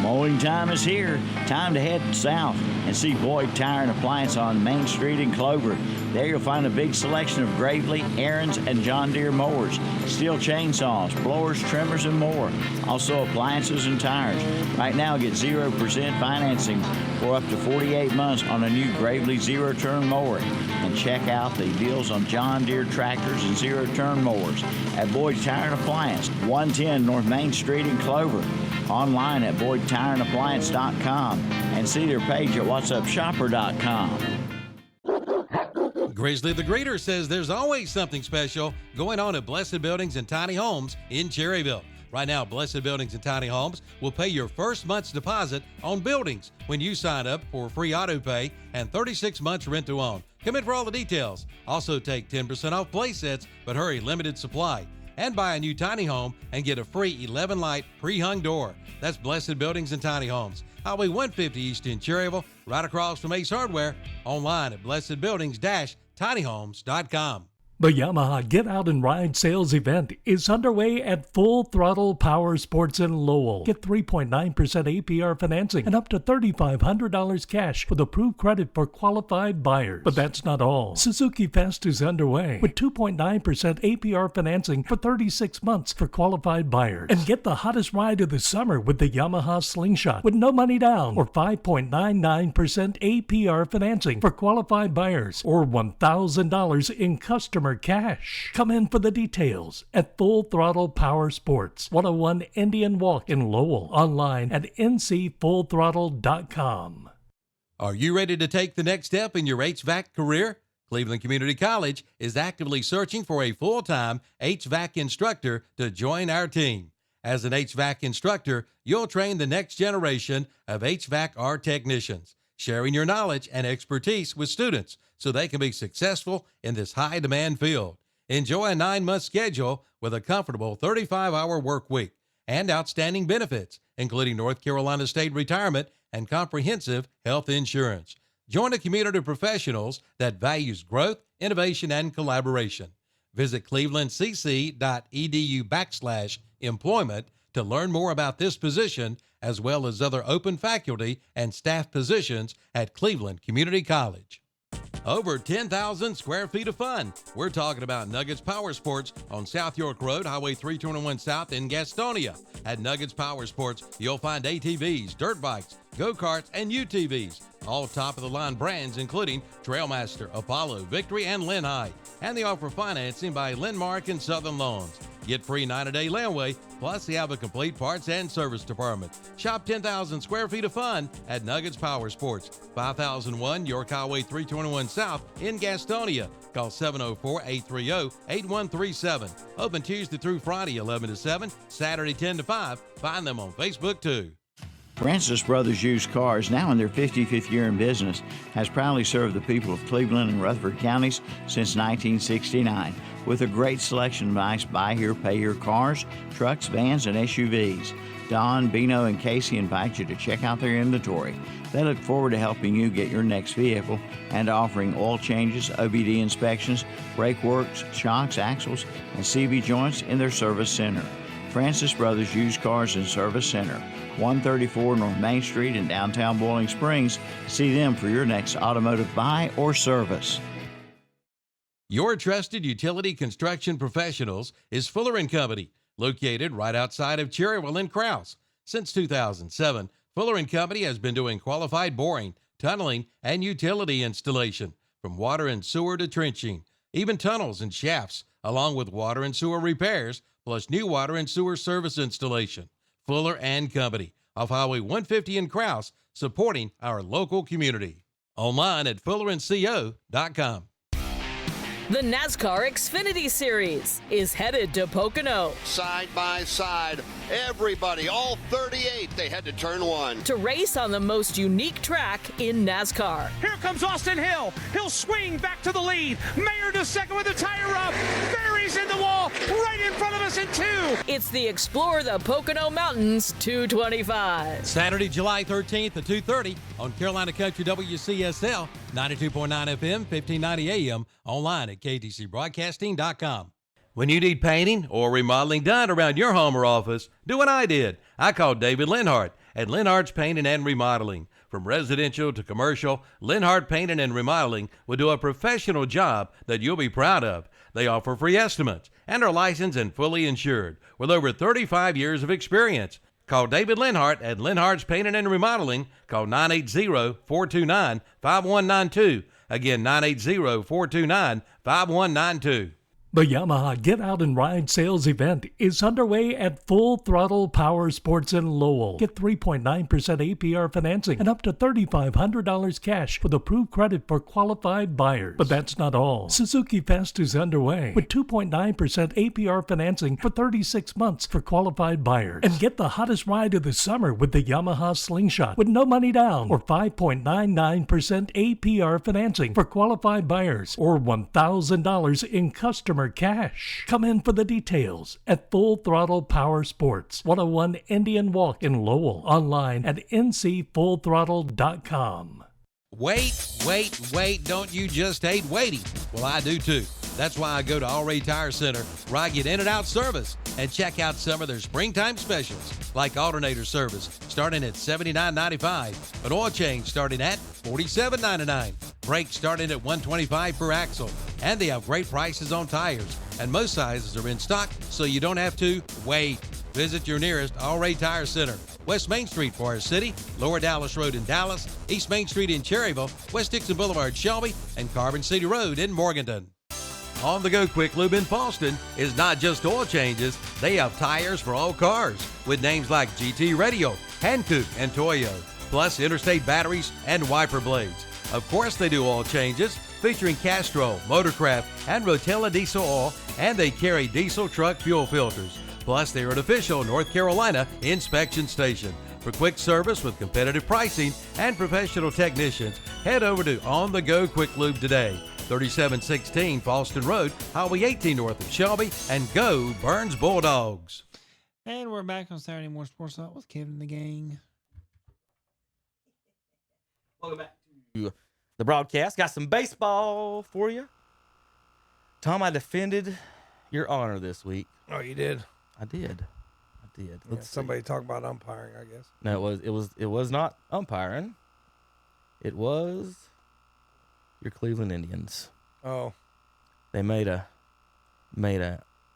Mowing time is here. Time to head south and see Boyd Tire and Appliance on Main Street in Clover. There you'll find a big selection of Gravely, Aaron's, and John Deere mowers, steel chainsaws, blowers, trimmers, and more. Also appliances and tires. Right now, get 0% financing for up to 48 months on a new Gravely zero-turn mower. And check out the deals on John Deere tractors and zero-turn mowers at Boyd Tire and Appliance, 110 North Main Street in Clover. Online at BoydTireandAppliance.com and see their page at What'sUpShopper.com. Grizzly the Greeter says there's always something special going on at Blessed Buildings and Tiny Homes in Cherryville. Right now, Blessed Buildings and Tiny Homes will pay your first month's deposit on buildings when you sign up for free auto pay and 36 months rent to own. Come in for all the details. Also take 10% off play sets, but hurry, limited supply. and buy a new tiny home and get a free 11 light pre-hung door. That's Blessed Buildings and Tiny Homes. Highway 150 East in Cherryville, right across from Ace Hardware. Online at blessedbuildings-tinyhomes.com. The Yamaha Get Out and Ride sales event is underway at Full Throttle Power Sports in Lowell. Get 3.9% APR financing and up to $3,500 cash with approved credit for qualified buyers. But that's not all. Suzuki Fest is underway with 2.9% APR financing for 36 months for qualified buyers. And get the hottest ride of the summer with the Yamaha Slingshot with no money down or 5.99% APR financing for qualified buyers or $1,000 in customer cash. Come in for the details at Full Throttle Power Sports, 101 Indian Walk in Lowell. Online at ncfullthrottle.com. Are you ready to take the next step in your HVAC career? Cleveland Community College is actively searching for a full-time HVAC instructor to join our team. As an HVAC instructor, you'll train the next generation of HVAC technicians, sharing your knowledge and expertise with students so they can be successful in this high-demand field. Enjoy a 9-month schedule with a comfortable 35-hour work week and outstanding benefits, including North Carolina State retirement and comprehensive health insurance. Join a community of professionals that values growth, innovation, and collaboration. Visit clevelandcc.edu/employment to learn more about this position, as well as other open faculty and staff positions at Cleveland Community College. Over 10,000 square feet of fun. We're talking about Nuggets Power Sports on South York Road, Highway 321 South in Gastonia. At Nuggets Power Sports, you'll find ATVs, dirt bikes, go-karts, and UTVs. All top-of-the-line brands, including Trailmaster, Apollo, Victory, and Lynn High. And they offer financing by Lindmark and Southern Loans. Get free 90-day layaway, plus they have a complete parts and service department. Shop 10,000 square feet of fun at Nuggets Power Sports, 5001 York Highway 321 South in Gastonia. Call 704-830-8137. Open Tuesday through Friday, 11 to 7, Saturday 10 to 5. Find them on Facebook, too. Francis Brothers Used Cars, now in their 55th year in business, has proudly served the people of Cleveland and Rutherford counties since 1969 with a great selection of nice buy here, pay here cars, trucks, vans, and SUVs. Don, Bino, and Casey invite you to check out their inventory. They look forward to helping you get your next vehicle and offering oil changes, OBD inspections, brake works, shocks, axles, and CV joints in their service center. Francis Brothers Used Cars and Service Center, 134 North Main Street in downtown Boiling Springs. See them for your next automotive buy or service. Your trusted utility construction professionals is Fuller & Company, located right outside of Cherryville and Krause. Since 2007, Fuller & Company has been doing qualified boring, tunneling, and utility installation, from water and sewer to trenching, even tunnels and shafts, along with water and sewer repairs, plus new water and sewer service installation. Fuller & Company, off Highway 150 in Krause, supporting our local community. Online at fullerandco.com. The NASCAR Xfinity Series is headed to Pocono. Side by side, everybody, all 38, they head to turn 1. To race on the most unique track in NASCAR. Here comes Austin Hill. He'll swing back to the lead. Mayer to second with a tire up. Barry's in the wall, right in front of us in 2. It's the Explore the Pocono Mountains 225. Saturday, July 13th at 2:30 on Carolina Country WCSL, 92.9 FM, 1590 AM, online at ktcbroadcasting.com. When you need painting or remodeling done around your home or office, do what I did. I called David Linhart at Linhart's Painting and Remodeling. From residential to commercial, Linhart Painting and Remodeling will do a professional job that you'll be proud of. They offer free estimates and are licensed and fully insured with over 35 years of experience. Call David Linhart at Linhart's Painting and Remodeling. Call 980-429-5192. Again, 980-429-5192. The Yamaha Get Out and Ride sales event is underway at Full Throttle Power Sports in Lowell. Get 3.9% APR financing and up to $3,500 cash with approved credit for qualified buyers. But that's not all. Suzuki Fest is underway with 2.9% APR financing for 36 months for qualified buyers. And get the hottest ride of the summer with the Yamaha Slingshot with no money down or 5.99% APR financing for qualified buyers or $1,000 in customer or cash. Come in for the details at Full Throttle Power Sports, 101 Indian Walk in Lowell. Online at ncfullthrottle.com. Wait, don't you just hate waiting? Well, I do too. That's why I go to Alray Tire Center, where I get in and out service and check out some of their springtime specials, like alternator service starting at $79.95, an oil change starting at $47.99, brakes starting at $125 per axle, and they have great prices on tires, and most sizes are in stock, so you don't have to wait. Visit your nearest Alray Tire Center, West Main Street, Forest City, Lower Dallas Road in Dallas, East Main Street in Cherryville, West Dixon Boulevard, Shelby, and Carbon City Road in Morganton. On the Go Quick Lube in Falston is not just oil changes. They have tires for all cars with names like GT Radio, Hankook, and Toyo, plus interstate batteries and wiper blades. Of course, they do oil changes featuring Castrol, Motorcraft, and Rotella diesel oil, and they carry diesel truck fuel filters. Plus, they're an official North Carolina inspection station. For quick service with competitive pricing and professional technicians, head over to On the Go Quick Lube today. 3716 Falston Road, Highway 18 north of Shelby, and go Burns Bulldogs. And we're back on Saturday Morning Sports Talk with Kevin and the gang. Welcome back to the broadcast. Got some baseball for you. Tom, I defended your honor this week. Oh, you did? I did. Let's somebody talk about umpiring, I guess. No, it was not umpiring. It was your Cleveland Indians. Oh. They made a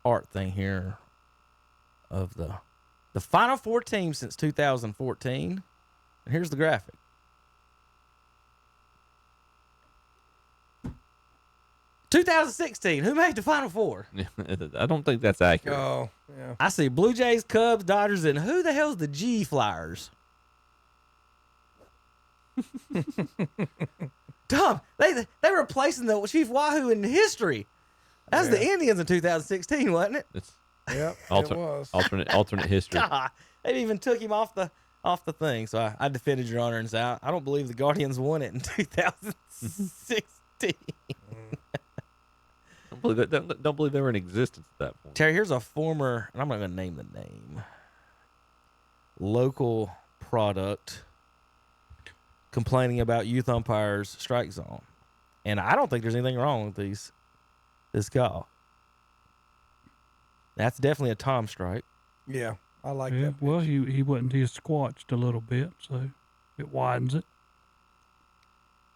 art thing here of the Final Four teams since 2014. And here's the graphic. "2016, who made the Final Four?" I don't think that's accurate. Oh, yeah. I see Blue Jays, Cubs, Dodgers, and who the hell's the G Flyers? Tom, they were replacing the Chief Wahoo in history. That was the Indians in 2016, wasn't it? Yep, it was. Alternate history. God, they even took him off the thing. So I defended your honor and said I don't believe the Guardians won it in 2016. Don't believe they were in existence at that point. Terry, here's a former, and I'm not going to name the name, local product complaining about youth umpires' strike zone. And I don't think there's anything wrong with this call. That's definitely a Tom strike. Yeah, I like Yeah, that. well, he wasn't. He squatched a little bit, so it widens it.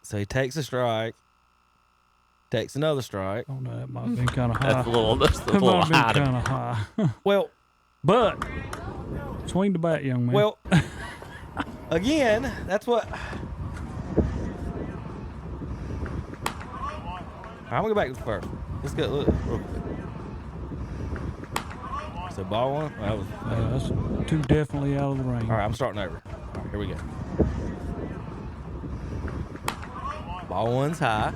So he takes a strike, takes another strike. Oh no, that might have been kind of high. That's a little that might have been kind of high. Well, but swing the bat, young man. Well, again, that's what. I'm gonna go back to the first. Let's go look real quick. So ball one. That was, that's two definitely out of the range. all right, I'm starting over. All right, here we go. Ball one's high.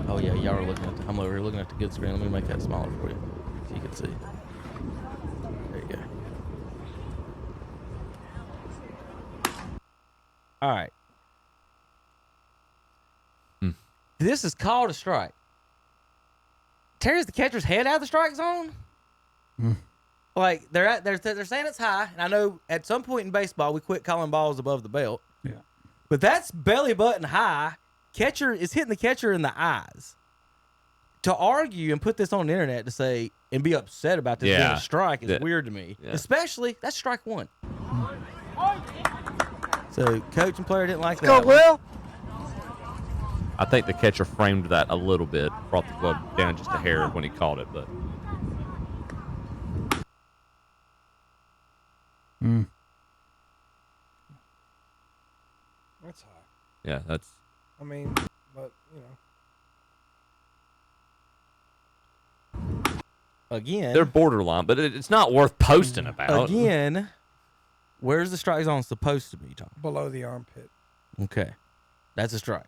Oh yeah, y'all are looking at. I'm over here looking at the good screen. Let me make that smaller for you, so you can see. There you go. All right. This is called a strike. Tears the catcher's head out of the strike zone. Like they're saying it's high, and I know at some point in baseball we quit calling balls above the belt. Yeah. But that's belly button high. Catcher is hitting the catcher in the eyes. To argue and put this on the internet to say and be upset about this being a strike is weird to me. Yeah. Especially that's strike one. So coach and player didn't like that. Go well. I think the catcher framed that a little bit, brought the glove down just a hair when he caught it, but That's high. yeah, that's. I mean, but Again, They're borderline, but it's not worth posting about. Again, where's the strike zone supposed to be, Tom? below the armpit. Okay. That's a strike.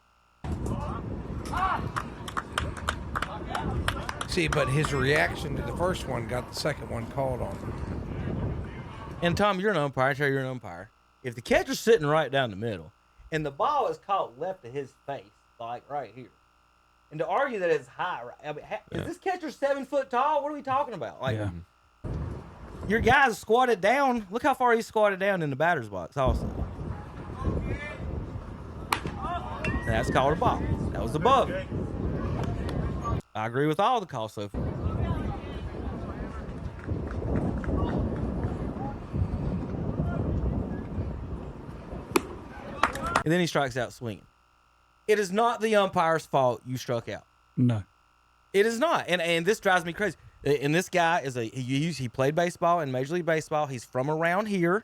See, but his reaction to the first one got the second one called on him. And Tom, you're an umpire. Terry, you're an umpire. If the catcher's sitting right down the middle and the ball is caught left of his face, like right here, And to argue that it's high, right? I mean, is this catcher 7 foot tall? What are we talking about? Like, your guy's squatted down. Look how far he's squatted down in the batter's box. Also, and that's called a ball. That was above. I agree with all the calls so far. And then he strikes out swinging. It is not the umpire's fault you struck out. No. It is not. And this drives me crazy. And this guy is he played baseball in Major League Baseball. He's from around here,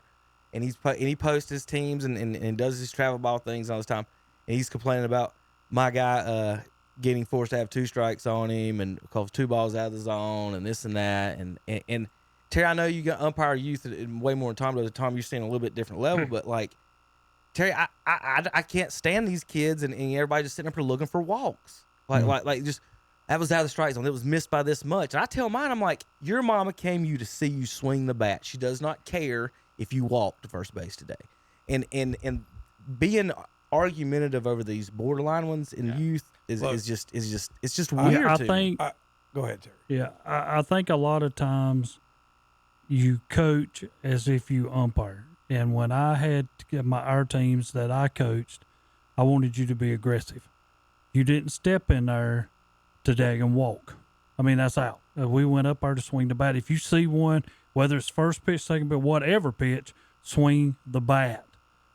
and he posts his teams and does his travel ball things all the time. And he's complaining about my guy getting forced to have 2 strikes on him and because 2 balls out of the zone and this and that. And Terry, I know you got umpire youth way more than Tom does. Tom, you're seeing a little bit different level, but like Terry, I can't stand these kids and everybody just sitting up here looking for walks. Like just that was out of the strike zone. It was missed by this much. And I tell mine, I'm like, your mama came to see you swing the bat. She does not care if you walk to first base today. And being argumentative over these borderline ones in youth is just weird. I think. Go ahead, Terry. Yeah, I think a lot of times you coach as if you umpire. And when I had our teams that I coached, I wanted you to be aggressive. You didn't step in there to dag and walk. I mean, that's out. We went up there to swing the bat. If you see one, whether it's first pitch, second pitch, whatever pitch, swing the bat.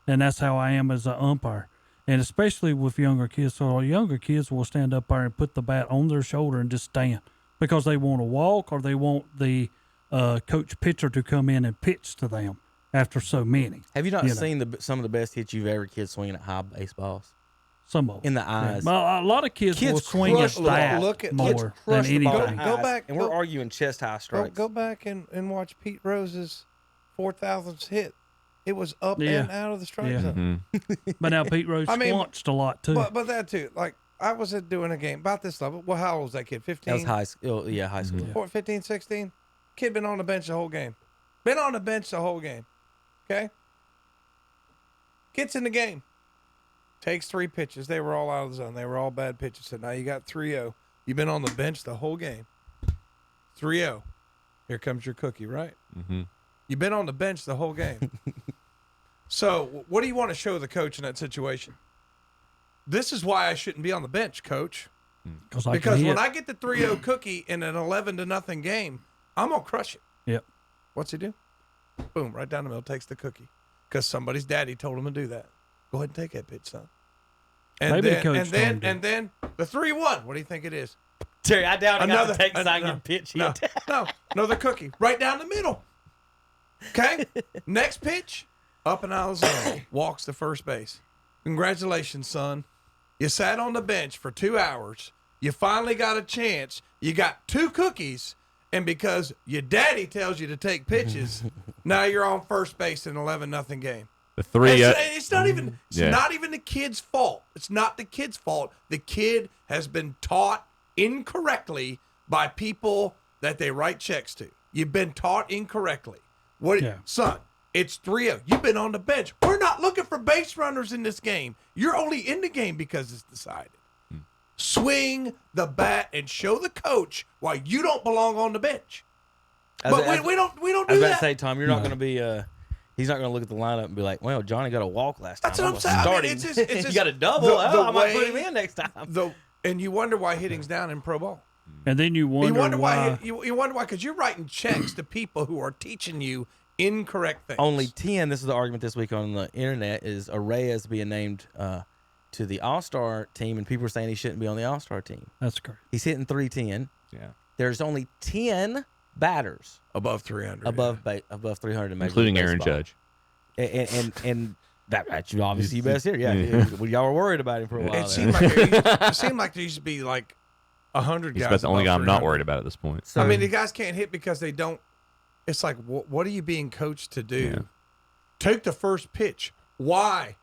And that's how I am as an umpire. And especially with younger kids. So younger kids will stand up there and put the bat on their shoulder and just stand because they want to walk or they want the coach pitcher to come in and pitch to them after so many. Have you not seen some of the best hits you've ever kids swinging at high baseballs? Some of them. In the eyes. Yeah. A lot of kids will swing at that more than anything. Go back. And we're arguing chest high strikes. Go back and watch Pete Rose's 4,000th hit. It was up and out of the strike zone. But now Pete Rose launched a lot too. But that too. Like I was doing a game about this level. Well, how old was that kid? 15? That was high school. Yeah, high school. 15, 16. Kid been on the bench the whole game. Been on the bench the whole game. Okay? Gets in the game. Takes 3 pitches. They were all out of the zone. They were all bad pitches. So now you got 3-0. You've been on the bench the whole game. 3-0. Here comes your cookie, right? Mm-hmm. You've been on the bench the whole game. So what do you want to show the coach in that situation? This is why I shouldn't be on the bench, coach. Because when I get the 3-0 cookie in an 11-0 game, I'm going to crush it. Yep. What's he do? Boom, right down the middle, takes the cookie. Because somebody's daddy told him to do that. Go ahead and take that pitch, son. And then the 3-1. What do you think it is? Terry, I doubt another take the pitch. No, the cookie. Right down the middle. Okay? Next pitch, up and out of the zone. Walks to first base. Congratulations, son. You sat on the bench for 2 hours. You finally got a chance. You got 2 cookies. And because your daddy tells you to take pitches, now you're on first base in an 11-0 game. The 3. It's not even. It's not even the kid's fault. It's not the kid's fault. The kid has been taught incorrectly by people that they write checks to. You've been taught incorrectly. Son? It's 3-0. You've been on the bench. We're not looking for base runners in this game. You're only in the game because it's decided. Swing the bat and show the coach why you don't belong on the bench. But we don't do that. I was about to say, Tom, you're not going to be. He's not going to look at the lineup and be like, "Well, Johnny got a walk last time. That's what I'm saying. It's just, you got a double. I might put him in next time." And you wonder why hitting's down in pro ball. And then you wonder why. You wonder why, because you're writing checks to people who are teaching you incorrect things. Only 10. This is the argument this week on the internet. Is Arraez being named to the All-Star team, and people are saying he shouldn't be on the All-Star team. That's correct. He's hitting .310. Yeah. There's only 10 batters above 300. Above 300 in Major including League Aaron Baseball. Judge. And that's obviously your best here. Yeah. Y'all were worried about him for a while. It seemed like there used to be like 100 guys. He's about the only guy I'm not worried about at this point. So, I mean, the guys can't hit because they don't. It's like, what are you being coached to do? Yeah. Take the first pitch. Why?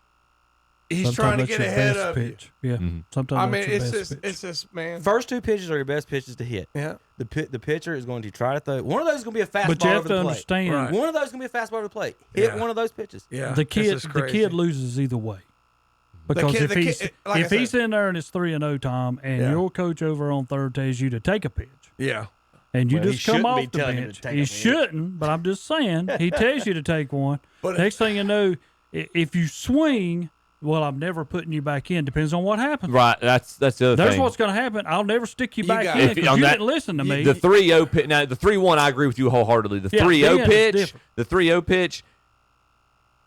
He's trying to get ahead of pitch. You. Yeah. Mm-hmm. Sometimes it's just man. First 2 pitches are your best pitches to hit. Yeah. The pitcher is going to try to throw. One of those is going to be a fastball. But you have over to the plate. understand. Right. One of those is going to be a fastball over the plate. Hit one of those pitches. Yeah. The kid loses either way. Because if he's in there and it's 3-0, Tom, and your coach over on third tells you to take a pitch, and you just come off the bench, he shouldn't. But I'm just saying, he tells you to take one. But next thing you know, if you swing, well, I'm never putting you back in. Depends on what happens. Right. That's the other thing. That's what's going to happen. I'll never stick you back in because you didn't listen to me. The 3-0 pitch. Now the 3-1, I agree with you wholeheartedly. The 3-0 pitch. The 3-0 pitch.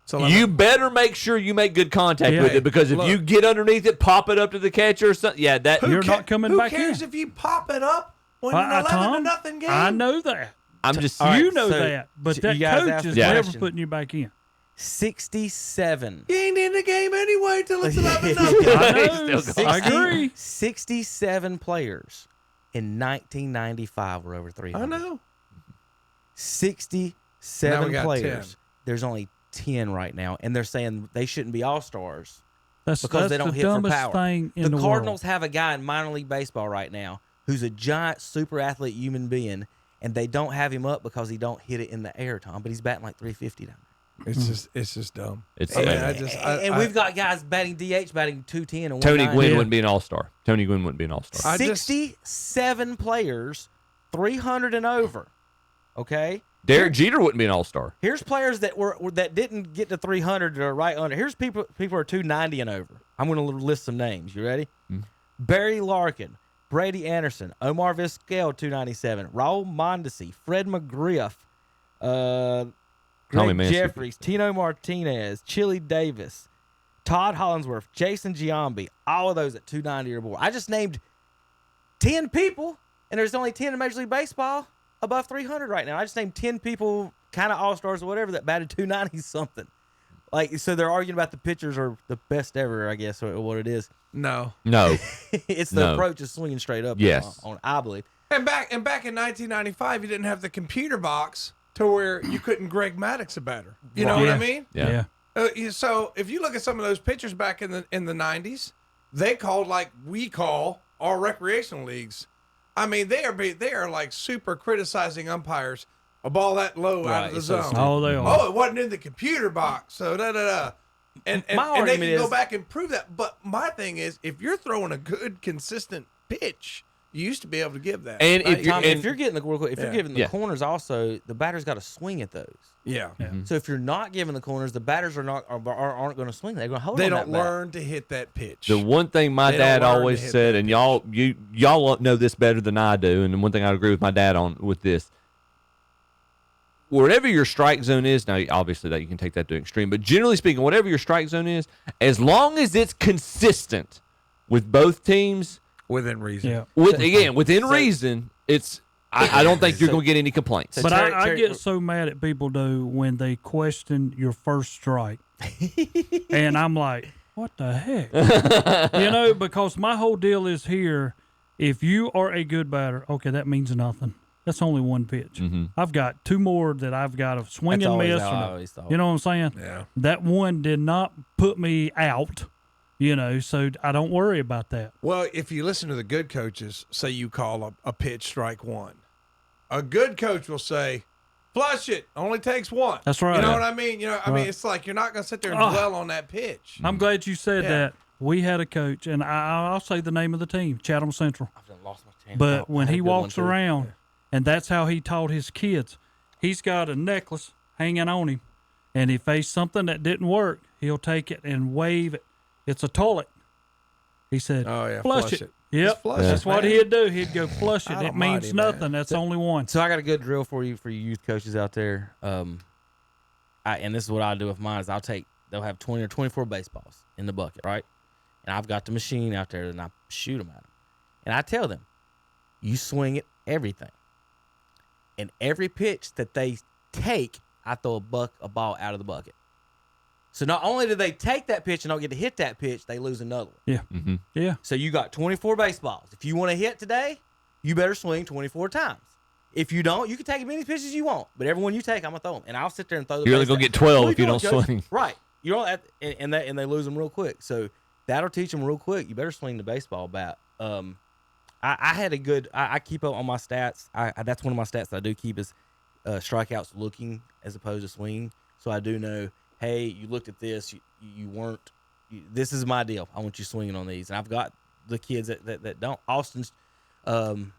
So you better make sure you make good contact with it, because if you get underneath it, pop it up to the catcher or something, that you're not coming back in. Who cares if you pop it up when you're 11-0 game? I know that. I'm just you know that, but that coach is never putting you back in. 67. You ain't in the game anyway till it's 11-0. I agree. 67 players in 1995 were over 300. I know. 67 players. 10. There's only 10 right now, and they're saying they shouldn't be all-stars because that's they don't the hit for dumbest power. thing in the Cardinals world. have a guy in minor league baseball right now who's a giant super athlete human being, and they don't have him up because he don't hit it in the air, Tom, but he's batting like 350 down there. It's just dumb. It's and we've got guys batting DH, batting 210 and Tony 190. Gwynn wouldn't be an all-star. Tony Gwynn wouldn't be an all-star. 67 players, 300 and over. Okay. Derek Jeter wouldn't be an all-star. Here's players that didn't get to 300 or right under. Here's people who are 290 and over. I'm going to list some names. You ready? Barry Larkin, Brady Anderson, Omar Vizquel, 297, Raul Mondesi, Fred McGriff, Greg Jeffries, Tino Martinez, Chili Davis, Todd Hollingsworth, Jason Giambi, all of those at 290 or more. I just named 10 people, and there's only 10 in Major League Baseball above 300 right now. I just named 10 people, kind of all-stars or whatever, that batted 290 something. Like, so they're arguing about the pitchers are the best ever, I guess, or what it is. No. It's the approach of swinging straight up. Yes. I believe. And back in 1995, you didn't have the computer box to where you couldn't Greg Maddux a batter. You know what I mean? Yeah. So if you look at some of those pitchers back in the 90s, they called like we call our recreational leagues. I mean, they are like super criticizing umpires. A ball that low out of the zone. Oh, they are. Oh, it wasn't in the computer box. So And they can go back and prove that. But my thing is, if you're throwing a good, consistent pitch, you used to be able to give that. And if you're getting the corners, also the batter's got to swing at those. Yeah. So if you're not giving the corners, the batters aren't going to swing. They're going to hold. They on don't that bat. learn to hit that pitch. The one thing my dad always said, and y'all know this better than I do, and the one thing I agree with my dad on with this. Wherever your strike zone is, now obviously that you can take that to an extreme, but generally speaking, whatever your strike zone is, as long as it's consistent with both teams, within reason. Yeah. Within reason, it's. I don't think you're going to get any complaints. But I get so mad at people though when they question your first strike, and I'm like, what the heck? Because my whole deal is here. If you are a good batter, okay, that means nothing. That's only one pitch. Mm-hmm. I've got two more that I've got a swing and miss. You know what I'm saying? Yeah. That one did not put me out, so I don't worry about that. Well, if you listen to the good coaches, say you call a pitch strike one. A good coach will say, flush it, only takes one. That's right. You know what I mean? I mean, it's like you're not going to sit there and dwell on that pitch. I'm glad you said that. We had a coach, and I'll say the name of the team, Chatham Central. I've done lost my chance. But when he walks around, and that's how he taught his kids. He's got a necklace hanging on him, and if there's something that didn't work, he'll take it and wave it. It's a toilet. He said, flush it. Yep, that's what he'd do. He'd go flush it. It means nothing. That's only one. So I got a good drill for you youth coaches out there. And this is what I do with mine is they'll have 20 or 24 baseballs in the bucket, right? And I've got the machine out there and I shoot them at them. And I tell them, you swing at everything. And every pitch that they take, I throw a ball out of the bucket. So not only do they take that pitch and don't get to hit that pitch, they lose another one. Yeah. Mm-hmm. Yeah. So you got 24 baseballs. If you want to hit today, you better swing 24 times. If you don't, you can take as many pitches as you want. But every one you take, I'm going to throw them. And I'll sit there and throw the You're only going to get 12 if you don't swing. Right. You don't and they lose them real quick. So that'll teach them real quick. You better swing the baseball bat. I had a good – I keep up on my stats. That's one of my stats that I do keep is strikeouts looking as opposed to swinging. So I do know, hey, you looked at this. You weren't this is my deal. I want you swinging on these. And I've got the kids that don't. Austin's, and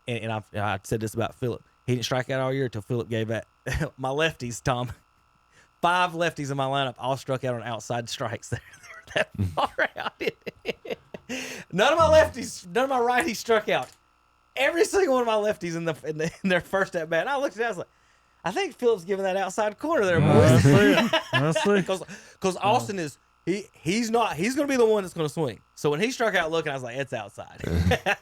I said this about Phillip. He didn't strike out all year until Phillip gave that. My lefties, Tom, 5 lefties in my lineup all struck out on outside strikes. They're that far out. None of my righties struck out. Every single one of my lefties in their first at bat. And I looked at it, I was like, I think Phillip's giving that outside corner there, boys. I see. Because Austin is he's going to be the one that's going to swing. So when he struck out looking, I was like, it's outside.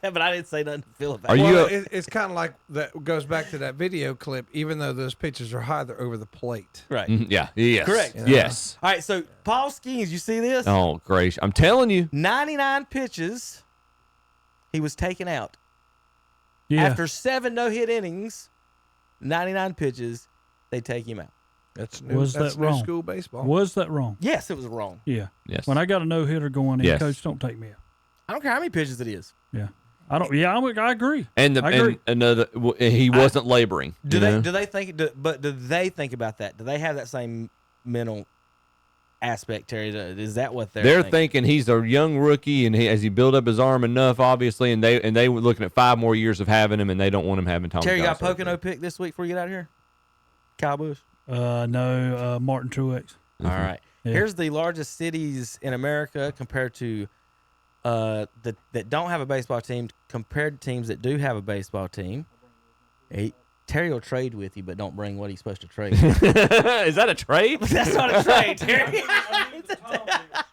But I didn't say nothing to Phillip. It's kind of like that goes back to that video clip. Even though those pitches are high, they're over the plate. Right. Yeah. Yes. Correct. Yes. All right. So Paul Skeens, you see this? Oh, gracious! I'm telling you, 99 pitches. He was taken out. Yeah. After 7 no-hit innings, 99 pitches, they take him out. That's new. That's that wrong? School baseball. Was that wrong? Yes, it was wrong. Yeah. Yes. When I got a no-hitter going in, Yes. Coach, don't take me out. I don't care how many pitches it is. Yeah. I don't. Yeah, I agree. and I agree. he wasn't laboring. Do you know? they think? But do they think about that? Do they have that same mental aspect, Terry? Is that what They're thinking he's a young rookie, and as he built up his arm enough, obviously, and they were looking at 5 more years of having him, and they don't want him having Tommy. Terry, you John got surgery. Pocono pick this week before you get out of here? Kyle Busch? No, Martin Truex. All right. Yeah. Here's the largest cities in America compared to that don't have a baseball team compared to teams that do have a baseball team. Terry will trade with you, but don't bring what he's supposed to trade. Is that a trade? That's not a trade, Terry.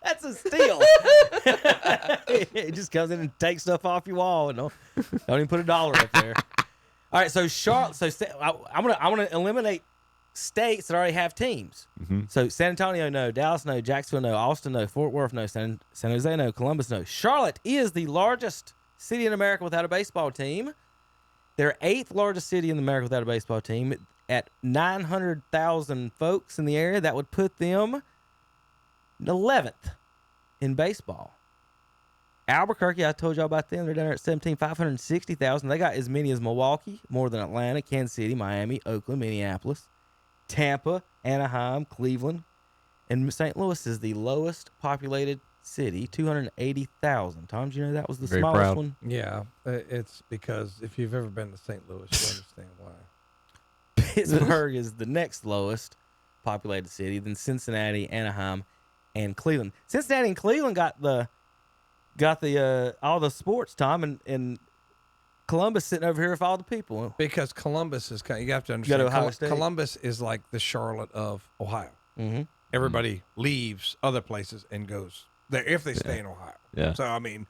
That's a steal. It just comes in and takes stuff off your wall and don't even put $1 up there. All right, so Charlotte. So I'm gonna eliminate states that already have teams. Mm-hmm. So San Antonio, no. Dallas, no. Jacksonville, no. Austin, no. Fort Worth, no. San Jose, no. Columbus, no. Charlotte is the largest city in America without a baseball team. They're 8th largest city in America without a baseball team at 900,000 folks in the area. That would put them 11th in baseball. Albuquerque, I told y'all about them. They're down there at 560,000. They got as many as Milwaukee, more than Atlanta, Kansas City, Miami, Oakland, Minneapolis, Tampa, Anaheim, Cleveland, and St. Louis is the lowest populated city, 280,000. Tom, do you know that was the Very smallest proud. one? Yeah, it's because if you've ever been to St. Louis, you understand why. Pittsburgh is the next lowest populated city, then Cincinnati, Anaheim, and Cleveland. Cincinnati and Cleveland got the all the sports, Tom, and Columbus sitting over here with all the people. Because Columbus is kind of, you have to understand, Ohio State. Columbus is like the Charlotte of Ohio. Mm-hmm. Everybody leaves other places and goes there if they stay in Ohio. Yeah. So, I mean,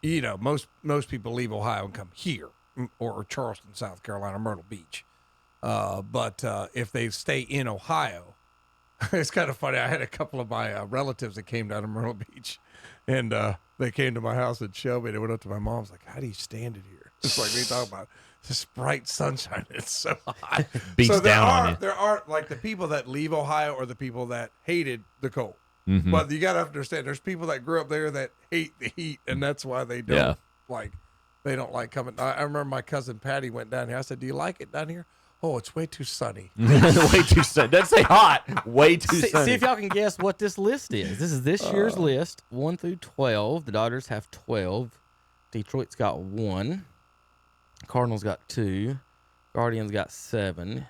most people leave Ohio and come here or Charleston, South Carolina, Myrtle Beach. But if they stay in Ohio, it's kind of funny. I had a couple of my relatives that came down to Myrtle Beach, and they came to my house in Shelby. They went up to my mom's like, "How do you stand it here?" It's like we talk about this bright sunshine. It's so hot. Beats so down on you. There are like the people that leave Ohio or the people that hated the cold. Mhm. But you got to understand, there's people that grew up there that hate the heat, and that's why they don't they don't like coming. I remember my cousin Patty went down here. I said, "Do you like it down here?" "Oh, it's way too sunny." Way too sunny. Doesn't say hot. Way too sunny. See if y'all can guess what this list is. This is this year's list, 1 through 12. The Dodgers have 12. Detroit's got 1. Cardinals got 2. Guardians got 7.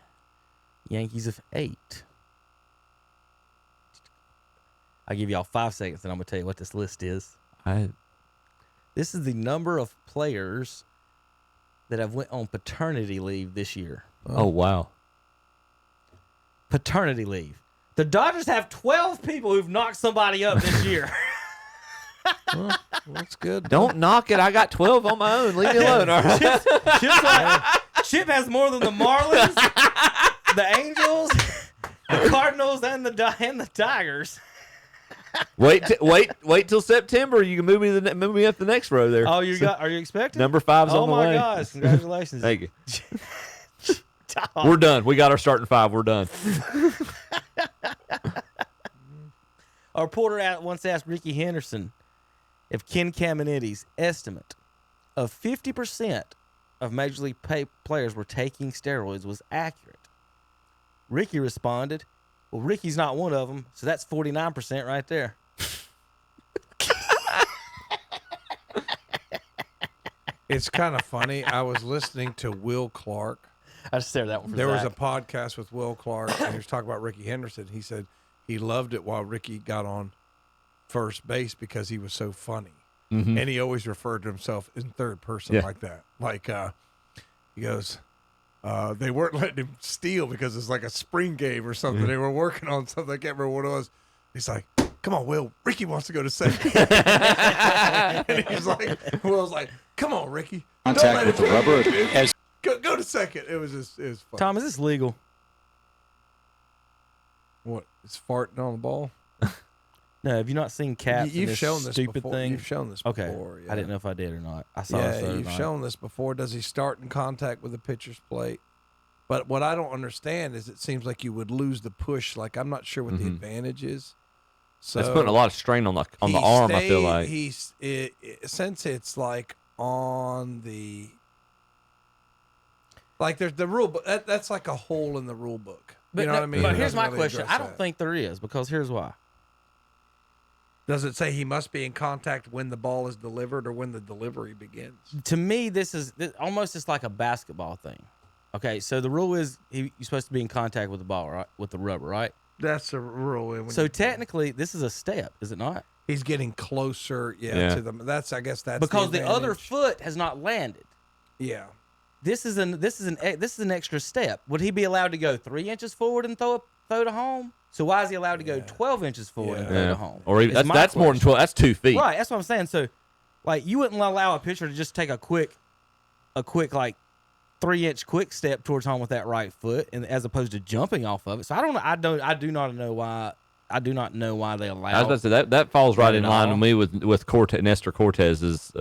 Yankees have 8. I'll give y'all 5 seconds, and I'm going to tell you what this list is. This is the number of players that have went on paternity leave this year. Oh, wow. Paternity leave. The Dodgers have 12 people who've knocked somebody up this year. Well, that's good. Don't knock it. I got 12 on my own. Leave me alone. All right? Chip has more than the Marlins, the Angels, the Cardinals, and the Tigers. Wait till September. You can move me up the next row there. Oh, are you expecting? Number 5's on the way. Oh my gosh! Congratulations. Thank you. We're done. We got our starting 5. We're done. A reporter once asked Ricky Henderson if Ken Caminiti's estimate of 50% of Major League players were taking steroids was accurate. Ricky responded, "Well, Ricky's not one of them, so that's 49% right there." It's kind of funny. I was listening to Will Clark. I just saved that one for There was Zach. a podcast with Will Clark, and he was talking about Ricky Henderson. He said he loved it while Ricky got on first base because he was so funny. Mhm. And he always referred to himself in third person like that. Like, he goes, they weren't letting him steal because it's like a spring game or something. Mhm. They were working on something. I can't remember what it was. He's like, come on, Will. Ricky wants to go to second. And he's like, Will's like, come on, Ricky. Contact with the rubber. Go to second. It was fun. Tom, is this legal? What? It's farting on the ball? No, have you not seen Caps? You've and this shown this stupid before. thing. You've shown this Okay, before, I didn't know if I did or not. I saw this the other You've night. shown this before. Does he start in contact with the pitcher's plate? But what I don't understand is it seems like you would lose the push. Like, I'm not sure what the advantage is. So That's putting a lot of strain on the arm, I feel like. Since it's like on the like there's the rule book. That's like a hole in the rule book. But, you know what I mean? But It here's doesn't my really question. address I don't that. think there is, because here's why. Does it say he must be in contact when the ball is delivered or when the delivery begins? To me, this almost just like a basketball thing. Okay, so the rule is you're supposed to be in contact with the ball, right? With the rubber, right? That's a rule. So technically, this is a step, is it not? He's getting closer, Yeah. to them. I guess that's Because the other advantage. foot has not landed. Yeah. This is an extra step. Would he be allowed to go 3 inches forward and throw to home? So why is he allowed to go 12 inches forward and throw to home? Or even, Is my that's more than 12. That's 2 feet. Right, that's what I'm saying. So, like, you wouldn't allow a pitcher to just take a quick like 3-inch quick step towards home with that right foot, and as opposed to jumping off of it. So I do not know why they allow. I was about to say that falls right in at line all. with me with Nestor Cortez's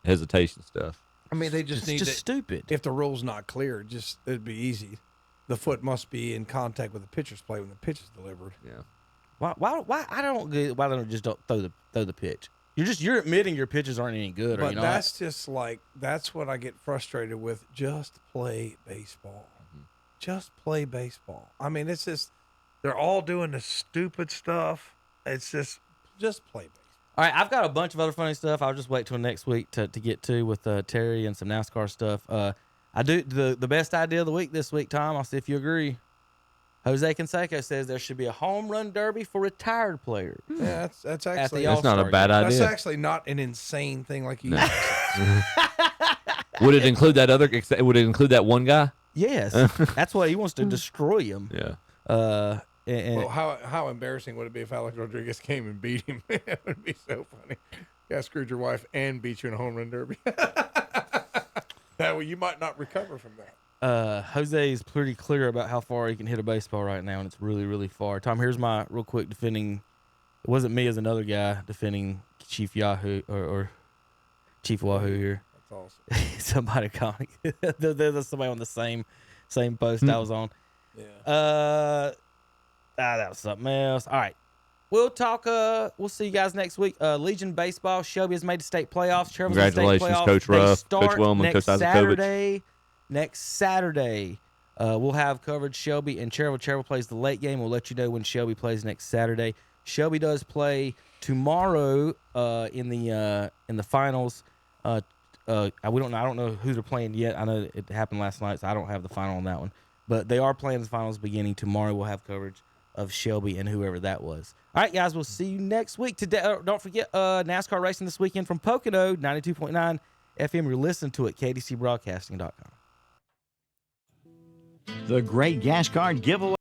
hesitation stuff. I mean, they just It's need just to, stupid. If the rule's not clear, it'd be easy. The foot must be in contact with the pitcher's plate when the pitch is delivered. Yeah. Why I don't get why they don't just throw the pitch. You're admitting your pitches aren't any good, But or you know. that's just like that's what I get frustrated with. Just play baseball. Just play baseball. I mean, it's just they're all doing this stupid stuff. It's just play baseball. All right, I've got a bunch of other funny stuff. I'll just wait till next week to get to with Terry and some NASCAR stuff. I do the best idea of the week this week, Tom. I'll see if you agree. Jose Canseco says there should be a home run derby for retired players. Yeah, that's actually That's not a bad idea. That's actually not an insane thing like you. Would it include that Would it include that one guy? Yes, that's what he wants to destroy him. Yeah. Well, how embarrassing would it be if Alex Rodriguez came and beat him? It would be so funny. Yeah, screwed your wife and beat you in a home run derby. That way you might not recover from that. Jose is pretty clear about how far he can hit a baseball right now, and it's really, really far. Tom, here's my real quick defending. It wasn't me as another guy defending Chief Yahoo or Chief Wahoo here. That's awesome. Somebody calling. There's somebody on the same post I was on. Yeah. That was something else. All right. We'll talk. We'll see you guys next week. Legion Baseball. Shelby has made the state playoffs. Cheryl's in the state Congratulations, playoffs. Coach They Ruff, start Coach Wellman, next Coach Isakovic. Saturday. Next Saturday, we'll have coverage. Shelby and Cheryl. Cheryl plays the late game. We'll let you know when Shelby plays next Saturday. Shelby does play tomorrow in the finals. We don't know. I don't know who they're playing yet. I know it happened last night, so I don't have the final on that one. But they are playing the finals beginning tomorrow. We'll have coverage of Shelby and whoever that was. All right, guys, we'll see you next week. Today, don't forget NASCAR racing this weekend from Pocono, 92.9 FM. You're listening to it, kdcbroadcasting.com. The Great Gas Card Giveaway.